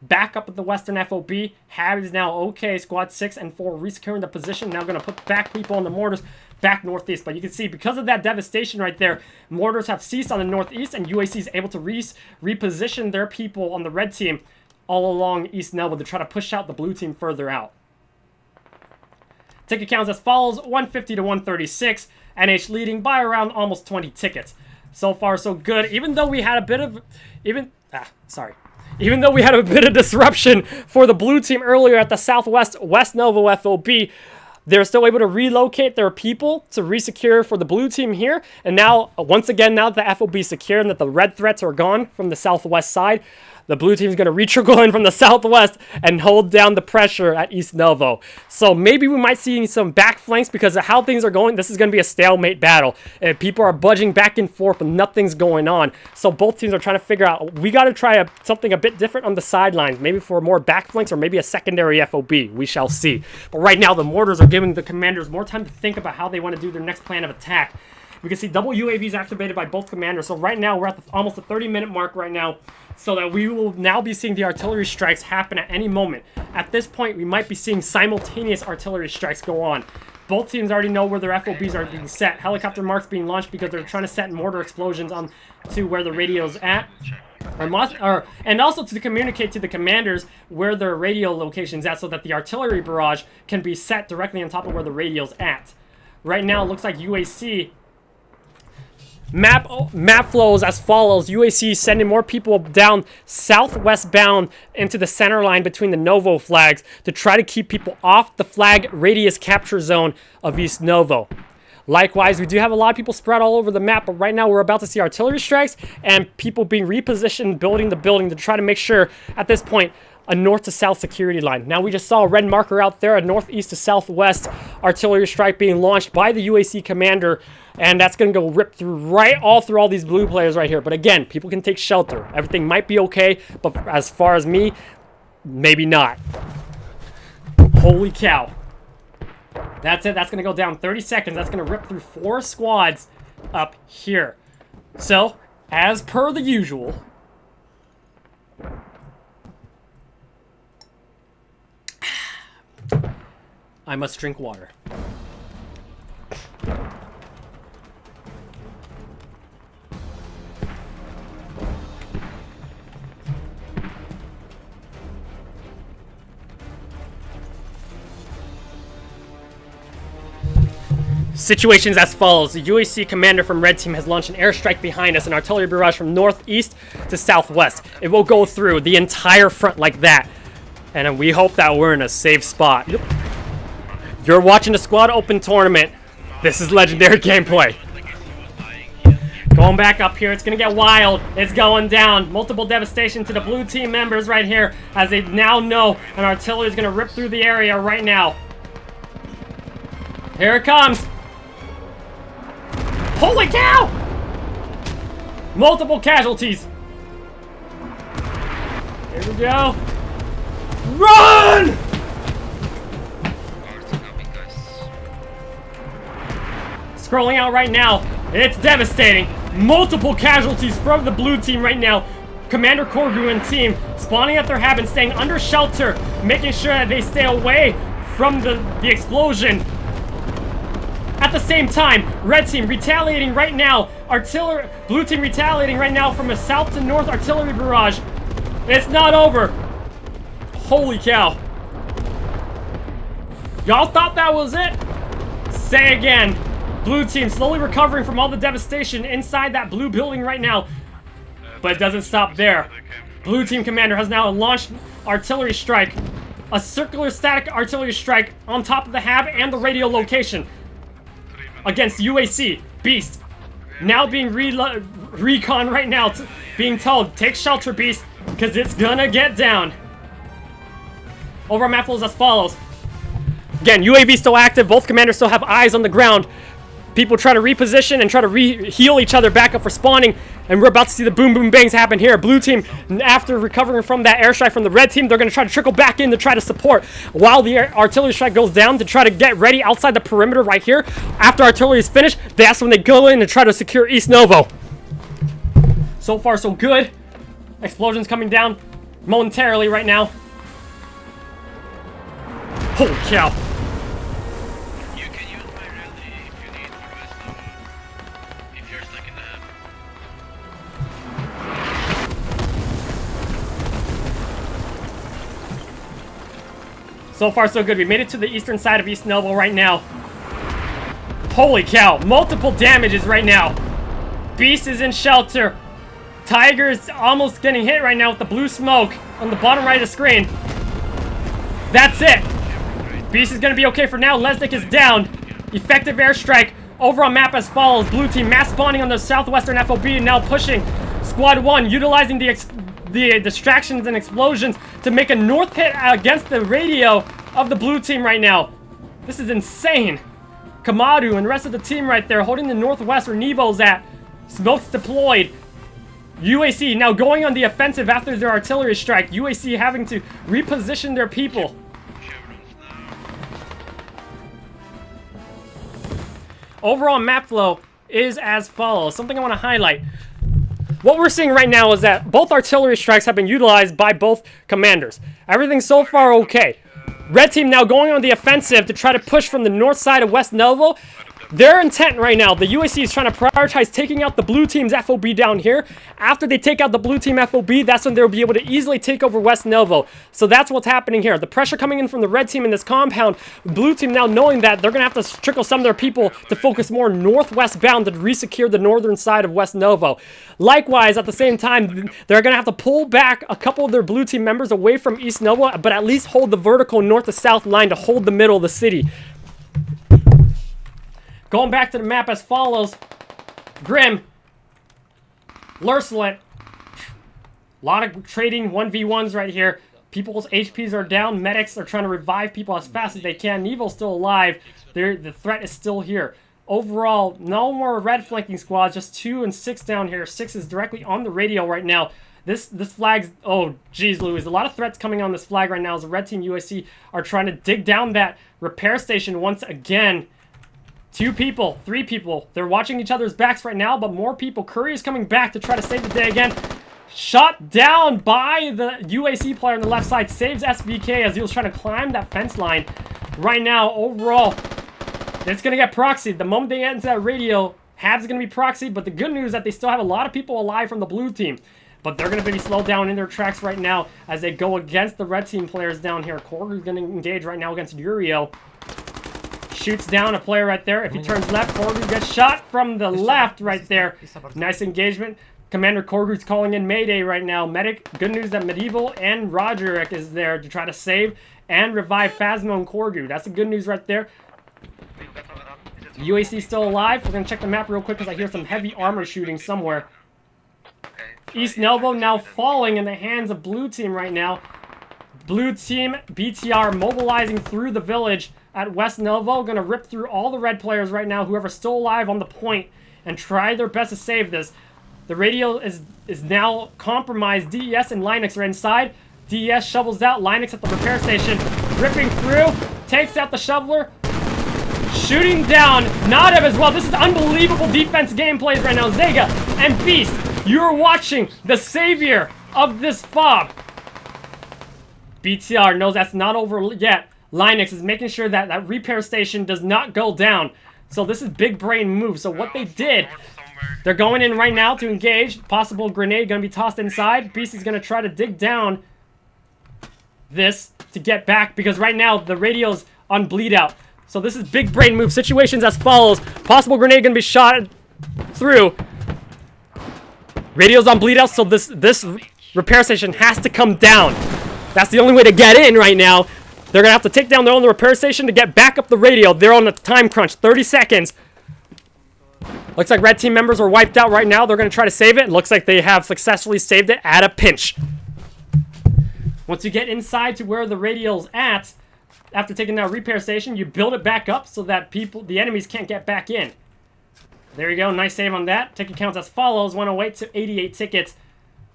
Back up at the western FOB. Hab is now okay. Squad 6 and 4 resecuring the position. Now going to put back people on the mortars back northeast. But you can see, because of that devastation right there, mortars have ceased on the northeast, and UAC is able to reposition their people on the red team all along East Novo to try to push out the blue team further out. Ticket counts as follows: 150 to 136. NH leading by around almost 20 tickets. So far, so good. Even though we had a bit of disruption for the blue team earlier at the southwest West Novo FOB, they're still able to relocate their people to resecure for the blue team here. And now, once again, now that the FOB is secure and that the red threats are gone from the southwest side, the blue team is going to re-trickle in from the southwest and hold down the pressure at East Novo. So maybe we might see some back flanks because of how things are going. This is going to be a stalemate battle. People are budging back and forth, but nothing's going on. So both teams are trying to figure out, we got to try something a bit different on the sidelines, maybe for more back flanks or maybe a secondary FOB. We shall see. But right now, the mortars are giving the commanders more time to think about how they want to do their next plan of attack. We can see double UAVs activated by both commanders. So right now, we're at almost the 30-minute mark right now, so that we will now be seeing the artillery strikes happen at any moment. At this point, we might be seeing simultaneous artillery strikes go on. Both teams already know where their FOBs are being set. Helicopter marks being launched because they're trying to set mortar explosions on to where the radio's at. And also to communicate to the commanders where their radio location's at so that the artillery barrage can be set directly on top of where the radio's at. Right now, it looks like UAC Map flows as follows. UAC sending more people down southwest bound into the center line between the Novo flags to try to keep people off the flag radius capture zone of East Novo. Likewise, we do have a lot of people spread all over the map, but right now we're about to see artillery strikes and people being repositioned, building the building to try to make sure, at this point, a north to south security line. Now we just saw a red marker out there, a northeast to southwest artillery strike being launched by the UAC commander, and that's going to go rip through all these blue players right here. But again, people can take shelter. Everything might be okay, but as far as me, maybe not. Holy cow. That's it. That's going to go down 30 seconds. That's going to rip through 4 squads up here. So, as per the usual, I must drink water. Situations as follows. The UAC commander from Red Team has launched an airstrike behind us, an artillery barrage from northeast to southwest. It will go through the entire front like that. And we hope that we're in a safe spot. You're watching the Squad Open tournament. This is legendary gameplay. Going back up here, it's gonna get wild. It's going down. Multiple devastation to the blue team members right here, as they now know an artillery is gonna rip through the area right now. Here it comes. Holy cow! Multiple casualties. Here we go. Run! Scrolling out right now. It's devastating. Multiple casualties from the blue team right now. Commander Korgu and team spawning at their hab and staying under shelter, making sure that they stay away from the explosion. At the same time, red team retaliating right now. Blue team retaliating right now from a south to north artillery barrage. It's not over. Holy cow. Y'all thought that was it? Say again. Blue team slowly recovering from all the devastation inside that blue building right now. But it doesn't stop there. Blue team commander has now launched artillery strike. A circular static artillery strike on top of the hab and the radio location. Against UAC. Beast. Now being recon right now. Being told, take shelter, Beast, because it's gonna get down. Over map flows as follows. Again, UAV still active. Both commanders still have eyes on the ground. People try to reposition and try to heal each other back up for spawning. And we're about to see the boom boom bangs happen here. Blue team, after recovering from that airstrike from the red team, they're going to try to trickle back in to try to support. While the artillery strike goes down to try to get ready outside the perimeter right here. After artillery is finished, that's when they go in and try to secure East Novo. So far so good. Explosions coming down momentarily right now. Holy cow. You can use my rally if you need for West Novo. If you're stuck in the hub. So far so good. We made it to the eastern side of East Novo right now. Holy cow. Multiple damages right now. Beast is in shelter. Tiger is almost getting hit right now with the blue smoke on the bottom right of the screen. That's it. Beast is going to be okay for now. Lesnick is down. Effective airstrike. Over on map as follows. Blue team mass spawning on the southwestern FOB and now pushing. Squad 1 utilizing the distractions and explosions to make a north hit against the radio of the blue team right now. This is insane. Kamadu and the rest of the team right there holding the northwest where Nevo's at. Smokes deployed. UAC now going on the offensive after their artillery strike. UAC having to reposition their people. Overall map flow is as follows. Something I want to highlight. What we're seeing right now is that both artillery strikes have been utilized by both commanders. Everything's so far okay. Red team now going on the offensive to try to push from the north side of West Novo. Their intent right now, the UAC is trying to prioritize taking out the blue team's FOB down here. After they take out the blue team FOB, that's when they'll be able to easily take over West Novo. So that's what's happening here. The pressure coming in from the red team in this compound. Blue team now knowing that they're going to have to trickle some of their people to focus more northwest bound to resecure the northern side of West Novo. Likewise, at the same time, they're going to have to pull back a couple of their blue team members away from East Novo, but at least hold the vertical north to south line to hold the middle of the city. Going back to the map as follows. Grim. Lursulet. A lot of trading 1v1s right here. People's HPs are down. Medics are trying to revive people as fast as they can. Nevo's still alive. The threat is still here. Overall, no more red flanking squads. Just 2 and 6 down here. 6 is directly on the radio right now. This flag's... Oh, geez, Louis. A lot of threats coming on this flag right now as the red team UAC are trying to dig down that repair station once again. 2 people, 3 people. They're watching each other's backs right now, but more people. Curry is coming back to try to save the day again. Shot down by the UAC player on the left side. Saves SVK as he was trying to climb that fence line. Right now, overall, it's going to get proxied. The moment they get into that radio, Hab's going to be proxied. But the good news is that they still have a lot of people alive from the blue team. But they're going to be slowed down in their tracks right now as they go against the red team players down here. Korgu's going to engage right now against Urio. Shoots down a player right there. If he turns left, Korgu gets shot from the left right there. Nice engagement. Commander Korgu's calling in Mayday right now. Medic, good news that Medieval and Roderick is there to try to save and revive Phasmo and Korgu. That's the good news right there. UAC still alive. We're gonna check the map real quick because I hear some heavy armor shooting somewhere. East Nelvo now falling in the hands of blue team right now. Blue team, BTR mobilizing through the village at West Nelvo. Gonna rip through all the red players right now, whoever's still alive on the point, and try their best to save this. The radio is now compromised. DES and Linux are inside. DES shovels out. Linux at the repair station. Ripping through. Takes out the shoveler. Shooting down Nadev as well. This is unbelievable defense gameplays right now. Zega and Beast, you're watching the savior of this fob. BTR knows that's not over yet. Linux is making sure that that repair station does not go down. So this is big brain move. So what they did, they're going in right now to engage. Possible grenade going to be tossed inside. Beast is going to try to dig down this to get back because right now the radio's on bleed out. So this is big brain move. Situations as follows. Possible grenade going to be shot through. Radio's on bleed out, so this repair station has to come down. That's the only way to get in right now. They're going to have to take down their own repair station to get back up the radio. They're on a time crunch. 30 seconds. Looks like red team members are wiped out right now. They're going to try to save it. Looks like they have successfully saved it at a pinch. Once you get inside to where the radio's at, after taking that repair station, you build it back up so that the enemies can't get back in. There you go. Nice save on that. Ticket counts as follows. 108 to 88 tickets.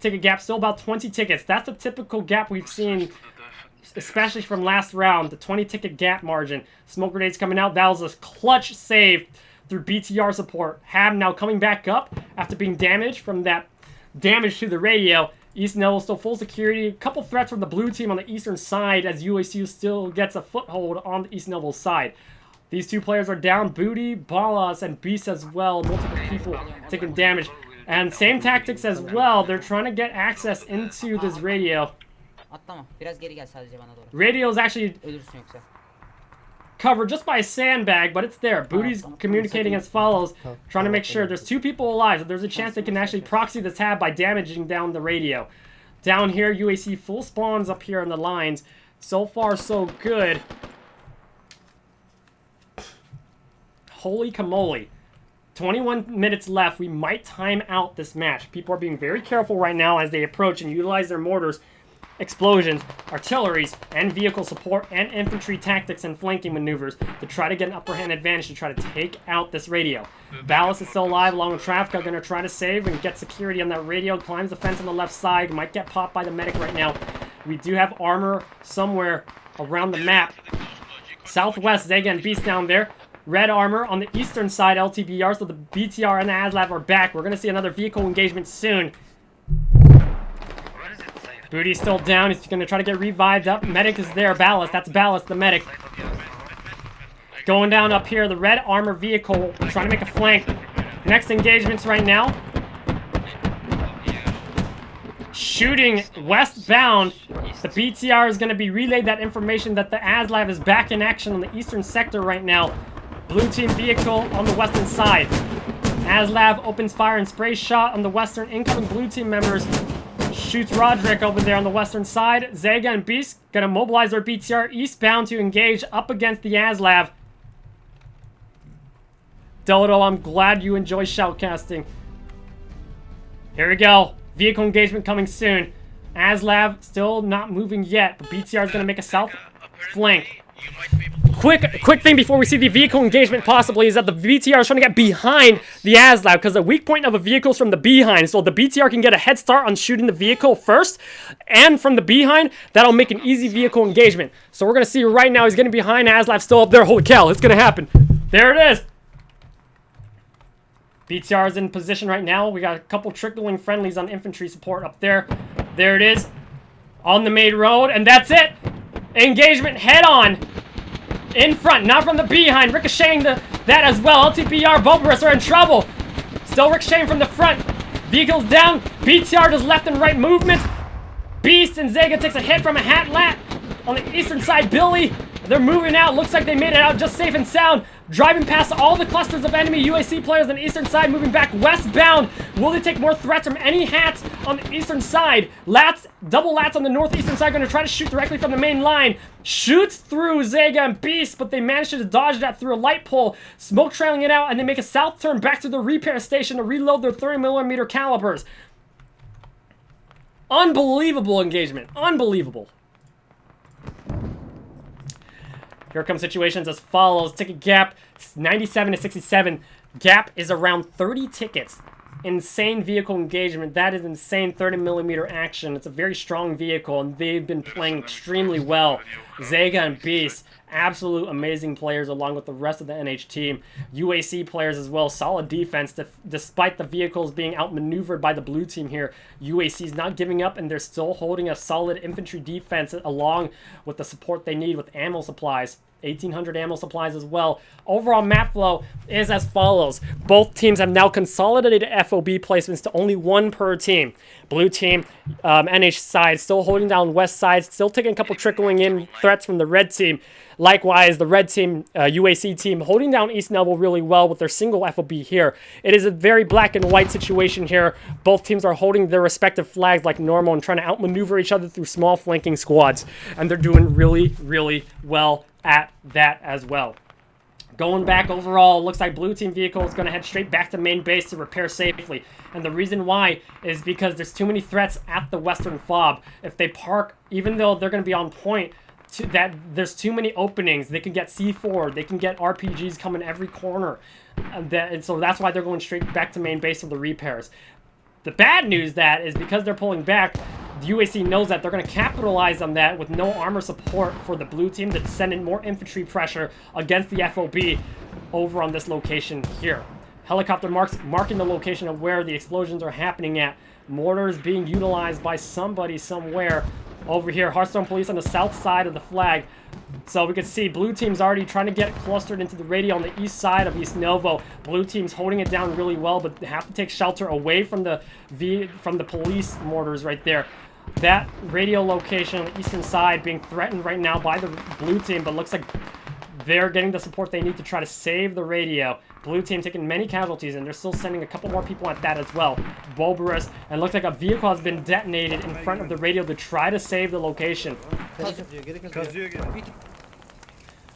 Ticket gap still about 20 tickets. That's a typical gap we've seen, especially from last round. The 20 ticket gap margin. Smoke grenades coming out. That was a clutch save through BTR support. Hab now coming back up after being damaged from that damage to the radio. East Neville still full security. A couple threats from the blue team on the eastern side as UAC still gets a foothold on the East Neville side. These two players are down. Booty, Balas, and Beast as well. Multiple people taking damage. And same tactics as well. They're trying to get access into this radio. Radio is actually covered just by a sandbag, but it's there. Booty's communicating as follows, trying to make sure there's two people alive, so there's a chance they can actually proxy the tab by damaging down the radio. Down here, UAC full spawns up here on the lines. So far, so good. Holy camole. 21 minutes left. We might time out this match. People are being very careful right now as they approach and utilize their mortars, explosions, artilleries, and vehicle support, and infantry tactics and flanking maneuvers to try to get an upper hand advantage to try to take out this radio. Ballas is still alive along with Trafka. Going to try to save and get security on that radio. Climbs the fence on the left side. Might get popped by the medic right now. We do have armor somewhere around the map. Southwest, Zega and Beast down there. Red armor on the eastern side, LTBR, so the BTR and the ASLAV are back. We're going to see another vehicle engagement soon. Booty's still down. He's going to try to get revived up. Medic is there. Ballast. That's Ballast, the medic. Going down up here, the red armor vehicle trying to make a flank. Next engagements right now. Shooting westbound. The BTR is going to be relayed that information that the ASLAV is back in action on the eastern sector right now. Blue team vehicle on the western side. ASLAV opens fire and spray shot on the western incoming blue team members. Shoots Roderick over there on the western side. Zega and Beast gonna mobilize their BTR eastbound to engage up against the ASLAV. Dodo, I'm glad you enjoy shoutcasting. Here we go. Vehicle engagement coming soon. ASLAV still not moving yet, but BTR is gonna make a south flank. Quick thing before we see the vehicle engagement possibly is that the BTR is trying to get behind the ASLAV because the weak point of a vehicle is from the behind. So the BTR can get a head start on shooting the vehicle first. And from the behind, that'll make an easy vehicle engagement. So we're going to see right now he's getting behind. ASLAV still up there. Holy cow, it's going to happen. There it is. BTR is in position right now. We got a couple trickling friendlies on infantry support up there. There it is. On the main road. And that's it. Engagement head on. In front, not from the behind. Ricocheting that as well. LTBR, Bobarus are in trouble. Still ricocheting from the front. Vehicles down. BTR does left and right movement. Beast and Zega takes a hit from a hat lat on the eastern side. Billy, they're moving out. Looks like they made it out just safe and sound. driving past all the clusters of enemy UAC players on the eastern side, moving back westbound. Will they take more threats from any hats on the eastern side? Lats, double lats on the northeastern side, going to try to shoot directly from the main line. Shoots through Zega and Beast, but they managed to dodge that through a light pole. Smoke trailing it out, and they make a south turn back to the repair station to reload their 30mm calibers. Unbelievable engagement. Unbelievable. Here comes situations as follows. Ticket gap, 97 to 67. Gap is around 30 tickets. Insane vehicle engagement. That is insane 30mm action. It's a very strong vehicle, and they've been playing extremely well. Zega and Beast, absolute amazing players along with the rest of the NH team. UAC players as well. Solid defense despite the vehicles being outmaneuvered by the blue team here. UAC is not giving up, and they're still holding a solid infantry defense along with the support they need with ammo supplies. 1,800 ammo supplies as well. Overall map flow is as follows. Both teams have now consolidated FOB placements to only one per team. Blue team, NH side, still holding down west side, still taking a couple trickling in threats from the red team. Likewise, the red team, UAC team, holding down East Noble really well with their single FOB here. It is a very black and white situation here. Both teams are holding their respective flags like normal and trying to outmaneuver each other through small flanking squads. And they're doing really, really well at that as well. Going back overall, looks like blue team vehicle is going to head straight back to main base to repair safely. And the reason why is because there's too many threats at the western fob. If they park, even though they're going to be on point, there's too many openings. They can get C4, they can get RPGs coming every corner. And so that's why they're going straight back to main base for the repairs. The bad news that is because they're pulling back, the UAC knows that they're going to capitalize on that with no armor support for the blue team to send in more infantry pressure against the FOB over on this location here. Helicopter marking the location of where the explosions are happening at. Mortars being utilized by somebody somewhere over here. Hearthstone police on the south side of the flag. So we can see blue team's already trying to get clustered into the radio on the east side of East Novo. Blue team's holding it down really well, but they have to take shelter away from the police mortars right there. That radio location on the eastern side being threatened right now by the blue team, but looks like they're getting the support they need to try to save the radio. Blue team taking many casualties, and they're still sending a couple more people at that as well. Boberus, and looks like a vehicle has been detonated in front of the radio to try to save the location.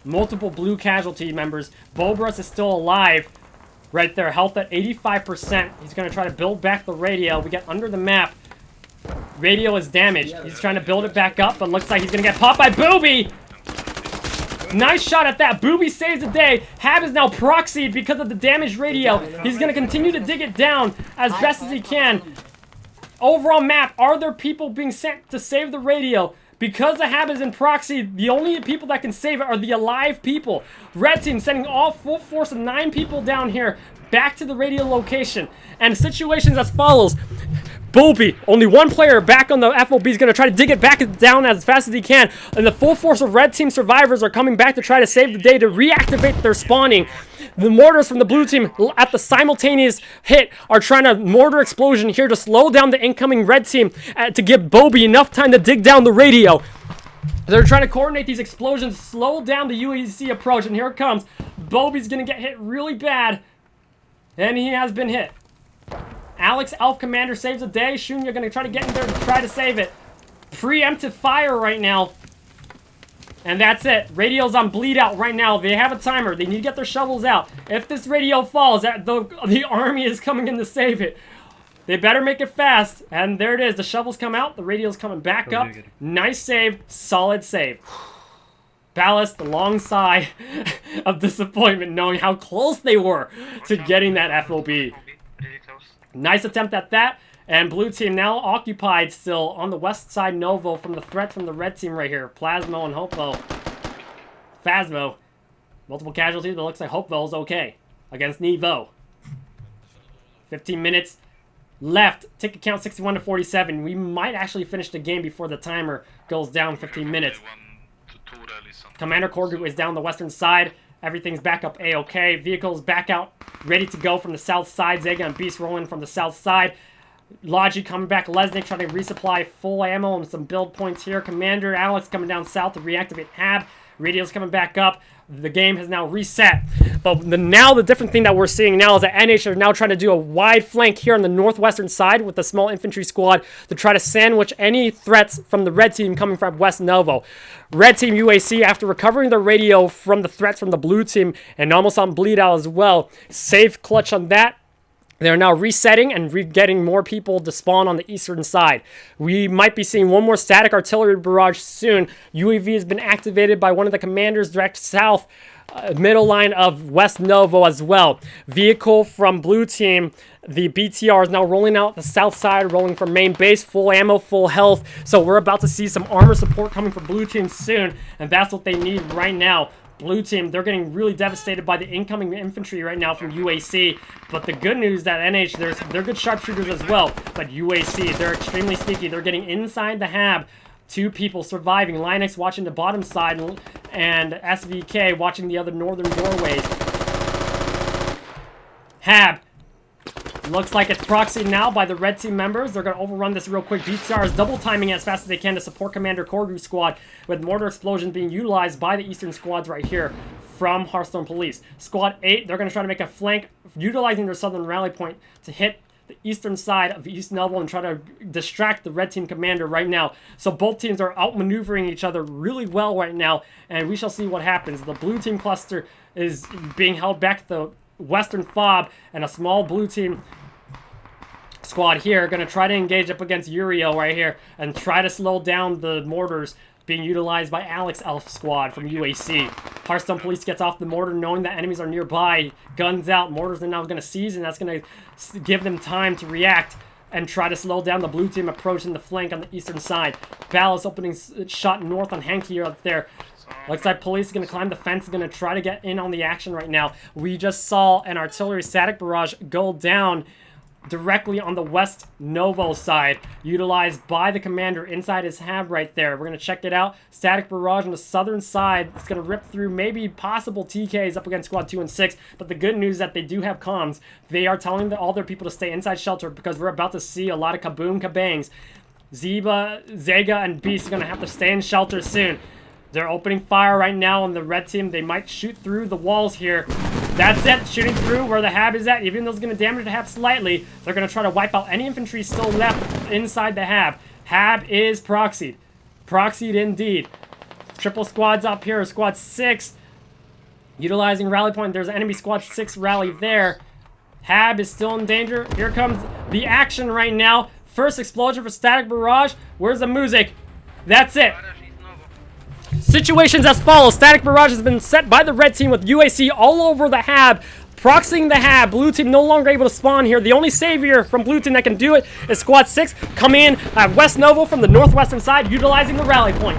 Multiple blue casualty members. Boberus is still alive. Right there, health at 85%. He's going to try to build back the radio. We get under the map. Radio is damaged. He's trying to build it back up, but looks like he's going to get popped by Booby. Nice shot at that. Booby saves the day. Hab is now proxied because of the damaged radio. He's going to continue to dig it down as best as he can. Overall map, are there people being sent to save the radio? Because the Hab is in proxy, the only people that can save it are the alive people. Red team sending all full force of 9 people down here back to the radio location. And situations as follows. Booby, only one player back on the FOB is going to try to dig it back down as fast as he can. And the full force of red team survivors are coming back to try to save the day to reactivate their spawning. The mortars from the blue team at the simultaneous hit are trying to mortar explosion here to slow down the incoming red team to give Booby enough time to dig down the radio. They're trying to coordinate these explosions, slow down the UAC approach, and here it comes. Booby's going to get hit really bad, and he has been hit. Alex, Elf Commander, saves the day. Shun, you're going to try to get in there to try to save it. Preemptive fire right now. And that's it. Radio's on bleed out right now. They have a timer. They need to get their shovels out. If this radio falls, the army is coming in to save it. They better make it fast. And there it is. The shovels come out. The radio's coming back up. Nice save. Solid save. Ballast, the long sigh of disappointment knowing how close they were to getting that FOB. Nice attempt at that, and blue team now occupied still on the west side Novo from the threat from the red team right here. Plasmo and Hopevo. Phasmo. Multiple casualties, but it looks like Hopevo's okay against Nevo. 15 minutes left. Ticket count 61 to 47. We might actually finish the game before the timer goes down 15 minutes. Commander Korgu is down the western side. Everything's back up A-OK. Vehicles back out, ready to go from the south side. Zega and Beast rolling from the south side. Logi coming back. Lesnick trying to resupply full ammo and some build points here. Commander Alex coming down south to reactivate Hab. Radio's coming back up. The game has now reset. But now the different thing that we're seeing now is that NH are now trying to do a wide flank here on the northwestern side with the small infantry squad to try to sandwich any threats from the red team coming from West Novo. Red team UAC, after recovering the radio from the threats from the blue team and almost on bleed out as well, save clutch on that. They're now resetting and getting more people to spawn on the eastern side. We might be seeing one more static artillery barrage soon. UAV has been activated by one of the commanders direct south, middle line of West Novo as well. Vehicle from blue team, the BTR is now rolling out the south side, rolling from main base, full ammo, full health. So we're about to see some armor support coming from blue team soon, and that's what they need right now. Blue team, they're getting really devastated by the incoming infantry right now from UAC. But the good news is that NH, they're good sharpshooters as well. But UAC, they're extremely sneaky. They're getting inside the hab. 2 people surviving. Linux watching the bottom side and SVK watching the other northern doorways. Hab. Looks like it's proxied now by the red team members. They're going to overrun this real quick. BTR is double timing as fast as they can to support Commander Korgu's squad, with mortar explosions being utilized by the eastern squads right here from Hearthstone Police. Squad 8, they're going to try to make a flank, utilizing their southern rally point to hit the eastern side of East Novo and try to distract the red team commander right now. So both teams are outmaneuvering each other really well right now, and we shall see what happens. The blue team cluster is being held back at the western fob, and a small blue team squad here going to try to engage up against Uriel right here and try to slow down the mortars being utilized by Alex Elf squad from UAC. Hearthstone Police gets off the mortar knowing that enemies are nearby. Guns out. Mortars are now going to seize, and that's going to give them time to react and try to slow down the blue team approaching the flank on the eastern side. Ballast opening shot north on Hanky up there. Looks like Police is going to climb the fence, going to try to get in on the action right now. We just saw an artillery static barrage go down directly on the West Novo side, utilized by the commander inside his hab right there. We're going to check it out. Static barrage on the southern side. It's going to rip through maybe possible TKs up against squad 2 and 6, but the good news is that they do have comms. They are telling all their people to stay inside shelter because we're about to see a lot of kaboom kabangs. Zega, and Beast are going to have to stay in shelter soon. They're opening fire right now on the red team. They might shoot through the walls here. That's it, shooting through where the hab is at. Even though it's going to damage the hab slightly, they're going to try to wipe out any infantry still left inside the hab. Hab is proxied. Proxied indeed. Triple squads up here. Squad 6 utilizing rally point. There's enemy squad 6 rally there. Hab is still in danger. Here comes the action right now. First explosion for static barrage. Where's the music? That's it. Situations as follows. Static barrage has been set by the red team with UAC all over the hab, proxying the hab. Blue team no longer able to spawn here. The only savior from blue team that can do it is squad 6. Come in at West Novo from the northwestern side, utilizing the rally point.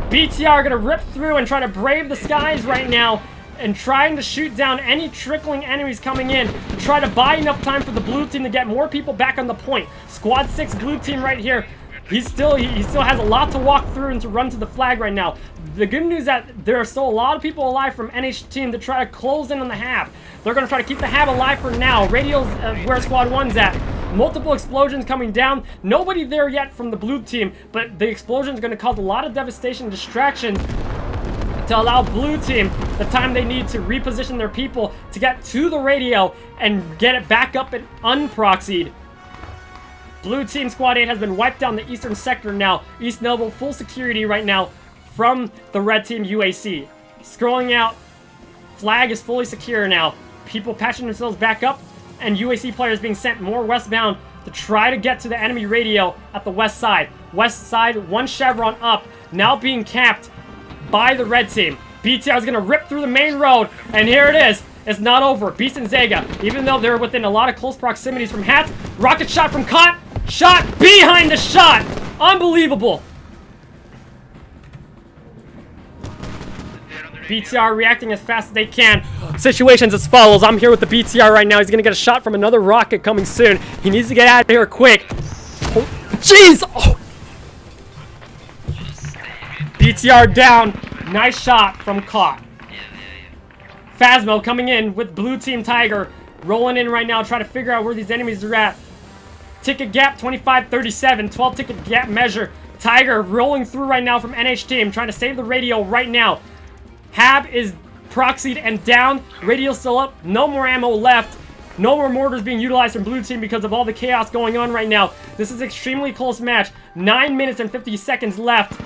BTR are going to rip through and try to brave the skies right now, and trying to shoot down any trickling enemies coming in to try to buy enough time for the blue team to get more people back on the point. Squad 6 blue team right here. He still has a lot to walk through and to run to the flag right now. The good news is that there are still a lot of people alive from NH team to try to close in on the hab. They're going to try to keep the hab alive for now. Radio's where squad 1's at. Multiple explosions coming down. Nobody there yet from the blue team, but the explosion is going to cause a lot of devastation and distraction to allow blue team the time they need to reposition their people to get to the radio and get it back up and unproxied. Blue team squad 8 has been wiped down the eastern sector now. East Novo full security right now from the red team UAC. Scrolling out, flag is fully secure now. People patching themselves back up, and UAC players being sent more westbound to try to get to the enemy radio at the west side. West side, one chevron up, now being capped by the red team. BTR is going to rip through the main road, and here it is. It's not over. Beast and Zega, even though they're within a lot of close proximities from Hat, rocket shot from Kant, shot behind the shot. Unbelievable. BTR reacting as fast as they can. Situations as follows. I'm here with the BTR right now. He's going to get a shot from another rocket coming soon. He needs to get out of here quick. Oh, jeez. Oh. BTR down. Nice shot from Caught. Phasmo coming in with blue team Tiger. Rolling in right now, trying to figure out where these enemies are at. Ticket gap 25-37. 12 ticket gap measure. Tiger rolling through right now from NH team, trying to save the radio right now. Hab is proxied and down. Radio still up. No more ammo left. No more mortars being utilized from blue team because of all the chaos going on right now. This is an extremely close match. 9 minutes and 50 seconds left.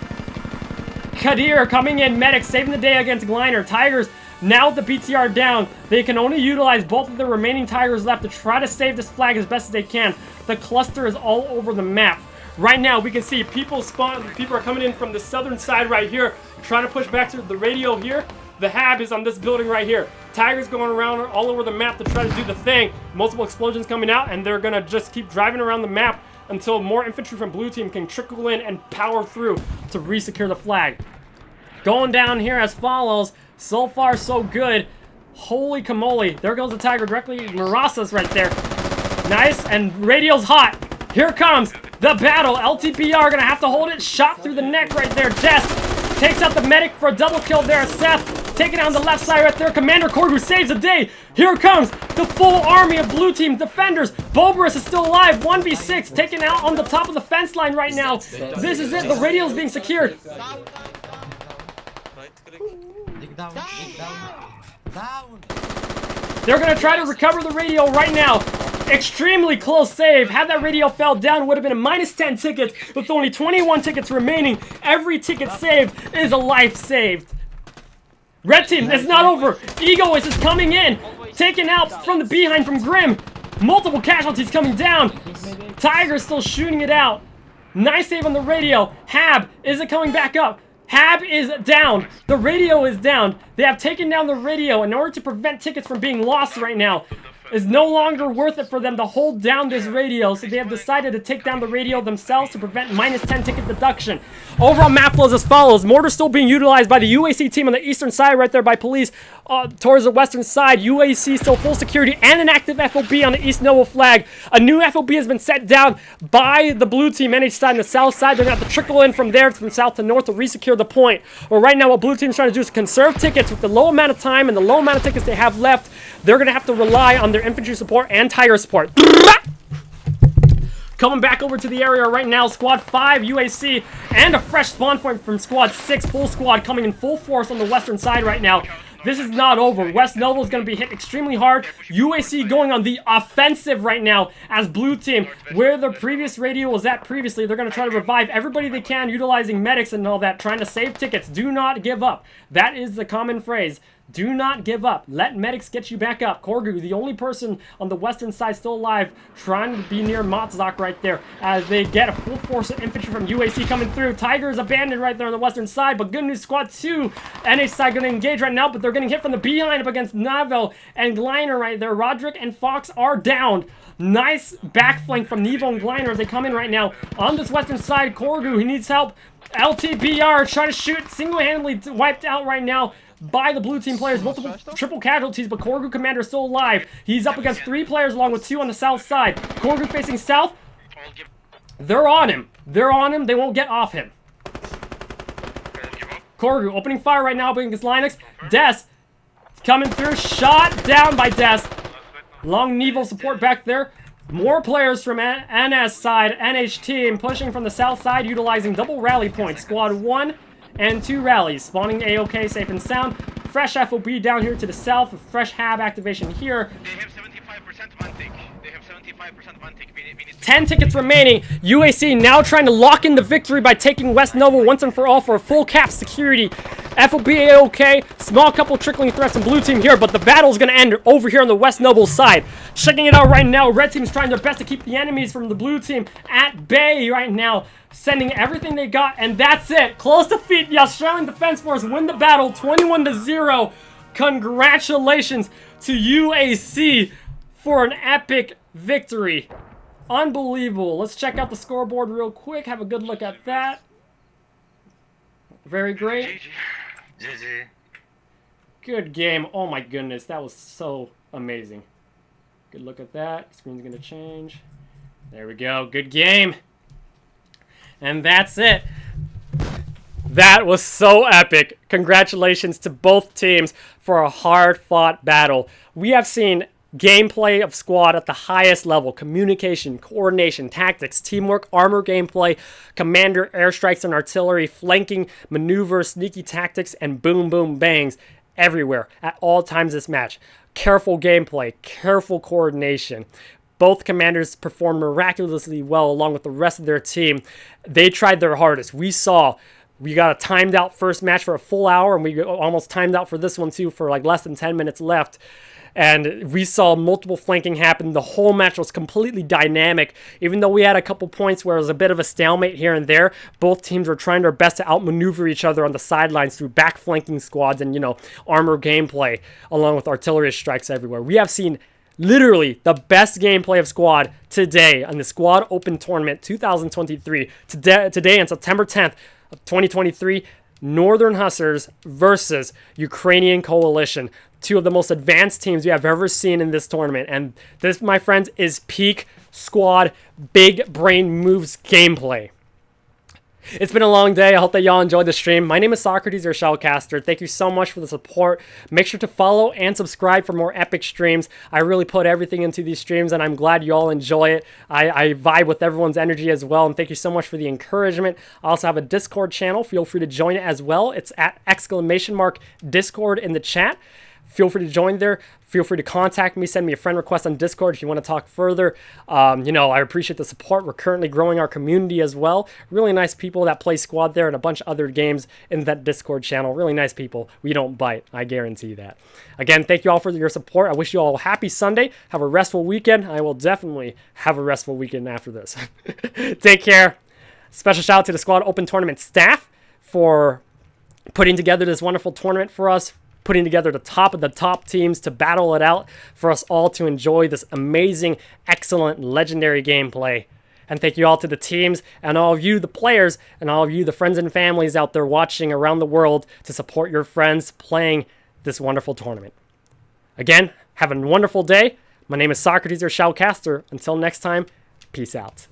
Kadir coming in, medic, saving the day against Gliner. Tigers, now with the BTR down, they can only utilize both of the remaining Tigers left to try to save this flag as best as they can. The cluster is all over the map. Right now, we can see people are coming in from the southern side right here, trying to push back to the radio here. The Hab is on this building right here. Tigers going around all over the map to try to do the thing. Multiple explosions coming out, and they're gonna just keep driving around the map until more infantry from blue team can trickle in and power through to re-secure the flag. Going down here as follows. So far, so good. Holy camole. There goes the Tiger directly. Marasas right there. Nice, and radio's hot. Here comes the battle. LTPR gonna have to hold it. Shot through the neck right there. Des takes out the medic for a double kill there. Sept taking out on the left side right there. Commander Korgu saves the day. Here comes the full army of blue team defenders. Boberus is still alive. 1v6 taken out on the top of the fence line right now. This is it. The radio is being secured. Right click. Dig down, dig down. Down! They're gonna try to recover the radio right now. Extremely close save. Had that radio fell down, would have been a -10 tickets with only 21 tickets remaining. Every ticket saved is a life saved. Red team, it's not over. Egoist is coming in. Taken out from the behind from Grim. Multiple casualties coming down. Tiger still shooting it out. Nice save on the radio. Hab, is it coming back up? Hab is down. The radio is down. They have taken down the radio in order to prevent tickets from being lost right now. It's no longer worth it for them to hold down this radio, so they have decided to take down the radio themselves to prevent -10 ticket deduction. Overall map flows as follows. Mortar still being utilized by the UAC team on the eastern side right there by police towards the western side. UAC still full security and an active FOB on the East Noble flag. A new FOB has been set down by the blue team NH side and the south side. They're going to have to trickle in from there from south to north to re-secure the point. Well, right now what blue team's trying to do is conserve tickets with the low amount of time and the low amount of tickets they have left. They're going to have to rely on their infantry support and Tiger support. Coming back over to the area right now, Squad 5 UAC and a fresh spawn point from Squad 6 full squad coming in full force on the western side right now. This is not over. West Noble is going to be hit extremely hard. UAC going on the offensive right now as blue team, where the previous radio was at previously. They're going to try to revive everybody they can, utilizing medics and all that, trying to save tickets. Do not give up. That is the common phrase. Do not give up. Let medics get you back up. Korgu, the only person on the western side still alive, trying to be near Matzak right there as they get a full force of infantry from UAC coming through. Tiger is abandoned right there on the western side, but good news, Squad 2 NH side going to engage right now, but they're getting hit from the behind up against Navel and Gliner right there. Roderick and Fox are down. Nice backflank from Nevo and Gliner as they come in right now. On this western side, Korgu, he needs help. LTBR trying to shoot, single-handedly wiped out right now by the blue team players. Multiple triple casualties, but Korgu Commander is still alive. He's up against 3 players along with 2 on the south side. Korgu facing south. They're on him. They're on him. They won't get off him. Korgu opening fire right now against Linux. Des coming through. Shot down by Des. Long Nevo support back there. More players from NS side. NH team pushing from the south side, utilizing double rally points. Squad 1 and 2 rallies. Spawning A-OK, safe and sound. Fresh FOB down here to the south with fresh Hab activation here. They have 75% one tick. They have 75% one tick. We need 10 tickets remaining. UAC now trying to lock in the victory by taking West Noble once and for all for a full cap security. FOB A-OK, small couple trickling threats in blue team here, but the battle's gonna end over here on the West Noble side. Checking it out right now, red team's trying their best to keep the enemies from the blue team at bay right now. Sending everything they got, and that's it. Close defeat. The Australian Defense Force win the battle 21-0. Congratulations to UAC for an epic victory. Unbelievable. Let's check out the scoreboard real quick. Have a good look at that. Very great. GG. Good game. Oh my goodness. That was so amazing. Good look at that. Screen's going to change. There we go. Good game. And that's it. That was so epic. Congratulations to both teams for a hard-fought battle. We have seen gameplay of squad at the highest level. Communication, coordination, tactics, teamwork, armor gameplay, commander, airstrikes and artillery, flanking, maneuvers, sneaky tactics, and boom, boom, bangs everywhere at all times this match. Careful gameplay, careful coordination. Both commanders performed miraculously well along with the rest of their team. They tried their hardest. We got a timed out first match for a full hour, and we almost timed out for this one too for like less than 10 minutes left. And we saw multiple flanking happen. The whole match was completely dynamic. Even though we had a couple points where it was a bit of a stalemate here and there, both teams were trying their best to outmaneuver each other on the sidelines through back flanking squads and, armor gameplay, along with artillery strikes everywhere. We have seen literally the best gameplay of squad today on the Squad Open Tournament 2023. Today on September 10th of 2023, Northern Hussars versus Ukrainian Coalition. Two of the most advanced teams we have ever seen in this tournament. And this, my friends, is peak squad big brain moves gameplay. It's been a long day. I hope that y'all enjoyed the stream. My name is Socrates, your Shoutcaster. Thank you so much for the support. Make sure to follow and subscribe for more epic streams. I really put everything into these streams, and I'm glad you all enjoy it. I vibe with everyone's energy as well, and thank you so much for the encouragement. I also have a Discord channel. Feel free to join it as well. It's at !Discord in the chat. Feel free to join there. Feel free to contact me. Send me a friend request on Discord if you want to talk further. I appreciate the support. We're currently growing our community as well. Really nice people that play Squad there and a bunch of other games in that Discord channel. Really nice people. We don't bite. I guarantee that. Again, thank you all for your support. I wish you all a happy Sunday. Have a restful weekend. I will definitely have a restful weekend after this. Take care. Special shout out to the Squad Open Tournament staff for putting together this wonderful tournament for us, putting together the top of the top teams to battle it out for us all to enjoy this amazing, excellent, legendary gameplay. And thank you all to the teams and all of you, the players, and all of you, the friends and families out there watching around the world to support your friends playing this wonderful tournament. Again, have a wonderful day. My name is Socrates, your Shoutcaster. Until next time, peace out.